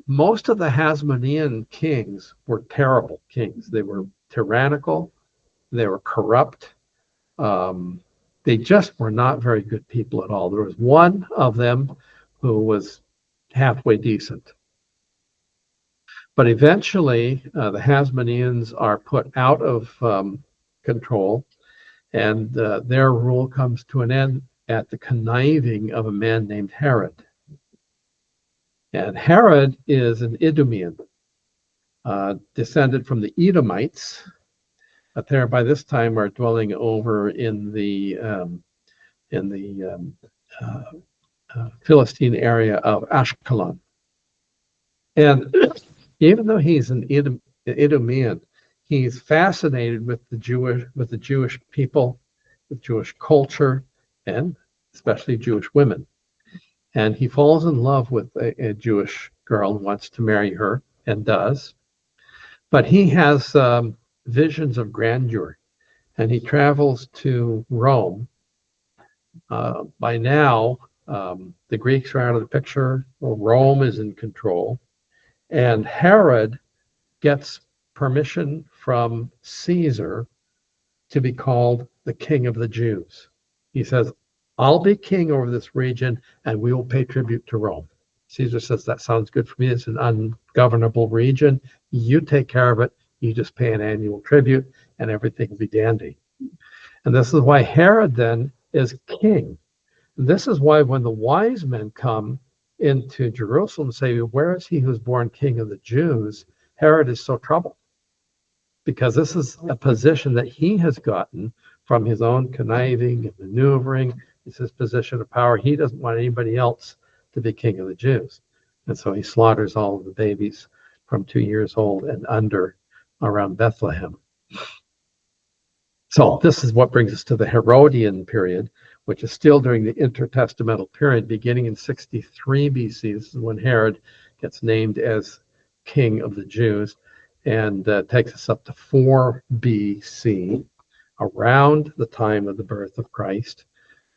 most of the Hasmonean kings were terrible kings. They were tyrannical. They were corrupt. They just were not very good people at all. There was one of them who was halfway decent. But eventually, the Hasmoneans are put out of control, and their rule comes to an end at the conniving of a man named Herod. And Herod is an Idumean, descended from the Edomites, but there by this time are dwelling over in the Philistine area of Ashkelon. And even though he's an Idumean, he's fascinated with the Jewish people, with Jewish culture, and especially Jewish women. And he falls in love with a Jewish girl and wants to marry her, and does. But he has visions of grandeur, and he travels to Rome. By now, the Greeks are out of the picture. Rome is in control. And Herod gets permission from Caesar to be called the King of the Jews. He says, I'll be king over this region and we will pay tribute to Rome. Caesar says, that sounds good for me. It's an ungovernable region. You take care of it. You just pay an annual tribute and everything will be dandy. And this is why Herod then is king. And this is why when the wise men come into Jerusalem and say, where is he who's born king of the Jews? Herod is so troubled, because this is a position that he has gotten from his own conniving and maneuvering. It's his position of power. He doesn't want anybody else to be king of the Jews. And so he slaughters all of the babies from 2 years old and under around Bethlehem. So this is what brings us to the Herodian period, which is still during the intertestamental period, beginning in 63 BC. This is when Herod gets named as king of the Jews, and takes us up to 4 BC, around the time of the birth of Christ.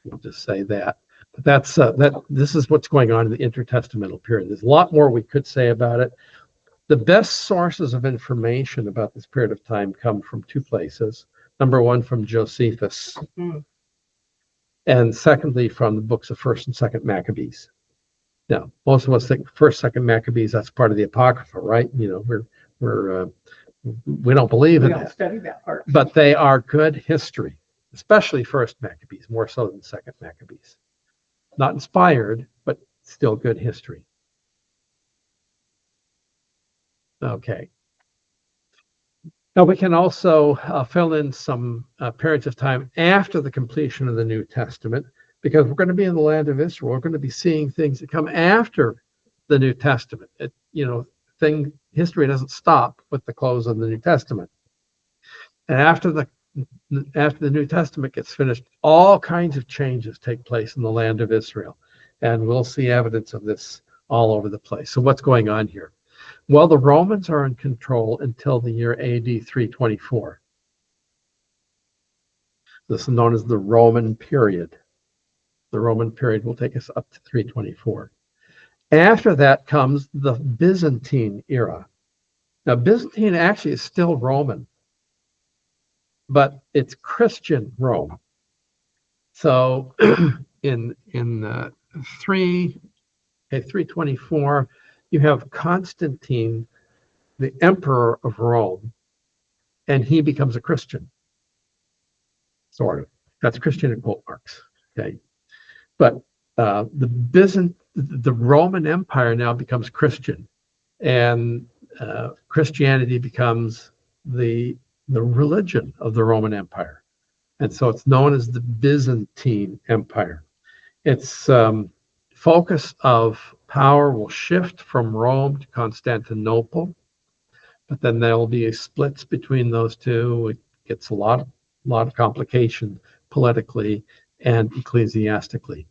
We'll just say that. But that's this is what's going on in the intertestamental period. There's a lot more we could say about it. The best sources of information about this period of time come from 2 places. Number one, from Josephus, and secondly, from the books of 1st and 2nd Maccabees. Now, most of us think 1st, 2nd Maccabees, that's part of the Apocrypha, right? You know, we don't believe in that. Study that part. But they are good history, especially 1st Maccabees, more so than 2nd Maccabees. Not inspired, but still good history. Okay. Now we can also fill in some periods of time after the completion of the New Testament, because we're going to be in the land of Israel. We're going to be seeing things that come after the New Testament. History doesn't stop with the close of the New Testament. And after the New Testament gets finished, all kinds of changes take place in the land of Israel. And we'll see evidence of this all over the place. So what's going on here? Well, the Romans are in control until the year AD 324. This is known as the Roman period. The Roman period will take us up to 324. After that comes the Byzantine era. Now, Byzantine actually is still Roman, but it's Christian Rome. So in 324, you have Constantine, the emperor of Rome, and he becomes a Christian. Sort of. That's Christian in quote marks. Okay. But the Roman Empire now becomes Christian, and Christianity becomes the religion of the Roman Empire. And so it's known as the Byzantine Empire. Its focus of power will shift from Rome to Constantinople, but then there will be splits between those two. It gets a lot of complication politically and ecclesiastically.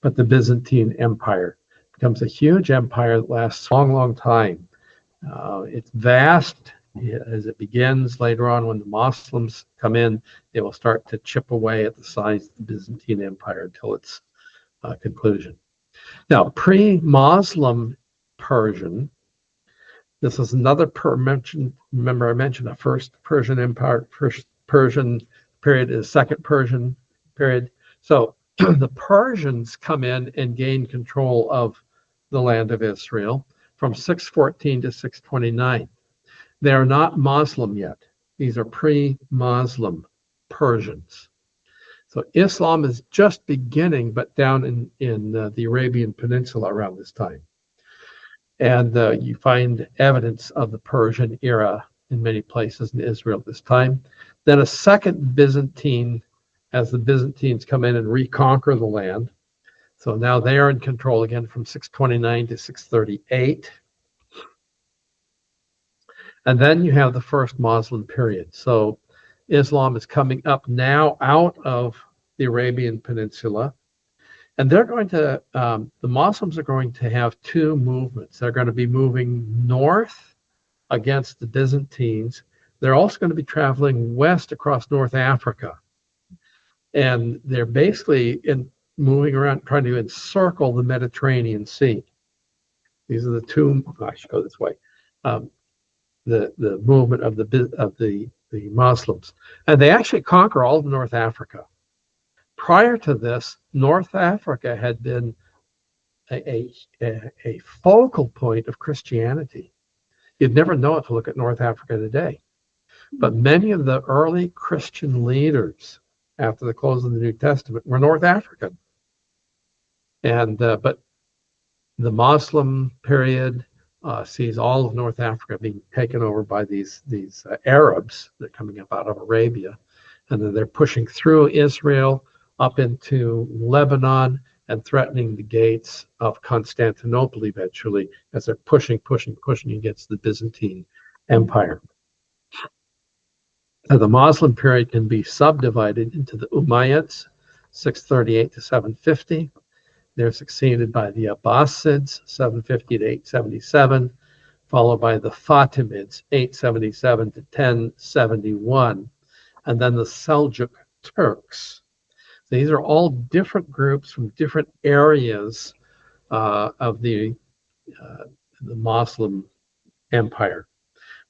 But the Byzantine Empire becomes a huge empire that lasts a long, long time. It's vast as it begins. Later on, when the Muslims come in, they will start to chip away at the size of the Byzantine Empire until its conclusion. Now, pre-Muslim Persian, this is another remember I mentioned the first Persian Empire, first Persian period is second Persian period. So the Persians come in and gain control of the land of Israel from 614 to 629. They are not Muslim yet. These are pre-Muslim Persians. So Islam is just beginning, but down in the Arabian Peninsula around this time. And you find evidence of the Persian era in many places in Israel at this time. Then a second Byzantine, as the Byzantines come in and reconquer the land. So now they are in control again from 629 to 638. And then you have the first Muslim period. So Islam is coming up now out of the Arabian Peninsula. And they're going to, the Muslims are going to have two movements. They're going to be moving north against the Byzantines. They're also going to be traveling west across North Africa. And they're basically moving around, trying to encircle the Mediterranean Sea. These are the two, I should go this way, the movement of the Muslims. And they actually conquer all of North Africa. Prior to this, North Africa had been a focal point of Christianity. You'd never know it to look at North Africa today. But many of the early Christian leaders after the close of the New Testament were North African. And but the Muslim period sees all of North Africa being taken over by these Arabs that are coming up out of Arabia. And then they're pushing through Israel up into Lebanon and threatening the gates of Constantinople eventually as they're pushing against the Byzantine Empire. The Muslim period can be subdivided into the Umayyads, 638 to 750. They're succeeded by the Abbasids, 750 to 877, followed by the Fatimids, 877 to 1071, and then the Seljuk Turks. These are all different groups from different areas of the Muslim empire,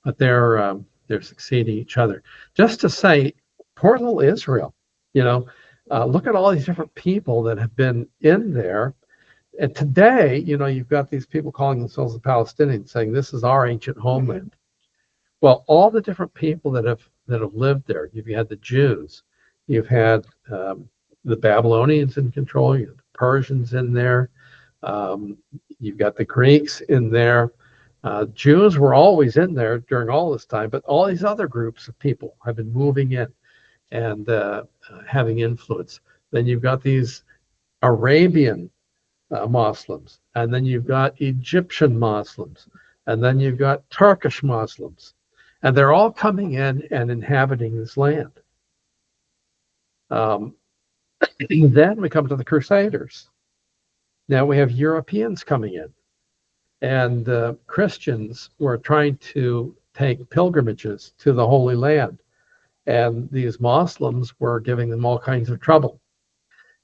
but they're succeeding each other. Just to say, poor little Israel, look at all these different people that have been in there. And today, you've got these people calling themselves the Palestinians, saying this is our ancient homeland. Well, all the different people that have lived there, you've had the Jews, you've had the Babylonians in control, you have the Persians in there, you've got the Greeks in there. Jews were always in there during all this time, but all these other groups of people have been moving in and having influence. Then you've got these Arabian Muslims, and then you've got Egyptian Muslims, and then you've got Turkish Muslims, and they're all coming in and inhabiting this land. Then we come to the Crusaders. Now we have Europeans coming in, and Christians were trying to take pilgrimages to the Holy Land, and these Muslims were giving them all kinds of trouble.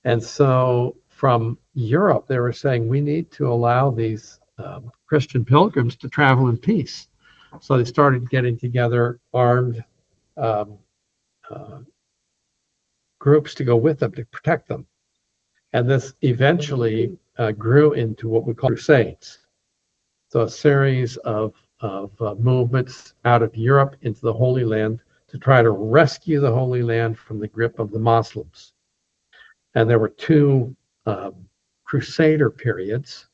And so from Europe, they were saying, we need to allow these Christian pilgrims to travel in peace. So they started getting together armed groups to go with them to protect them. And this eventually grew into what we call crusades. So a series of movements out of Europe into the Holy Land to try to rescue the Holy Land from the grip of the Muslims. And there were two Crusader periods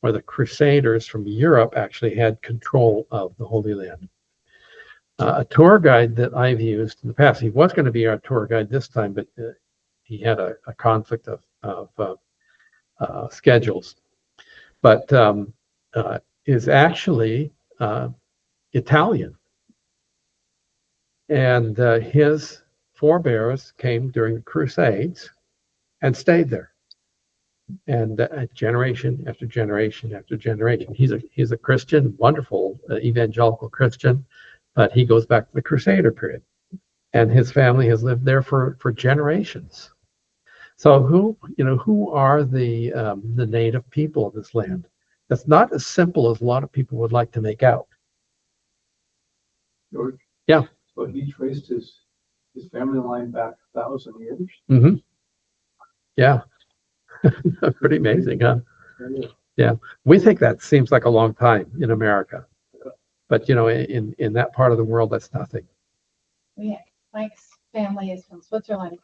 where the Crusaders from Europe actually had control of the Holy Land. A tour guide that I've used in the past, he was going to be our tour guide this time, but he had a conflict of schedules, but is actually Italian. And his forebears came during the Crusades and stayed there. And generation after generation after generation. He's a Christian, wonderful evangelical Christian, but he goes back to the Crusader period. And his family has lived there for generations. So who are the native people of this land? That's not as simple as a lot of people would like to make out. George? Yeah. So he traced his family line back 1,000 years? Mm-hmm. Yeah. Pretty amazing, huh? Yeah. We think that seems like a long time in America. But, in that part of the world, that's nothing. Mike's family is from Switzerland.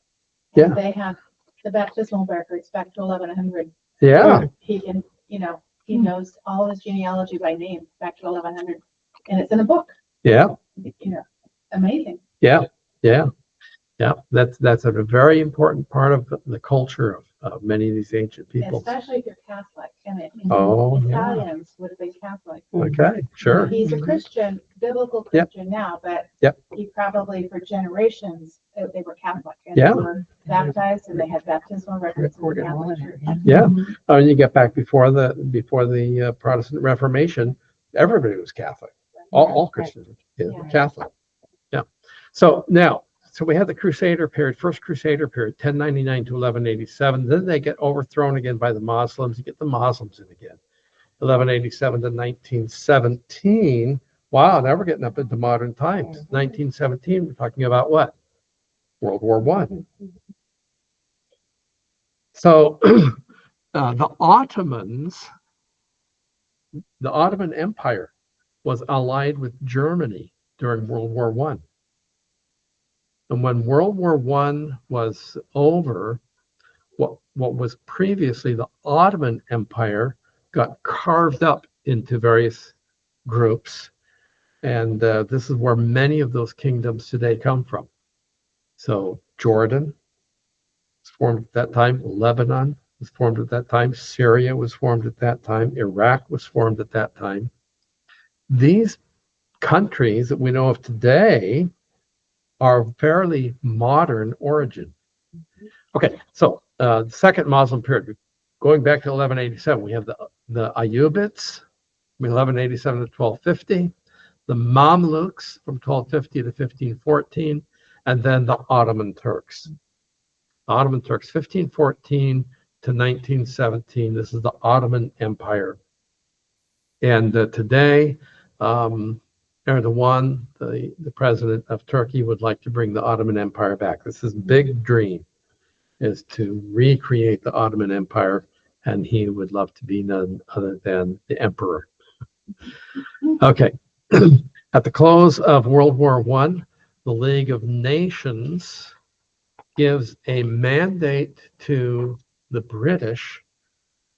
Yeah. And they have the baptismal records back to 1100. Yeah. He can, he knows all his genealogy by name back to 1100. And it's in a book. Yeah. Amazing. Yeah. Yeah. Yeah. That's a very important part of the culture many of these ancient peoples. Especially if you're Catholic, and Oh, yeah. Italians would have been Catholic. Okay, sure. He's a Christian, biblical Christian now, but he probably for generations they were Catholic and they were baptized and they had baptismal records in the Catholic Church. Yeah. You get back before the Protestant Reformation, everybody was Catholic. All Christians were Catholic. Yeah. So we had the Crusader period, first Crusader period, 1099 to 1187. Then they get overthrown again by the Muslims. You get the Muslims in again. 1187 to 1917. Wow, now we're getting up into modern times. 1917, we're talking about what? World War I. So the Ottoman Empire was allied with Germany during World War I. And when World War I was over, what was previously the Ottoman Empire got carved up into various groups. And this is where many of those kingdoms today come from. So Jordan was formed at that time. Lebanon was formed at that time. Syria was formed at that time. Iraq was formed at that time. These countries that we know of today are fairly modern origin. Okay, so the second Muslim period, going back to 1187, we have the Ayyubids, 1187 to 1250, the Mamluks from 1250 to 1514, and then the Ottoman Turks. The Ottoman Turks, 1514 to 1917. This is the Ottoman Empire. And today, Erdogan, the president of Turkey, would like to bring the Ottoman Empire back. This is his big dream, is to recreate the Ottoman Empire, and he would love to be none other than the emperor. Okay. At the close of World War I, the League of Nations gives a mandate to the British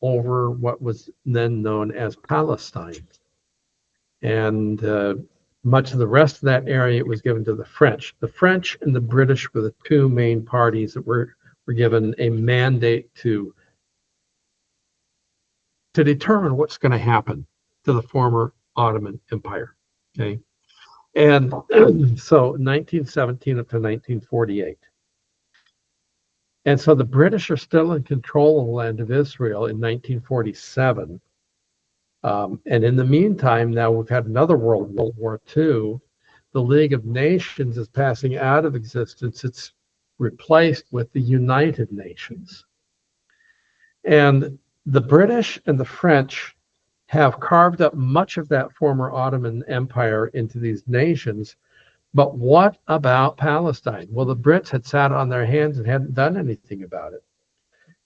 over what was then known as Palestine. And much of the rest of that area was given to the French. The French and the British were the two main parties that were given a mandate to determine what's going to happen to the former Ottoman Empire. Okay. And so 1917 up to 1948. And so the British are still in control of the land of Israel in 1947. And in the meantime, now we've had another World War II. The League of Nations is passing out of existence. It's replaced with the United Nations. And the British and the French have carved up much of that former Ottoman Empire into these nations. But what about Palestine? Well, the Brits had sat on their hands and hadn't done anything about it.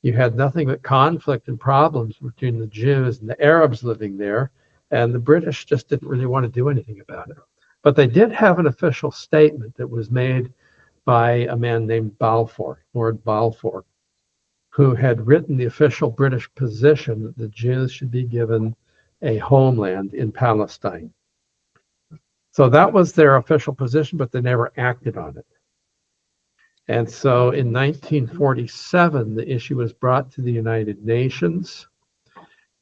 You had nothing but conflict and problems between the Jews and the Arabs living there, and the British just didn't really want to do anything about it. But they did have an official statement that was made by a man named Balfour, Lord Balfour, who had written the official British position that the Jews should be given a homeland in Palestine. So that was their official position, but they never acted on it. And so in 1947, the issue was brought to the United Nations.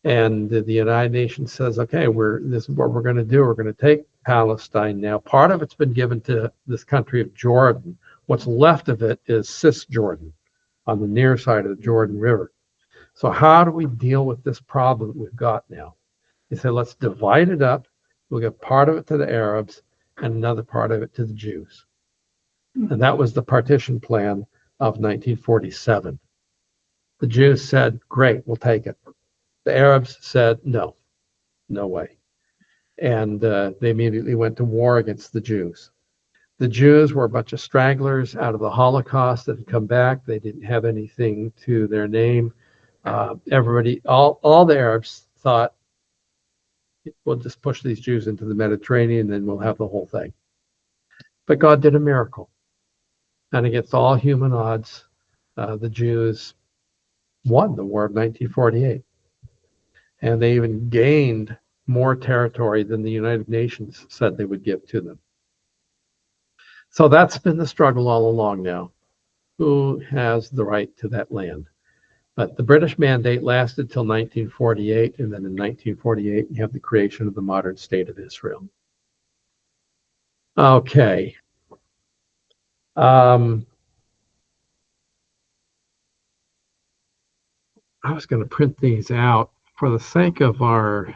And the United Nations says, okay, this is what we're going to do. We're going to take Palestine now. Part of it's been given to this country of Jordan. What's left of it is Cisjordan on the near side of the Jordan River. So how do we deal with this problem that we've got now? They said, let's divide it up. We'll give part of it to the Arabs and another part of it to the Jews. And that was the partition plan of 1947. The Jews said, great, we'll take it. The Arabs said, no way. And they immediately went to war against the Jews. The Jews were a bunch of stragglers out of the Holocaust that had come back. They didn't have anything to their name. Everybody, all the Arabs thought, we'll just push these Jews into the Mediterranean and then we'll have the whole thing. But God did a miracle. And against all human odds, the Jews won the War of 1948. And they even gained more territory than the United Nations said they would give to them. So that's been the struggle all along now. Who has the right to that land? But the British mandate lasted till 1948, and then in 1948, you have the creation of the modern state of Israel. Okay. I was going to print these out for the sake of our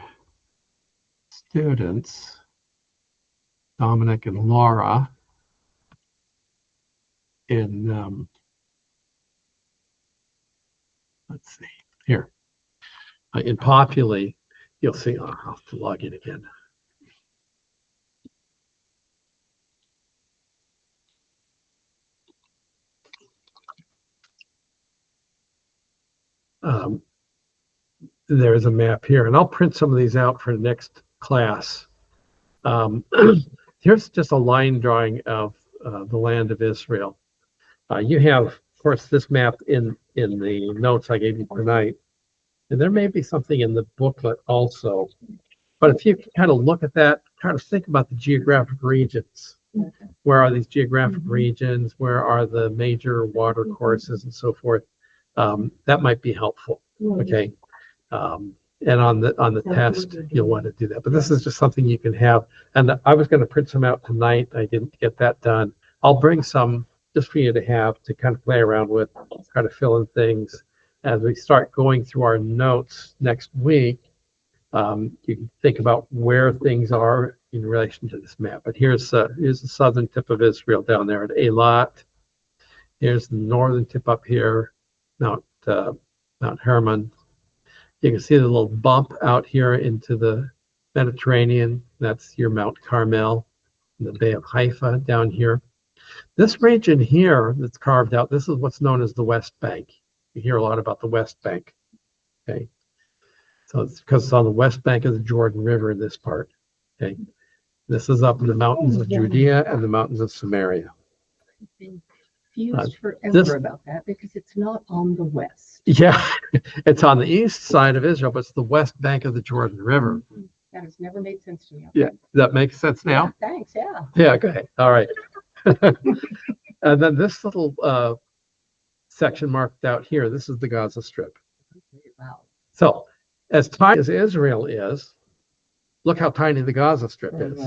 students, Dominic and Laura, in, let's see, here, in Populi, you'll see, I'll have to log in again. There's a map here, and I'll print some of these out for next class. Here's just a line drawing of the land of Israel. You have, of course, this map in the notes I gave you tonight, and there may be something in the booklet also. But if you kind of look at that, kind of think about the geographic regions. Where are these geographic regions? Where are the major water courses and so forth? That might be helpful. Okay. And on the test, you'll want to do that. But this is just something you can have. And I was going to print some out tonight. I didn't get that done. I'll bring some just for you to have to kind of play around with, kind of fill in things. As we start going through our notes next week, you can think about where things are in relation to this map. But here's the southern tip of Israel down there at Eilat. Here's the northern tip up here, Mount Hermon. You can see the little bump out here into the Mediterranean. That's your Mount Carmel, the Bay of Haifa down here. This region here that's carved out, this is what's known as the West Bank. You hear a lot about the West Bank. Okay. So it's because it's on the west bank of the Jordan River in this part. Okay. This is up in the mountains of Judea and the mountains of Samaria. I've been confused forever about that because it's not on the west. Yeah, it's on the east side of Israel, but it's the west bank of the Jordan River. That has never made sense to me. Okay. Yeah, that makes sense now? Yeah, thanks, yeah. Yeah, okay, all right. And then this little section marked out here, this is the Gaza Strip. Wow. So, as tiny as Israel is, look how tiny the Gaza Strip is.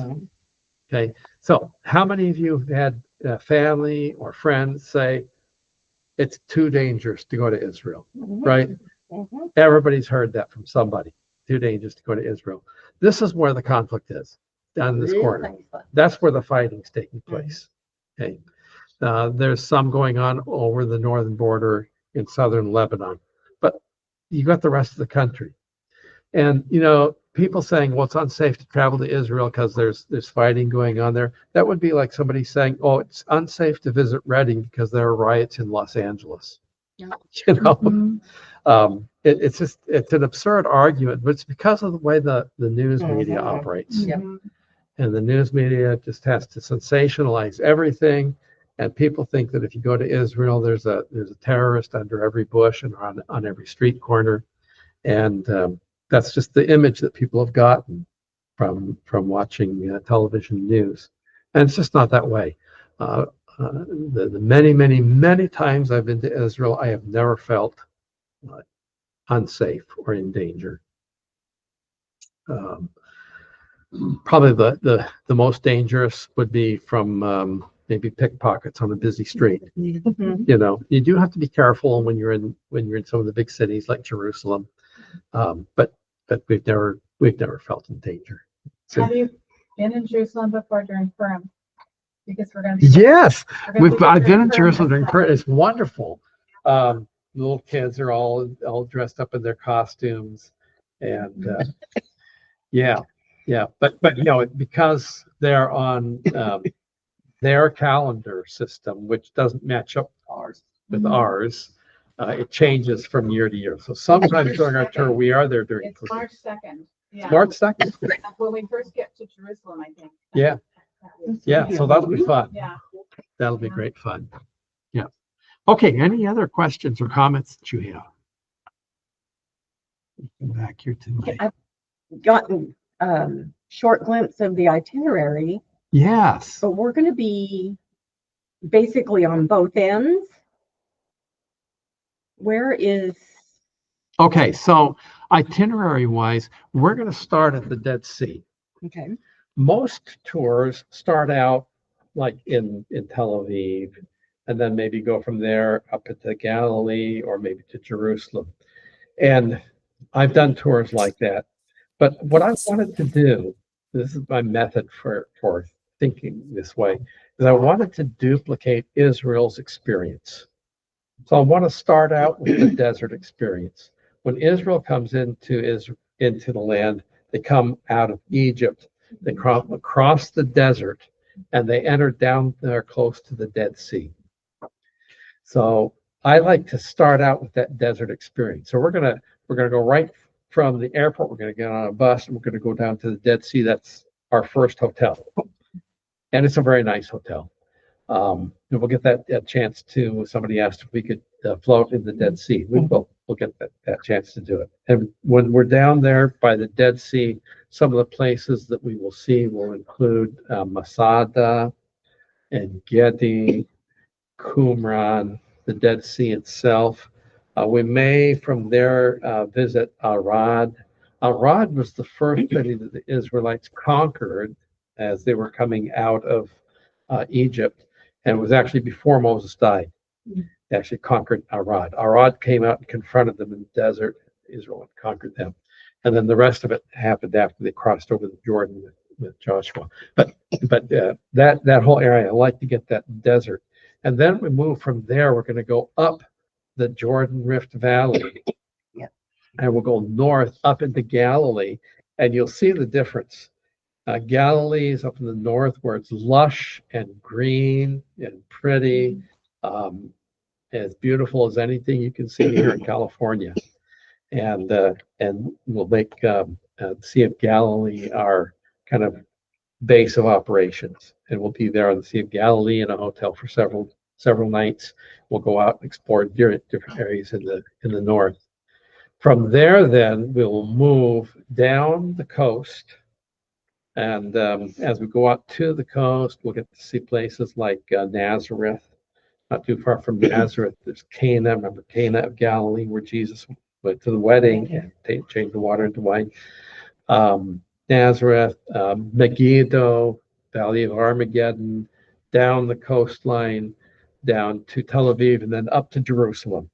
Okay, so how many of you have had family or friends say it's too dangerous to go to Israel, right? Everybody's heard that from somebody. Too dangerous to go to Israel. This is where the conflict is, down in this corner. That's where the fighting's taking place. Okay, there's some going on over the northern border in southern Lebanon, but you got the rest of the country. And, you know, people saying, well, it's unsafe to travel to Israel because there's fighting going on there. That would be like somebody saying, oh, it's unsafe to visit Reading because there are riots in Los Angeles. Yeah. You know, it's an absurd argument, but it's because of the way the news media operates. And the news media just has to sensationalize everything. And people think that if you go to Israel, there's a terrorist under every bush and on every street corner. And that's just the image that people have gotten from watching television news, and it's just not that way. The many times I've been to Israel, I have never felt unsafe or in danger. Probably the most dangerous would be from maybe pickpockets on a busy street. You know, you do have to be careful when you're in some of the big cities like Jerusalem. But we've never felt in danger. So, have you been in Jerusalem before during Purim? Because we're going to. Yes, I've been in Jerusalem during Purim. It's wonderful. Little kids are all dressed up in their costumes, and yeah. But you know, because they're on their calendar system, which doesn't match up with ours. It changes from year to year. So sometimes during our tour, we are there during. It's March 2nd. Yeah. March 2nd. When we first get to Jerusalem, I think. Yeah. Yeah. So that'll be fun. Yeah. That'll be great fun. Yeah. Okay. Any other questions or comments that you have? Back here to my. I've gotten short glimpse of the itinerary. Yes. But we're going to be basically on both ends. Where is Okay, so itinerary-wise, we're going to start at the Dead Sea. Okay. Most tours start out like in Tel Aviv, and then maybe go from there up into Galilee or maybe to Jerusalem. And I've done tours like that. But what I wanted to do, this is my method for thinking this way, is I wanted to duplicate Israel's experience. So I want to start out with the desert experience. When Israel comes into the land, they come out of Egypt, they across the desert, and they enter down there close to the Dead Sea. So I like to start out with that desert experience. So we're gonna go right from the airport. We're gonna get on a bus and we're gonna go down to the Dead Sea. That's our first hotel, and it's a very nice hotel. And we'll get that chance to. Somebody asked if we could float in the Dead Sea. We'll get that chance to do it. And when we're down there by the Dead Sea, some of the places that we will see will include Masada and Gedi, Qumran, the Dead Sea itself. We may from there visit Arad. Arad was the first city that the Israelites conquered as they were coming out of Egypt, and it was actually before Moses died. They actually conquered Arad. Arad came out and confronted them in the desert. Israel conquered them, and then the rest of it happened after they crossed over the Jordan with Joshua. But that whole area, I like to get that desert. And then we move from there. We're going to go up the Jordan Rift Valley, and we'll go north up into Galilee, and you'll see the difference. Galilee is up in the north where it's lush and green and pretty, as beautiful as anything you can see here in California. And we'll make Sea of Galilee our kind of base of operations, and we'll be there on the Sea of Galilee in a hotel for several nights. We'll go out and explore different areas in the north. From there, then we'll move down the coast, and as we go out to the coast, we'll get to see places like Nazareth. Not too far from Nazareth, there's Cana. Remember Cana of Galilee, where Jesus went to the wedding and changed the water into wine. Nazareth, Megiddo, Valley of Armageddon, down the coastline, down to Tel Aviv, and then up to Jerusalem.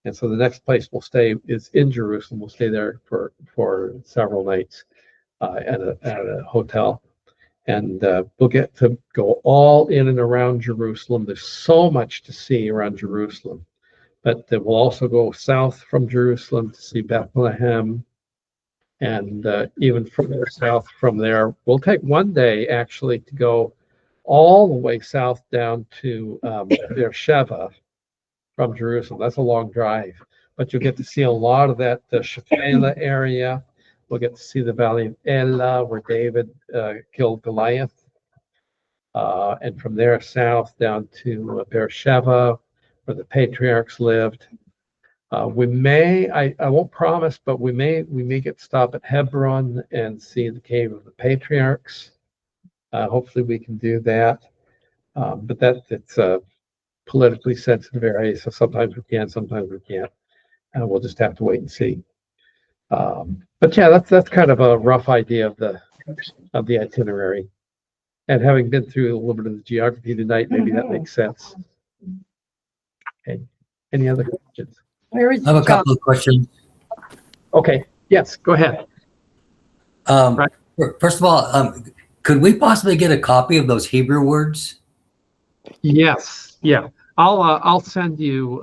And so the next place we'll stay is in Jerusalem. We'll stay there for several nights at a hotel. And we'll get to go all in and around Jerusalem. There's so much to see around Jerusalem. But we'll also go south from Jerusalem to see Bethlehem. And even further south from there, we'll take one day actually to go all the way south down to Beersheba from Jerusalem. That's a long drive, but you'll get to see a lot of that Shephelah area. We'll get to see the Valley of Elah, where David killed Goliath. And from there south down to Beersheba, where the patriarchs lived. We may, I won't promise, but we may get to stop at Hebron and see the cave of the patriarchs. Hopefully we can do that. But it's a politically sensitive area, so sometimes we can, sometimes we can't. And we'll just have to wait and see. But yeah, that's kind of a rough idea of the itinerary. And having been through a little bit of the geography tonight, maybe that makes sense. Okay. Any other questions? I have a couple of questions. Okay. Yes, go ahead. First of all, could we possibly get a copy of those Hebrew words? Yes. Yeah. I'll send you.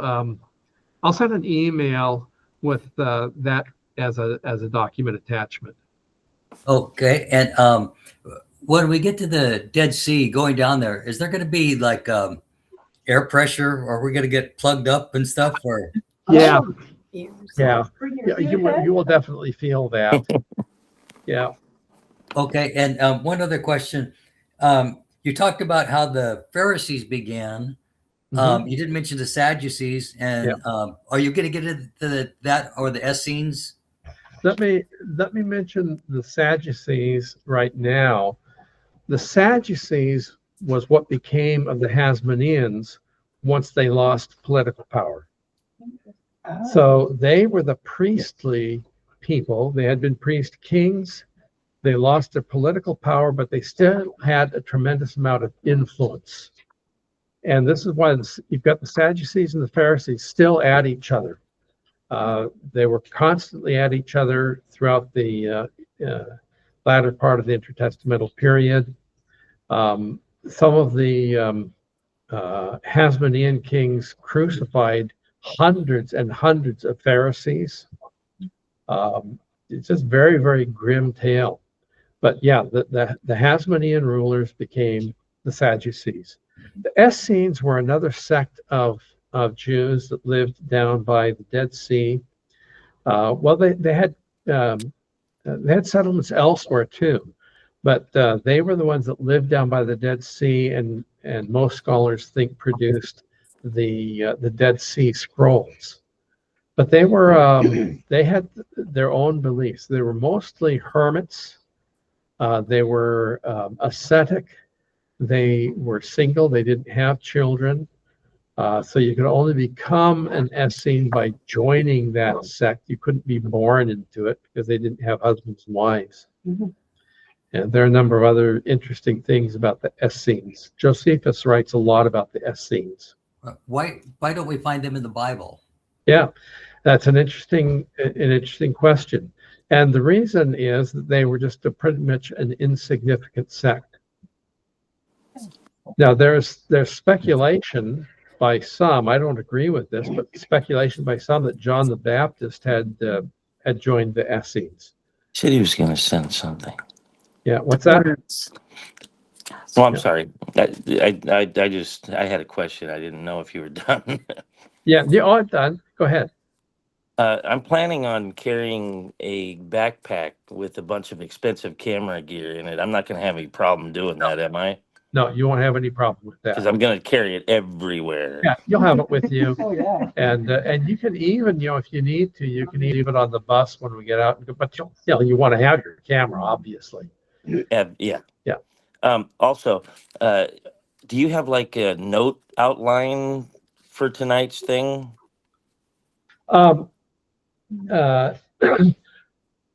I'll send an email with that as a document attachment. Okay. And when we get to the Dead Sea, going down there, is there going to be like air pressure, or are we going to get plugged up and stuff? Or yeah. You will definitely feel that. Yeah. Okay. And one other question. You talked about how the Pharisees began. You didn't mention the Sadducees, and are you going to get into that or the Essenes? Let me mention the Sadducees right now. The Sadducees was what became of the Hasmoneans once they lost political power. So they were the priestly people. They had been priest kings. They lost their political power, but they still had a tremendous amount of influence. And this is why you've got the Sadducees and the Pharisees still at each other. They were constantly at each other throughout the latter part of the intertestamental period. Some of the Hasmonean kings crucified hundreds and hundreds of Pharisees. It's just very, very grim tale. But yeah, the Hasmonean rulers became the Sadducees. The Essenes were another sect of Jews that lived down by the Dead Sea. Well, they had settlements elsewhere too, but they were the ones that lived down by the Dead Sea, and most scholars think produced the Dead Sea Scrolls. But they were they had their own beliefs. They were mostly hermits. They were ascetic. They were single. They didn't have children. So you could only become an Essene by joining that sect. You couldn't be born into it because they didn't have husbands and wives. Mm-hmm. And there are a number of other interesting things about the Essenes. Josephus writes a lot about the Essenes. Why don't we find them in the Bible? Yeah, that's an interesting question. And the reason is that they were just pretty much an insignificant sect. Now, there's speculation by some, I don't agree with this, but speculation by some that John the Baptist had joined the Essenes. Said he was going to send something. Yeah, what's that? Well, I'm sorry. I had a question. I didn't know if you were done. Yeah, I'm done. Go ahead. I'm planning on carrying a backpack with a bunch of expensive camera gear in it. I'm not going to have any problem doing that, am I? No, you won't have any problem with that. Because I'm going to carry it everywhere. Yeah, you'll have it with you. Oh, yeah. And you can even, if you need to, you can leave it on the bus when we get out. But you want to have your camera, obviously. Yeah. Yeah. Also, do you have like a note outline for tonight's thing?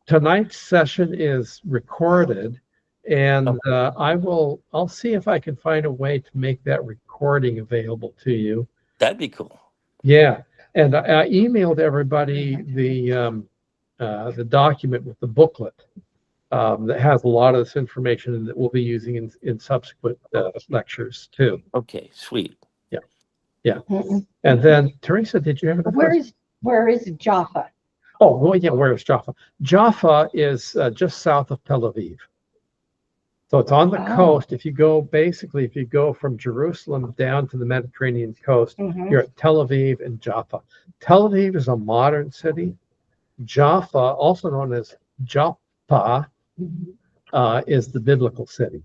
Tonight's session is recorded, and I'll see if I can find a way to make that recording available to you. That'd be cool. Yeah, and I emailed everybody the document with the booklet that has a lot of this information and that we'll be using in subsequent lectures too. Okay, sweet. Yeah, yeah. And then Teresa, did you have a question? Where is Jaffa? Oh, well, yeah, where is Jaffa? Jaffa is just south of Tel Aviv. So it's on the coast. If you go from Jerusalem down to the Mediterranean coast, you're at Tel Aviv and Jaffa. Tel Aviv is a modern city. Jaffa, also known as Joppa, is the biblical city.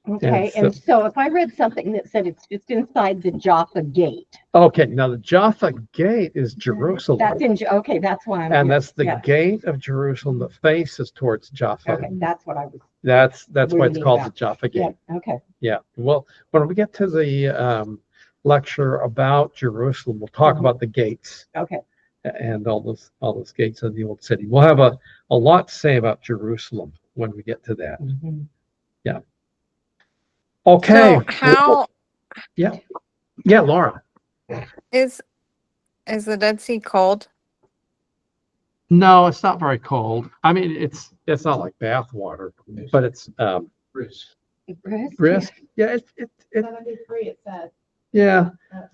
Okay, and so if I read something that said it's just inside the Jaffa Gate. Okay, now the Jaffa Gate is Jerusalem. That's why I'm. That's the gate of Jerusalem that faces towards Jaffa. Okay, that's what I was. That's why it's called the Jaffa Gate. Yeah, okay. Yeah. Well, when we get to the lecture about Jerusalem, we'll talk about the gates. Okay. And all those gates of the old city. We'll have a lot to say about Jerusalem when we get to that. Yeah. Okay. So how? Yeah, Laura. Is the Dead Sea cold? No, it's not very cold. I mean, it's not like bath water, but it's Brisk. brisk. Yeah, it's 73, it said. yeah.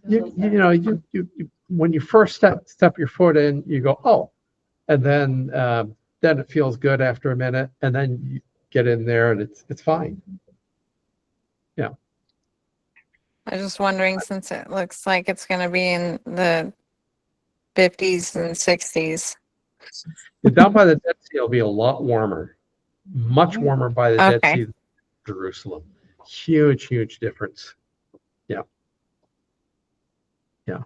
You when you first step your foot in, you go, oh, and then it feels good after a minute, and then you get in there and it's fine. Yeah. I was just wondering, since it looks like it's going to be in the 50s and 60s. Down by the Dead Sea, it'll be a lot warmer, much warmer by the Dead Sea than Jerusalem. Huge difference. Yeah. Yeah.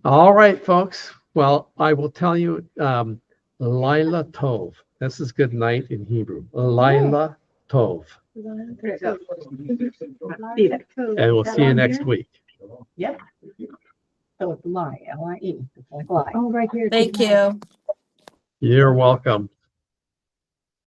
All right, folks. Well, I will tell you, Laila Tov. This is good night in Hebrew. Laila Tov. And we'll see you next week. Yep. So it's lie, L-I-E. It's like lie. Oh, right here. Thank you. You're welcome.